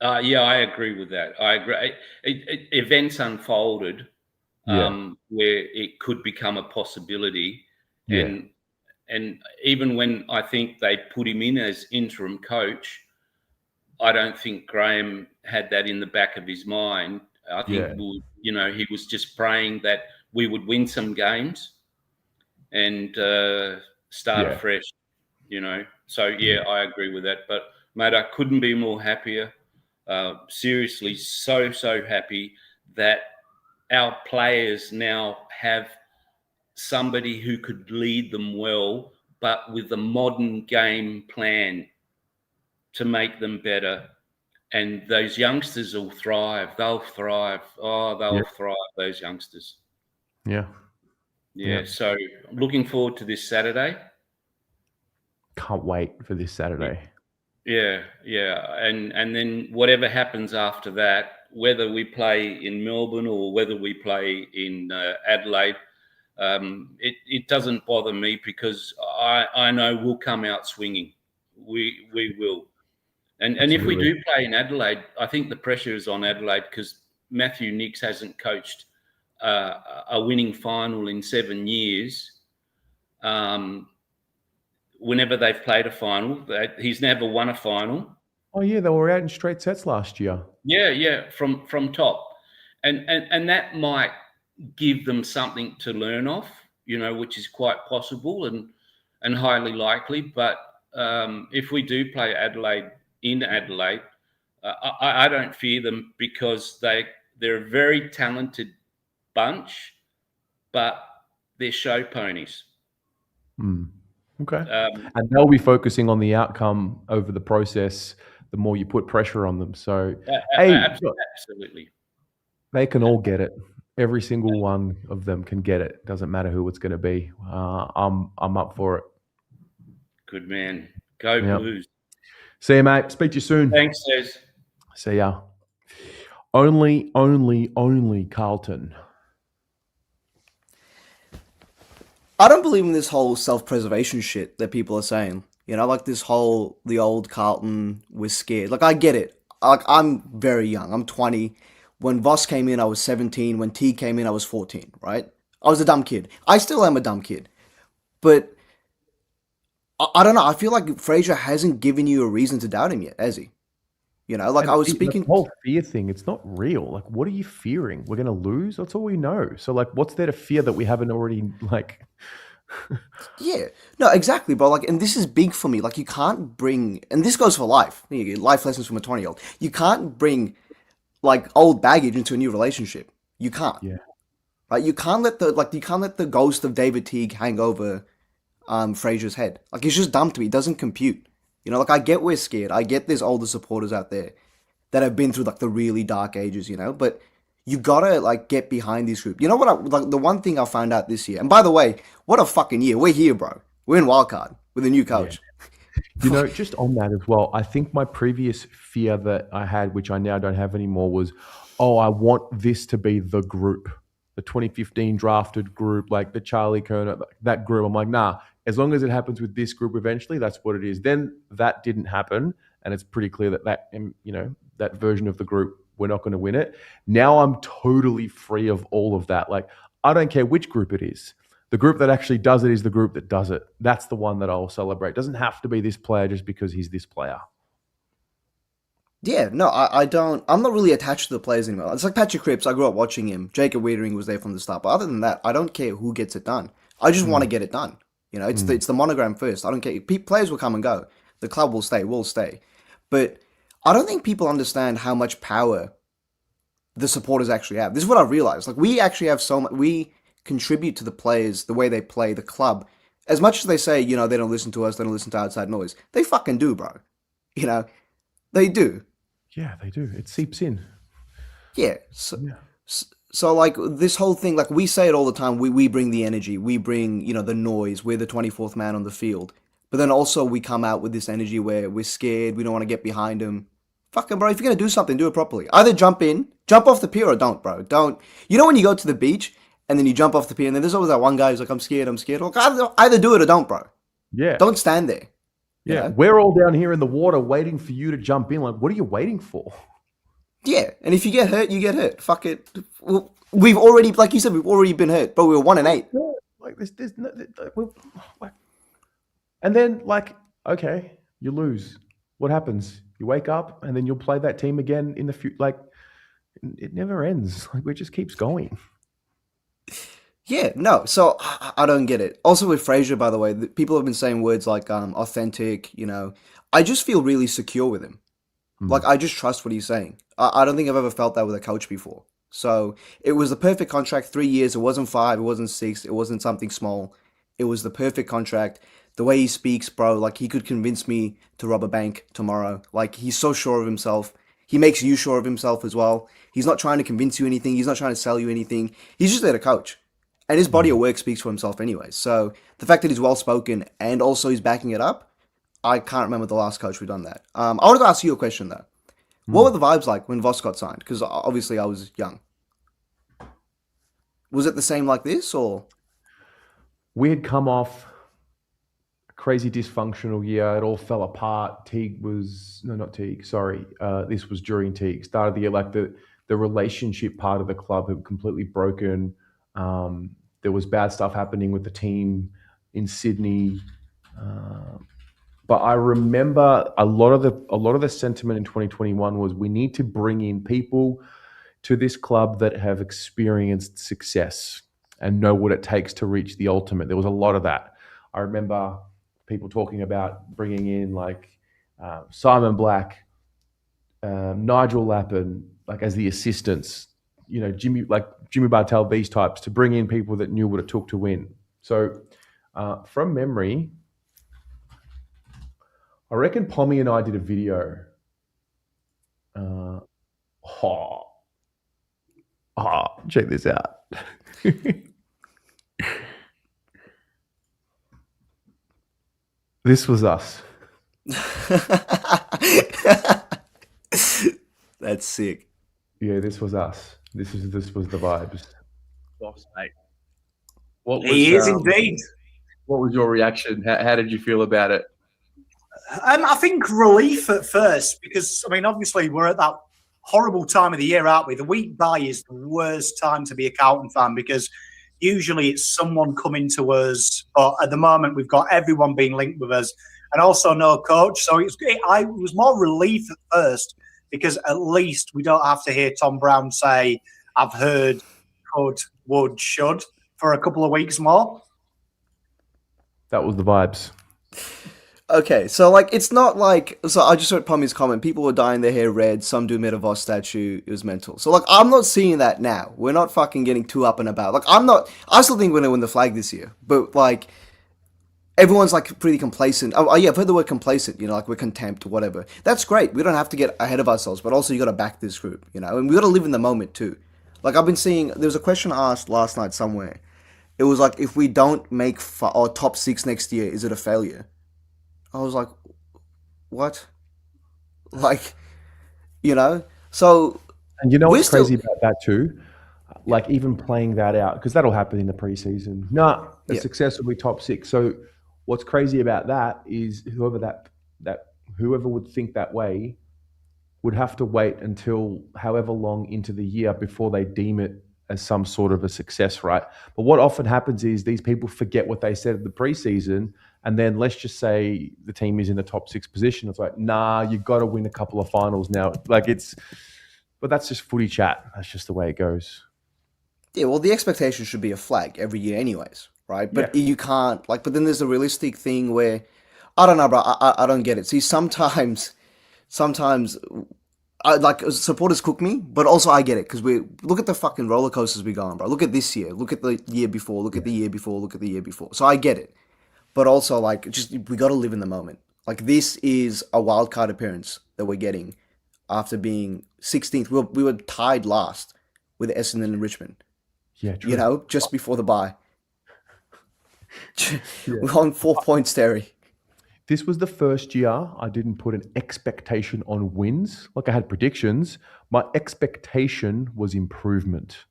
Yeah, I agree with that. I agree. Events unfolded where it could become a possibility. Yeah. And even when I think they put him in as interim coach, I don't think Graham had that in the back of his mind. I think, he was just praying that we would win some games and start afresh, So, I agree with that. But, mate, I couldn't be more happier. Seriously, so happy that our players now have somebody who could lead them well, but with a modern game plan to make them better. And those youngsters will thrive. They'll thrive. They'll thrive, those youngsters. Yeah. So looking forward to this Saturday. Can't wait for this Saturday. Yeah. And then whatever happens after that, whether we play in Melbourne or whether we play in Adelaide, it doesn't bother me because I know we'll come out swinging. We will. And if we do play in Adelaide, I think the pressure is on Adelaide because Matthew Nicks hasn't coached a winning final in 7 years. Whenever they've played a final, he's never won a final. Oh yeah, they were out in straight sets last year. Yeah, from top, and that might give them something to learn off, which is quite possible and highly likely. But if we do play Adelaide in Adelaide, I don't fear them because they're a very talented bunch, but they're show ponies. Okay. And they'll be focusing on the outcome over the process the more you put pressure on them. So, absolutely. They can all get it. Every single one of them can get it. Doesn't matter who it's going to be. I'm up for it. Good man. Go Blues. See you, mate. Speak to you soon. Thanks, Des. See ya. Only Carlton. I don't believe in this whole self-preservation shit that people are saying. You know, like the old Carlton was scared. Like, I get it. Like, I'm very young. I'm 20. When Voss came in, I was 17. When T came in, I was 14, right? I was a dumb kid. I still am a dumb kid. But I don't know. I feel like Fraser hasn't given you a reason to doubt him yet, has he? You know, like, And I was the speaking. whole fear thing, it's not real. Like, what are you fearing? We're going to lose? That's all we know. So, like, what's there to fear that we haven't already, like... Yeah, no, exactly, bro. Like, and this is big for me. Like, you can't bring, and this goes for life. You get life lessons from a 20-year-old. You can't bring like old baggage into a new relationship. You can't. Yeah. Right? You can't let the ghost of David Teague hang over Fraser's head. Like, it's just dumb to me. It doesn't compute. You know, like, I get we're scared. I get there's older supporters out there that have been through like the really dark ages, you know, but you gotta like get behind this group. You know what? Like, the one thing I found out this year, and by the way, what a fucking year. We're here, bro. We're in wildcard with a new coach. You know, just on that as well, I think my previous fear that I had, which I now don't have anymore, was, oh, I want this to be the group, the 2015 drafted group, like the Charlie Kerner, that group. I'm like, nah, as long as it happens with this group eventually, that's what it is. Then that didn't happen, and it's pretty clear that you know, that version of the group, we're not going to win it. Now I'm totally free of all of that. Like, I don't care which group it is. The group that actually does it is the group that does it. That's the one that I'll celebrate. It doesn't have to be this player just because he's this player. Yeah, no, I don't. I'm not really attached to the players anymore. It's like Patrick Cripps. I grew up watching him. Jacob Wiedering was there from the start. But other than that, I don't care who gets it done. I just want to get it done. You know, it's the monogram first. I don't care. Players will come and go. The club will stay. We'll stay. But I don't think people understand how much power the supporters actually have. This is what I realized. Like, we actually have so much. We contribute to the players, the way they play, the club. As much as they say, you know, they don't listen to us, they don't listen to outside noise. They fucking do, bro. You know, they do. Yeah, they do. It seeps in. Yeah. So like this whole thing, like we say it all the time, we bring the energy, we bring, you know, the noise, we're the 24th man on the field. But then also we come out with this energy where we're scared, we don't want to get behind them. Fucking bro, if you're going to do something, do it properly. Either jump off the pier or don't, bro. Don't. You know when you go to the beach and then you jump off the pier and then there's always that one guy who's like, I'm scared. Well, either do it or don't, bro. Yeah. Don't stand there. Yeah. We're all down here in the water waiting for you to jump in. Like, what are you waiting for? Yeah, and if you get hurt, you get hurt. Fuck it. We've already, like you said, we've already been hurt, but we were 1-8. Like there's no, and then like, okay, you lose. What happens? You wake up and then you'll play that team again in the future. Like, it never ends. Like, it just keeps going. Yeah, no. So I don't get it. Also with Fraser, by the way, people have been saying words like authentic. You know, I just feel really secure with him. Like, I just trust what he's saying. I don't think I've ever felt that with a coach before. So it was the perfect contract, 3 years. It wasn't 5, it wasn't 6, it wasn't something small. It was the perfect contract. The way he speaks, bro, like he could convince me to rob a bank tomorrow. Like, he's so sure of himself. He makes you sure of himself as well. He's not trying to convince you anything. He's not trying to sell you anything. He's just there to coach. And his body of work speaks for himself anyway. So the fact that he's well-spoken and also he's backing it up, I can't remember the last coach who done that. I wanted to ask you a question, though. What were the vibes like when Voss got signed? Because obviously I was young. Was it the same like this, or? We had come off a crazy dysfunctional year. It all fell apart. Teague was... No, not Teague. Sorry. This was during Teague. Started the year, like the relationship part of the club had completely broken. There was bad stuff happening with the team in Sydney. But I remember a lot of the sentiment in 2021 was we need to bring in people to this club that have experienced success and know what it takes to reach the ultimate. There was a lot of that. I remember people talking about bringing in like Simon Black, Nigel Lappin, like as the assistants, you know, Jimmy Bartel, these types, to bring in people that knew what it took to win. So from memory, I reckon Pommy and I did a video. Check this out. This was us. That's sick. Yeah, this was us. This was the vibes. Boss, mate. What was, He is indeed. What was your reaction? How did you feel about it? I think relief at first, because I mean, obviously we're at that horrible time of the year, aren't we? The week by is the worst time to be a Carlton fan because usually it's someone coming to us, but at the moment we've got everyone being linked with us, and also no coach. So it was more relief at first because at least we don't have to hear Tom Brown say, "I've heard, could, would, should," for a couple of weeks more. That was the vibes. Okay, so like it's not like so. I just heard Pommy's comment. People were dyeing their hair red. Some do made a Voss statue. It was mental. So like I'm not seeing that now. We're not fucking getting too up and about. Like I'm not. I still think we're gonna win the flag this year. But like everyone's like pretty complacent. Oh yeah, I've heard the word complacent. You know, like we're contempt or whatever. That's great. We don't have to get ahead of ourselves. But also you got to back this group. You know, and we got to live in the moment too. Like I've been seeing. There was a question asked last night somewhere. It was like if we don't make our top 6 next year, is it a failure? I was like, what? Like, you know? So. And you know what's crazy about that too? Like, even playing that out, because that'll happen in the preseason. The success will be top 6. So, what's crazy about that is whoever would think that way would have to wait until however long into the year before they deem it as some sort of a success, right? But what often happens is these people forget what they said at the preseason. And then let's just say the team is in the top 6 position. It's like, nah, you've got to win a couple of finals now. Like but that's just footy chat. That's just the way it goes. Yeah, well, the expectation should be a flag every year anyways, right? But you can't, like, but then there's a realistic thing where, I don't know, bro, I don't get it. See, sometimes, like, supporters cook me, but also I get it, because look at the fucking roller coasters we go on, bro. Look at this year, look at the year before, look at the year before, look at the year before. So I get it. But also, like, we got to live in the moment. Like, this is a wild card appearance that we're getting after being 16th. We were tied last with Essendon and Richmond. Yeah, true. You know, just before the bye. We're on 4 points, Terry. This was the first year I didn't put an expectation on wins. Like, I had predictions. My expectation was improvement.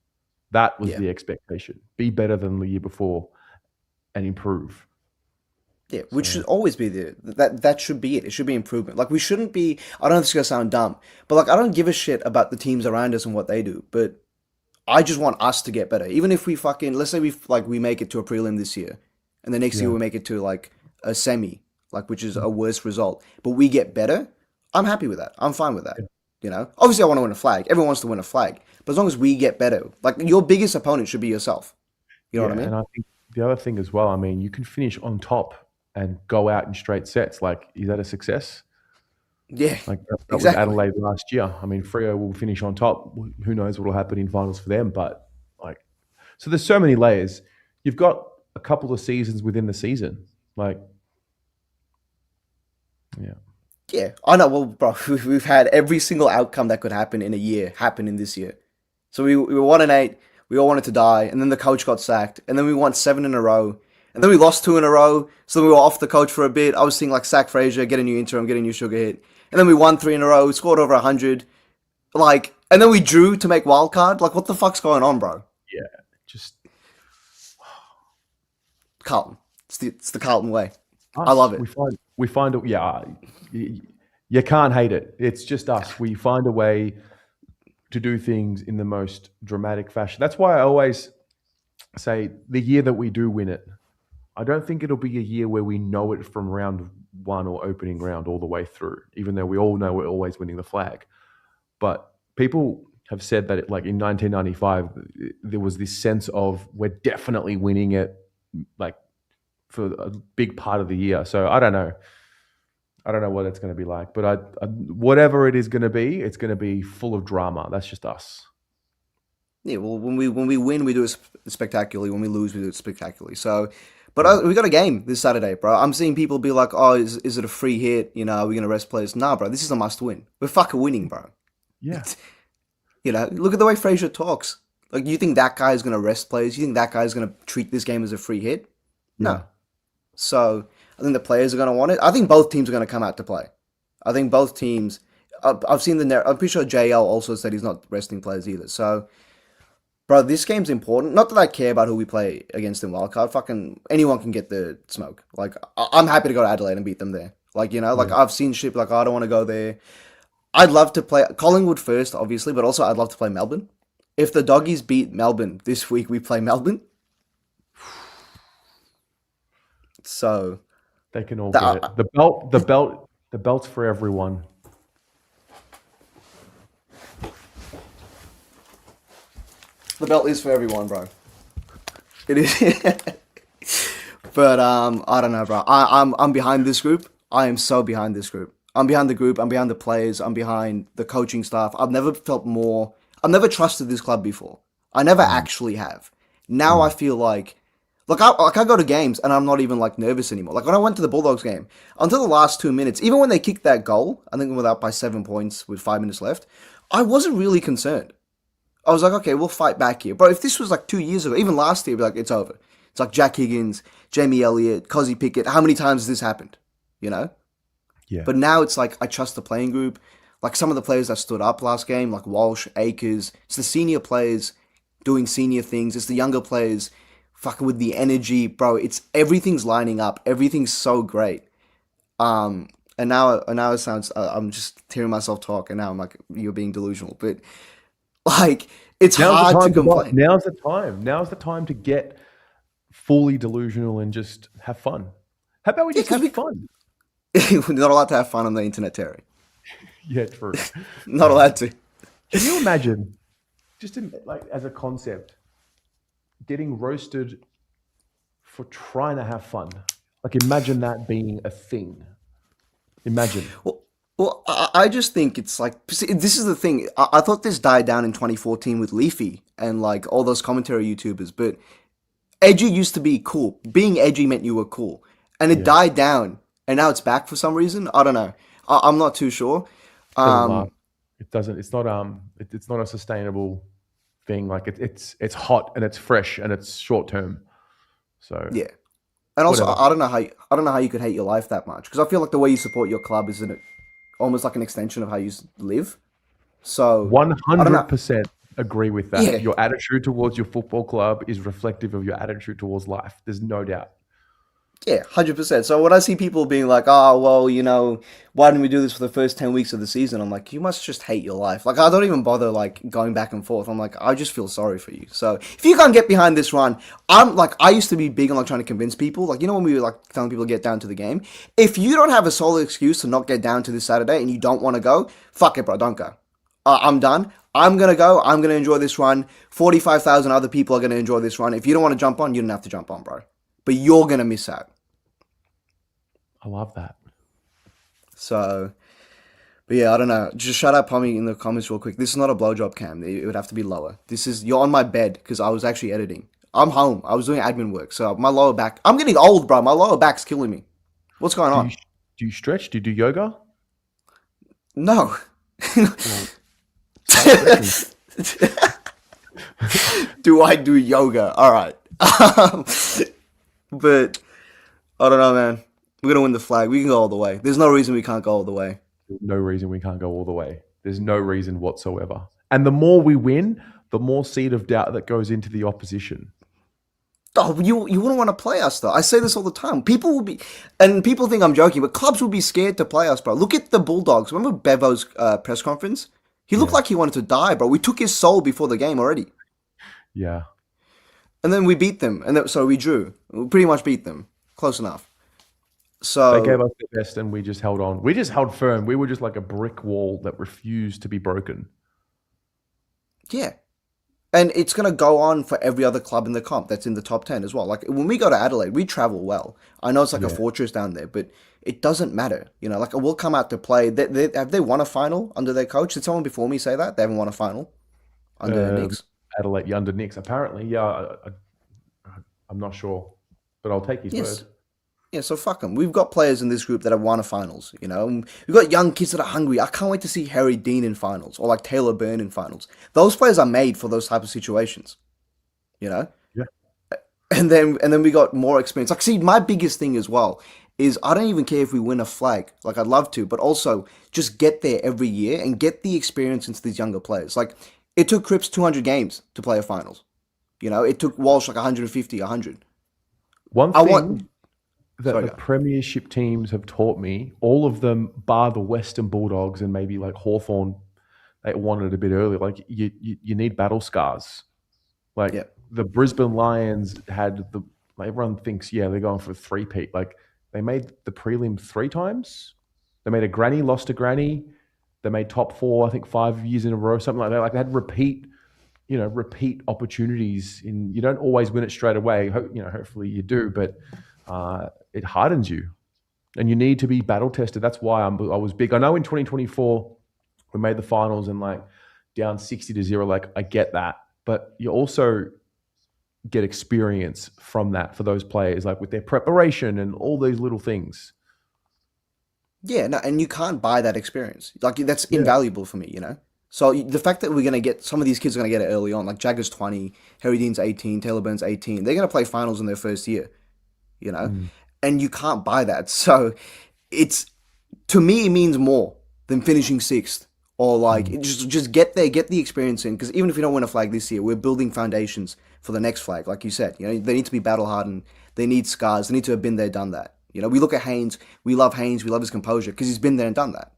That was the expectation. Be better than the year before and improve. Yeah, which should always be that should be it. It should be improvement. Like, we shouldn't be, I don't know if this is going to sound dumb, but like, I don't give a shit about the teams around us and what they do, but I just want us to get better. Even if we let's say we make it to a prelim this year, and the next year we make it to like a semi, like, which is a worse result, but we get better, I'm happy with that. I'm fine with that. You know, obviously I want to win a flag. Everyone wants to win a flag, but as long as we get better, like, your biggest opponent should be yourself. You know what I mean? And I think the other thing as well, I mean, you can finish on top and go out in straight sets. Like, is that a success? Yeah, like that exactly. was Adelaide last year. I mean, Freo will finish on top. Who knows what will happen in finals for them? But like, so there's so many layers. You've got a couple of seasons within the season. Like, yeah, I know. Well, bro, we've had every single outcome that could happen in a year happen in this year. So we were 1-8. We all wanted to die, and then the coach got sacked, and then we won 7 in a row. And then we lost 2 in a row, so we were off the coach for a bit. I was seeing like sack Fraser, get a new interim, get a new sugar hit. And then we won 3 in a row, we scored over 100. Like, and then we drew to make wildcard. Like, what the fuck's going on, bro? Yeah, just Carlton. It's the Carlton way. I love it. We find it. Yeah, you can't hate it. It's just us. We find a way to do things in the most dramatic fashion. That's why I always say the year that we do win it, I don't think it'll be a year where we know it from round 1 or opening round all the way through, even though we all know we're always winning the flag. But people have said that like in 1995, there was this sense of we're definitely winning it, like, for a big part of the year. So I don't know. I don't know what it's going to be like, but I whatever it is going to be, it's going to be full of drama. That's just us. Yeah, well, when we win, we do it spectacularly. When we lose, we do it spectacularly. So, but we got a game this Saturday, bro. I'm seeing people be like, "Oh, is it a free hit? You know, are we gonna rest players?" Nah, bro. This is a must win. We're fucking winning, bro. Yeah. You know, look at the way Fraser talks. Like, you think that guy is gonna rest players? You think that guy is gonna treat this game as a free hit? No. So I think the players are gonna want it. I think both teams are gonna come out to play. I think both teams. I've seen I'm pretty sure JL also said he's not resting players either. So, bro, this game's important. Not that I care about who we play against in wildcard. Fucking anyone can get the smoke. Like, I'm happy to go to Adelaide and beat them there. Like, like I've seen shit like, I don't want to go there. I'd love to play Collingwood first, obviously, but also I'd love to play Melbourne. If the Doggies beat Melbourne this week, we play Melbourne. So they can all get it. The belt's for everyone. The belt is for everyone, bro. It is. But I don't know, bro. I'm behind this group. I am so behind this group. I'm behind the group. I'm behind the players. I'm behind the coaching staff. I've never felt more. I've never trusted this club before. I never actually have. Now I feel like I go to games and I'm not even like nervous anymore. Like when I went to the Bulldogs game, until the last 2 minutes, even when they kicked that goal, I think we were up by 7 points with 5 minutes left, I wasn't really concerned. I was like, okay, we'll fight back here. But if this was like 2 years ago, even last year, I'd be like, it's over. It's like Jack Higgins, Jamie Elliott, Cozzy Pickett. How many times has this happened? Yeah. But now it's like I trust the playing group. Like some of the players that stood up last game, like Walsh, Akers. It's the senior players doing senior things. It's the younger players fucking with the energy, bro. It's everything's lining up. Everything's so great. And now it sounds. I'm just hearing myself talk, and now I'm like, you're being delusional. But like, it's hard to complain. Now's the time. Now's the time to get fully delusional and just have fun. How about we just have fun? We're not allowed to have fun on the internet, Terry. Yeah, true. Not allowed to. Can you imagine, like as a concept, getting roasted for trying to have fun? Like imagine that being a thing. Imagine. Well, I just think it's like, this is the thing. I thought this died down in 2014 with Leafy and like all those commentary YouTubers, but edgy used to be cool. Being edgy meant you were cool. And it died down, and now it's back for some reason. I don't know. I'm not too sure. It doesn't. It's not. It's not a sustainable thing. Like it's hot and it's fresh and it's short term. So yeah. And also, whatever. I don't know how you could hate your life that much, because I feel like the way you support your club is almost like an extension of how you live. So 100% agree with that. Yeah. Your attitude towards your football club is reflective of your attitude towards life. There's no doubt. Yeah, 100%. So when I see people being like, oh, well, why didn't we do this for the first 10 weeks of the season? I'm like, you must just hate your life. Like, I don't even bother, like, going back and forth. I'm like, I just feel sorry for you. So if you can't get behind this run, I used to be big on, like, trying to convince people. Like, when we were, like, telling people to get down to the game? If you don't have a solid excuse to not get down to this Saturday and you don't want to go, fuck it, bro, don't go. I'm done. I'm going to go. I'm going to enjoy this run. 45,000 other people are going to enjoy this run. If you don't want to jump on, you don't have to jump on, bro. But you're going to miss out. I love that. So, but yeah, I don't know. Just shout out Pommy in the comments real quick. This is not a blowjob cam. It would have to be lower. You're on my bed because I was actually editing. I'm home. I was doing admin work. So my lower back, I'm getting old, bro. My lower back's killing me. What's going on? Do you stretch? Do you do yoga? No. Do I do yoga? All right. But I don't know, man. We're going to win the flag. We can go all the way. There's no reason we can't go all the way. No reason we can't go all the way. There's no reason whatsoever. And the more we win, the more seed of doubt that goes into the opposition. Oh, you wouldn't want to play us, though. I say this all the time. People think I'm joking, but clubs would be scared to play us, bro. Look at the Bulldogs. Remember Bevo's press conference? He looked like he wanted to die, bro. We took his soul before the game already. Yeah. And then we beat them. So we drew. We pretty much beat them. Close enough. So they gave us the best and we just held on. We just held firm. We were just like a brick wall that refused to be broken. Yeah. And it's going to go on for every other club in the comp that's in the top 10 as well. Like when we go to Adelaide, we travel well. I know it's like a fortress down there, but it doesn't matter. Like we'll come out to play. Have they won a final under their coach? Did someone before me say that? They haven't won a final under Nicks? Adelaide, under Nicks, apparently. Yeah, I'm not sure, but I'll take his word. Yeah, so fuck them. We've got players in this group that have won a finals, We've got young kids that are hungry. I can't wait to see Harry Dean in finals or like Taylor Byrne in finals. Those players are made for those type of situations, Yeah. And then we got more experience. Like, see, my biggest thing as well is I don't even care if we win a flag. Like, I'd love to, but also just get there every year and get the experience into these younger players. Like, it took Cripps 200 games to play a finals. It took Walsh like 150, 100. One thing that Sorry, the go. premiership teams have taught me, all of them, bar the Western Bulldogs and maybe like Hawthorn, they won it a bit early. Like you need battle scars. Like Yeah. the Brisbane Lions had everyone thinks, yeah, they're going for a three-peat. Like they made the prelim 3 times. They made a granny, lost a granny. They made top 4, I think 5 years in a row, something like that. Like they had repeat opportunities. You don't always win it straight away. Hopefully you do, but it hardens you, and you need to be battle tested. That's why I was big. I know in 2024 we made the finals and like down 60-0. Like I get that, but you also get experience from that for those players, like with their preparation and all these little things. Yeah, no, and you can't buy that experience. Like that's invaluable for me, So the fact that we're gonna get some of these kids are gonna get it early on, like Jagger's 20, Harry Dean's 18, Taylor Burns 18. They're gonna play finals in their first year, and you can't buy that. So to me it means more than finishing 6th or like just get there, get the experience in. Because even if we don't win a flag this year, we're building foundations for the next flag. Like you said, they need to be battle hardened. They need scars. They need to have been there, done that. We look at Haynes. We love Haynes. We love his composure because he's been there and done that.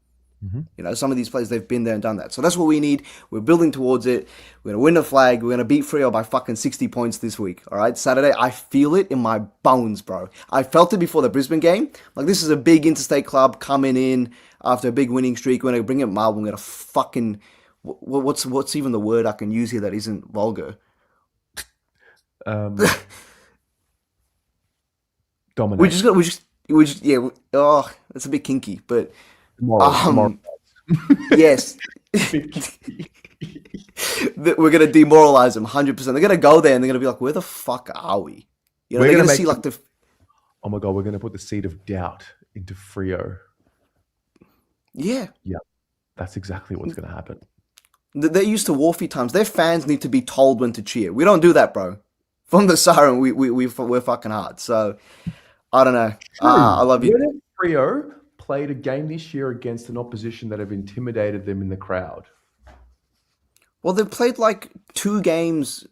Some of these players, they've been there and done that. So that's what we need. We're building towards it. We're going to win the flag. We're going to beat Freo by fucking 60 points this week. All right? Saturday, I feel it in my bones, bro. I felt it before the Brisbane game. Like, this is a big interstate club coming in after a big winning streak. We're going to bring it Marvel. We're going to fucking... What's even the word I can use here that isn't vulgar? Dominate. It's a bit kinky, but... Moral. Yes. We're going to demoralize them 100%. They're going to go there and they're going to be like, where the fuck are we? They're going to see like the... Oh my God, we're going to put the seed of doubt into Freo. Yeah. Yeah. That's exactly what's going to happen. They're used to Wharfie times. Their fans need to be told when to cheer. We don't do that, bro. From the siren, we're fucking hard. So, I don't know. I love you. Freo played a game this year against an opposition that have intimidated them in the crowd. Well, they've played like 2 games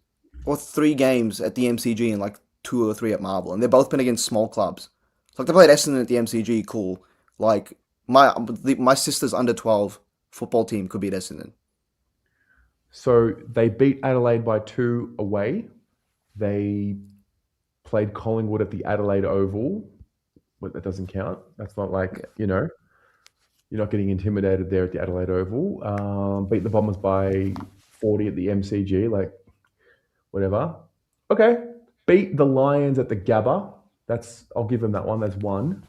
or 3 games at the MCG and like 2 or 3 at Marvel, and they've both been against small clubs. Like they played Essendon at the MCG, cool. Like my sister's under 12 football team could beat Essendon. So they beat Adelaide by 2 away. They played Collingwood at the Adelaide Oval. But that doesn't count. That's not like, you're not getting intimidated there at the Adelaide Oval. Beat the Bombers by 40 at the MCG, like whatever. Okay. Beat the Lions at the Gabba. I'll give them that one. That's 1.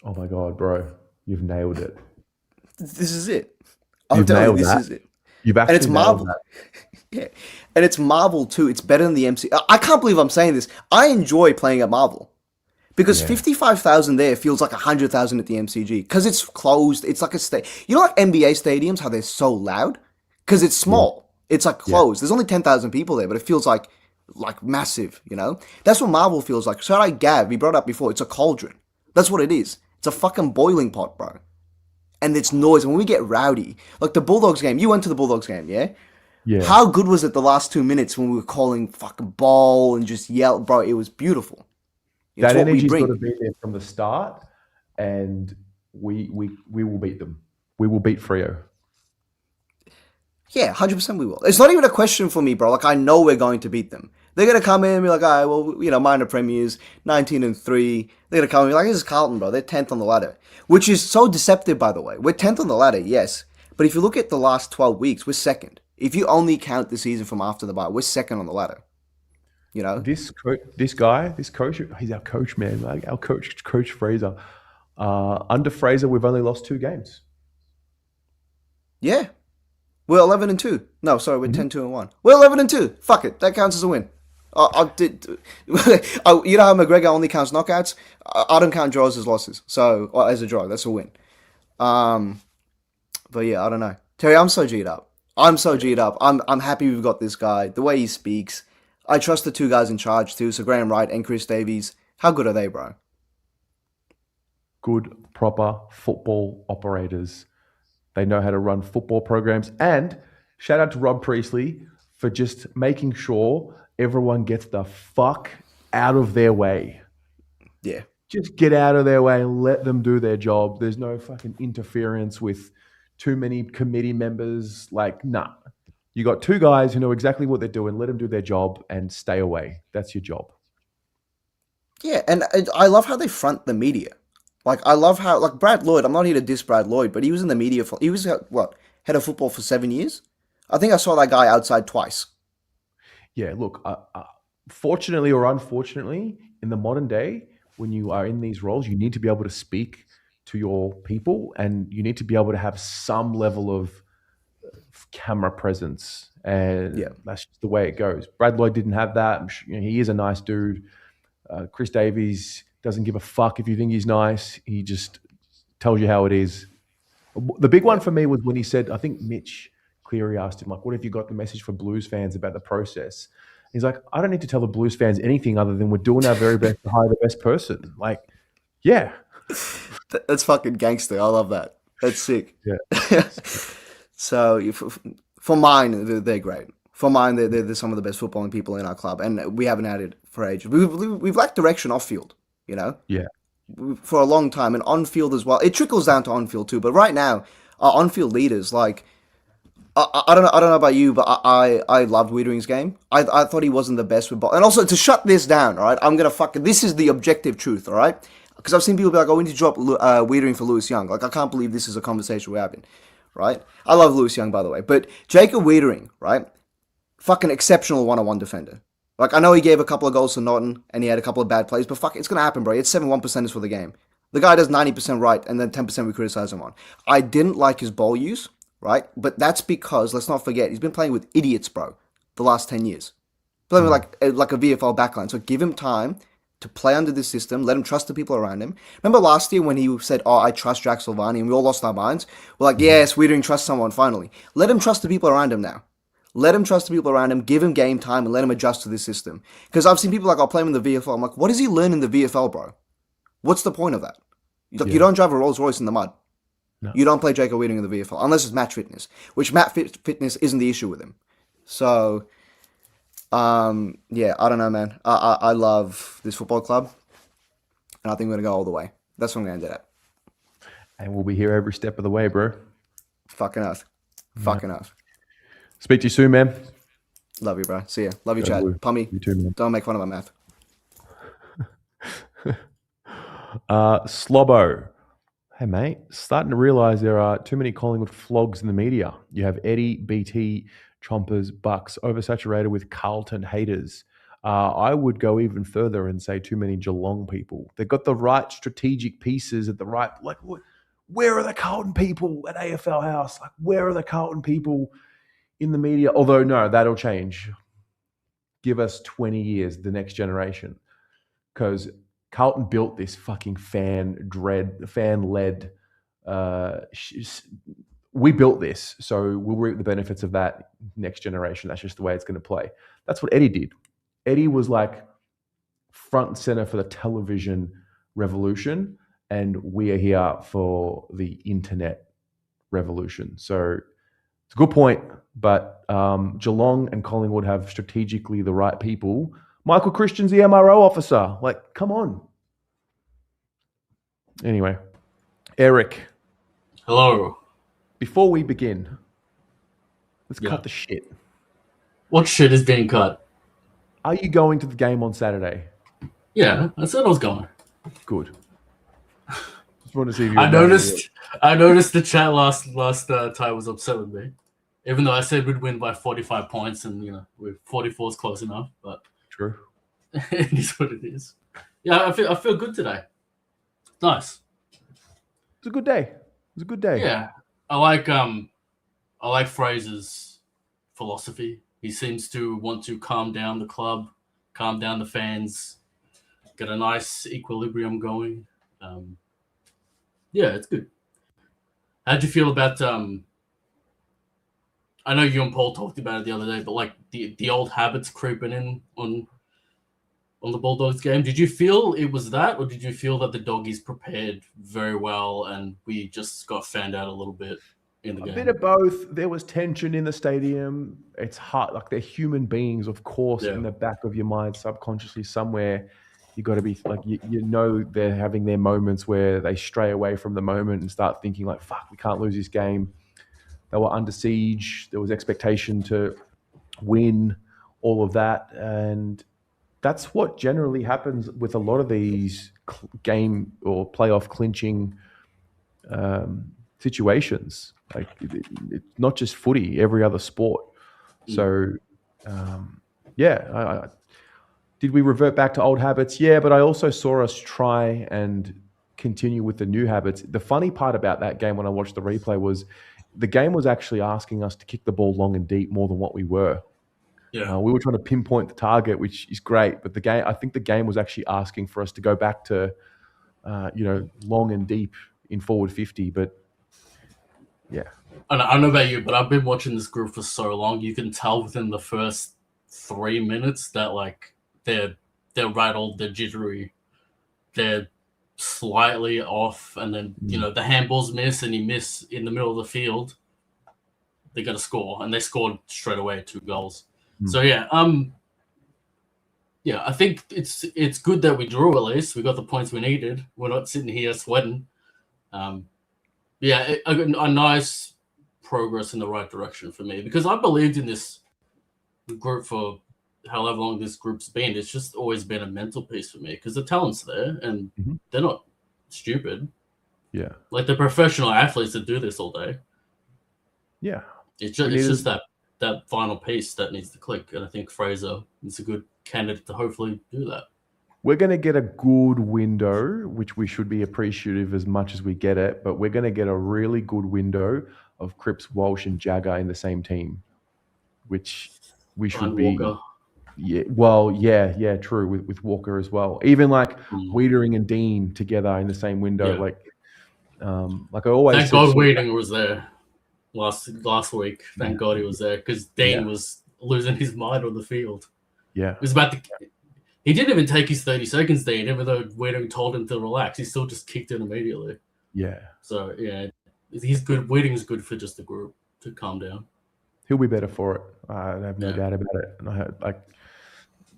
Oh my God, bro. You've nailed it. This is it. You've nailed that. This is it. You've actually and it's Marvel. That. Yeah. And it's Marvel too. It's better than the MC. I can't believe I'm saying this. I enjoy playing at Marvel. Because 55,000 there feels like 100,000 at the MCG. Because it's closed. It's like a like NBA stadiums, how they're so loud? Because it's small. Yeah. It's like closed. There's only 10,000 people there, but it feels like massive, That's what Marvel feels like. So like Gav, we brought up before, it's a cauldron. That's what it is. It's a fucking boiling pot, bro. And it's noise. When we get rowdy, like the Bulldogs game, you went to the Bulldogs game, yeah? Yeah. How good was it the last 2 minutes when we were calling fucking ball and just yell, bro? It was beautiful. That energy's got to be there from the start, and we will beat them. We will beat Freo. Yeah, 100% we will. It's not even a question for me, bro. Like, I know we're going to beat them. They're going to come in and be like, all right, well, minor premiers, 19-3. They're going to come in and be like, this is Carlton, bro. They're 10th on the ladder. Which is so deceptive, by the way. We're 10th on the ladder, yes. But if you look at the last 12 weeks, we're 2nd. If you only count the season from after the bye, we're 2nd on the ladder. This coach, he's our coach, man. Like our coach Fraser. Under Fraser, we've only lost 2 games. Yeah. We're 11-2. No, sorry, we're 10-2-1. We're 11-2. Fuck it. That counts as a win. You know how McGregor only counts knockouts? I don't count draws as losses. So, or as a draw, that's a win. But yeah, I don't know. Terry, I'm so G'd up. I'm happy we've got this guy. The way he speaks. I trust the 2 guys in charge too. So Graham Wright and Chris Davies. How good are they, bro? Good, proper football operators. They know how to run football programs. And shout out to Rob Priestley for just making sure everyone gets the fuck out of their way. Yeah. Just get out of their way and let them do their job. There's no fucking interference with too many committee members. Like, nah. You got two guys who know exactly what they're doing. Let them do their job and stay away. That's your job. Yeah, and I love how they front the media. Like, I love how, like, Brad Lloyd, I'm not here to diss Brad Lloyd, but he was in the media for, he was, head of football for 7 years? I think I saw that guy outside twice. Yeah, look, fortunately or unfortunately, in the modern day, when you are in these roles, you need to be able to speak to your people and you need to be able to have some level of camera presence. And that's just the way it goes. Brad Lloyd didn't have that. He is a nice dude. Chris Davies doesn't give a fuck if you think he's nice. He just tells you how it is. The big one for me was when he said, I think Mitch Cleary asked him, like, what if you got the message for Blues fans about the process? He's like, I don't need to tell the Blues fans anything other than we're doing our very best to hire the best person. Like, yeah. That's fucking gangster. I love that. That's sick. Yeah. So for mine, they're great. For mine, they're some of the best footballing people in our club, and we haven't had it for ages. We've lacked direction off field, you know? Yeah. For a long time, and on field as well. It trickles down to on field too, but right now, our on field leaders, like, I don't know about you, but I loved Wiedering's game. I thought he wasn't the best with ball. And also, to shut this down, all right, I'm going to this is the objective truth, all right? Because I've seen people be like, oh, we need to drop Wiedering for Lewis Young. Like, I can't believe this is a conversation we're having, right? I love Lewis Young, by the way. But Jacob Wiedering, right? Fucking exceptional one-on-one defender. Like, I know he gave a couple of goals to Norton, and he had a couple of bad plays, but fuck, it's going to happen, bro. It's 7-1% for the game. The guy does 90% right, and then 10% we criticize him on. I didn't like his ball use, right? But that's because, let's not forget, he's been playing with idiots, bro, the last 10 years. Playing with like a VFL backline. So give him time to play under this system. Let him trust the people around him. Remember last year when he said, oh, I trust Jack Silvani, and we all lost our minds? We're like, yes, we didn't trust someone, finally. Let him trust the people around him now. Let him trust the people around him, give him game time, and let him adjust to this system. Because I've seen people like, I'll play him in the VFL. I'm like, what does he learn in the VFL, bro? What's the point of that? Like, you don't drive a Rolls Royce in the mud. No. You don't play Jacob Wiedering in the VFL, unless it's match fitness, which match fitness isn't the issue with him. So, yeah, I don't know, man. I love this football club, and I think we're going to go all the way. That's what I'm going to end it at. And we'll be here every step of the way, bro. Fucking earth. Fucking earth. Speak to you soon, man. Love you, bro. See ya. Love you, Chad. Pummy. You too, man. Don't make fun of my math. Slobbo. Hey, mate. Starting to realise there are too many Collingwood flogs in the media. You have Eddie, BT, Chompers, Bucks, oversaturated with Carlton haters. I would go even further and say too many Geelong people. They've got the right strategic pieces at the right... Like, where are the Carlton people at AFL House? Like, where are the Carlton people in the media? Although, no, that'll change. Give us 20 years, the next generation. Because Carlton built this fucking fan-led... we built this, so we'll reap the benefits of that next generation. That's just the way it's going to play. That's what Eddie did. Eddie was like front and center for the television revolution, and we are here for the internet revolution. So it's a good point, but Geelong and Collingwood have strategically the right people. Michael Christian's the MRO officer. Like, come on. Anyway, Eric. Hello. Before we begin, let's cut the shit. What shit is being cut? Are you going to the game on Saturday? Yeah, I said I was going. Good. Just want to see if you. I noticed the chat last time was upset with me, even though I said we'd win by 45 points, and 44 is close enough. But true. It is what it is. Yeah, I feel good today. Nice. It's a good day. It's a good day. Yeah, I like Fraser's philosophy. He seems to want to calm down the club, calm down the fans, get a nice equilibrium going. Yeah, it's good. How'd you feel about I know you and Paul talked about it the other day, but like the old habits creeping in on the Bulldogs game? Did you feel it was that, or did you feel that the doggies prepared very well and we just got fanned out a little bit? in the A game? bit of both. There was tension in the stadium. It's hard. Like, they're human beings, of course. Yeah. In the back of your mind, subconsciously, somewhere, you got to be like, you know, they're having their moments where they stray away from the moment and start thinking like, "Fuck, we can't lose this game." They were under siege. There was expectation to win, all of that, and that's what generally happens with a lot of these game or playoff clinching situations. Like, it's not just footy, every other sport. So, yeah, did we revert back to old habits? Yeah, but I also saw us try and continue with the new habits. The funny part about that game when I watched the replay was the game was actually asking us to kick the ball long and deep more than what we were. Yeah. We were trying to pinpoint the target, which is great, but I think the game was actually asking for us to go back to, long and deep in forward 50. But yeah, I don't know about you, but I've been watching this group for so long. You can tell within the first 3 minutes that like they're rattled, they're jittery, they're slightly off, and then the handballs miss, and you miss in the middle of the field. They're gonna score, and they scored straight away 2 goals. So yeah, I think it's good that we drew. At least we got the points we needed. We're not sitting here sweating. A nice progress in the right direction for me, because I believed in this group for however long this group's been. It's just always been a mental piece for me, because the talent's there and they're not stupid. Yeah, like they're professional athletes that do this all day. Yeah, it's just that final piece that needs to click, and I think Fraser is a good candidate to hopefully do that. we're going to get a good window, which we should be appreciative as much as we get it, but we're going to get a really good window of Cripps, Walsh, and Jagger in the same team, which we should be. Walker. Yeah, well, yeah, true, with Walker as well. Even like Wiedering and Dean together in the same window, Yeah. like I always Thank said, God Wiedering was there last week. Thank God he was there, because Dean was losing his mind on the field. Yeah. It was about to. He didn't even take his 30 seconds, Dean, even though Wiedering told him to relax. He still just kicked in immediately. Yeah. So, yeah, he's good. Wiedering's good for just the group to calm down. He'll be better for it. I have no doubt about it. And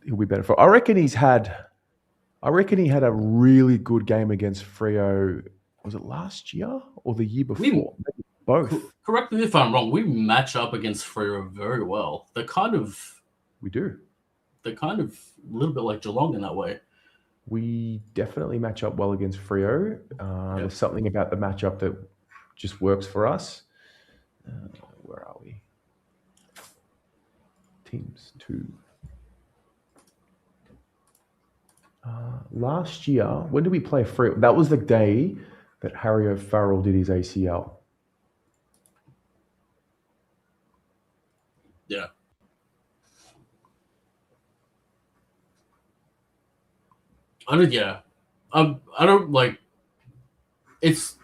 he'll be better for it. I reckon he had a really good game against Freo. Was it last year or the year before? Maybe both. Correct me if I'm wrong. We match up against Freo very well. We do. They're kind of a little bit like Geelong in that way. We definitely match up well against Freo. There's something about the matchup that just works for us. Where are we? Teams 2. Last year, when did we play Freo? That was the day that Harry O'Farrell did his ACL. Yeah. I don't like. It's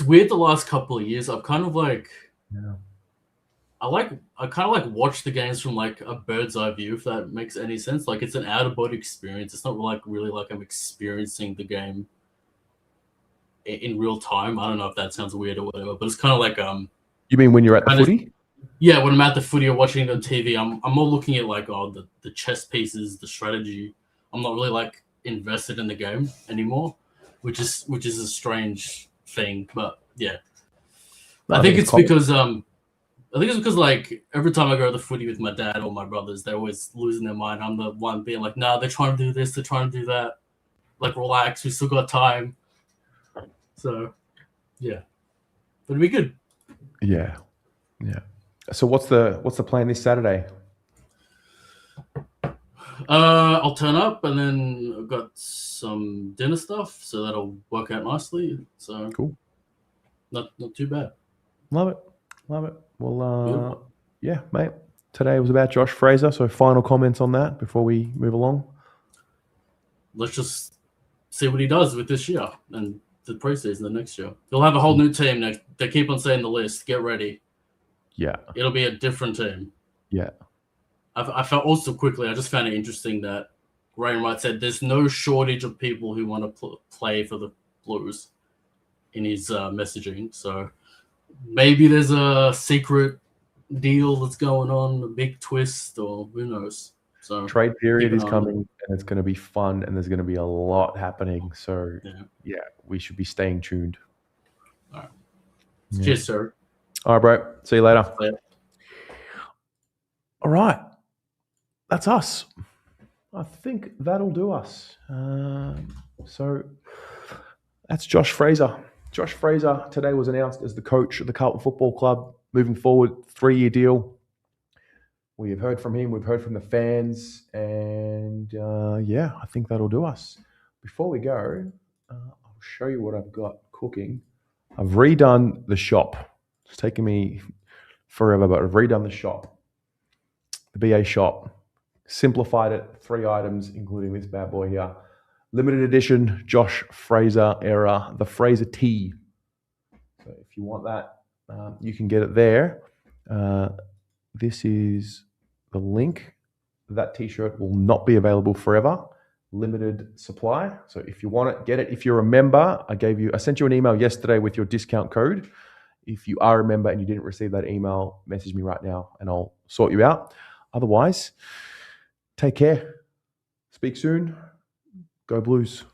weird. The last couple of years, I've kind of like. Yeah. I kind of like watch the games from like a bird's eye view, if that makes any sense. Like, it's an out of body experience. It's not like really like I'm experiencing the game in real time. I don't know if that sounds weird or whatever, but it's kind of like You mean when you're at the footy? Yeah, when I'm at the footy or watching it on TV, I'm more looking at like the chess pieces, the strategy. I'm not really like invested in the game anymore, which is a strange thing, but yeah. I think it's because like every time I go to the footy with my dad or my brothers, they're always losing their mind. I'm the one being like, "Nah, they're trying to do this, they're trying to do that. Like, relax, we still got time." So, yeah, but it'll be good. Yeah. So what's the plan this Saturday? I'll turn up, and then I've got some dinner stuff, so that'll work out nicely. So cool. Not too bad. Love it. Well, yeah, mate. Today was about Josh Fraser. So final comments on that before we move along. Let's just see what he does with this year and the preseason the next year. He'll have a whole new team next. They keep on saying the list. Get ready. Yeah. It'll be a different team. Yeah. I felt also quickly, I just found it interesting that Graham Wright said there's no shortage of people who want to play for the Blues in his messaging. So maybe there's a secret deal that's going on, a big twist, or who knows. So Trade period keep is an eye on it. coming, and it's going to be fun, and there's going to be a lot happening. So yeah, we should be staying tuned. All right. Yeah. Cheers, sir. All right, bro. See you later. Later. All right. That's us. I think that'll do us. So that's Josh Fraser. Josh Fraser today was announced as the coach of the Carlton Football Club. Moving forward, 3-year deal. We have heard from him. We've heard from the fans. And yeah, I think that'll do us. Before we go, I'll show you what I've got cooking. I've redone the shop. It's taken me forever, but I've redone the shop. The BA shop. Simplified it, 3 items, including this bad boy here. Limited edition Josh Fraser era, the Fraser tee. So if you want that, you can get it there. This is the link. That t-shirt will not be available forever. Limited supply. So if you want it, get it. If you're a member, I sent you an email yesterday with your discount code. If you are a member and you didn't receive that email, message me right now and I'll sort you out. Otherwise, take care. Speak soon. Go Blues.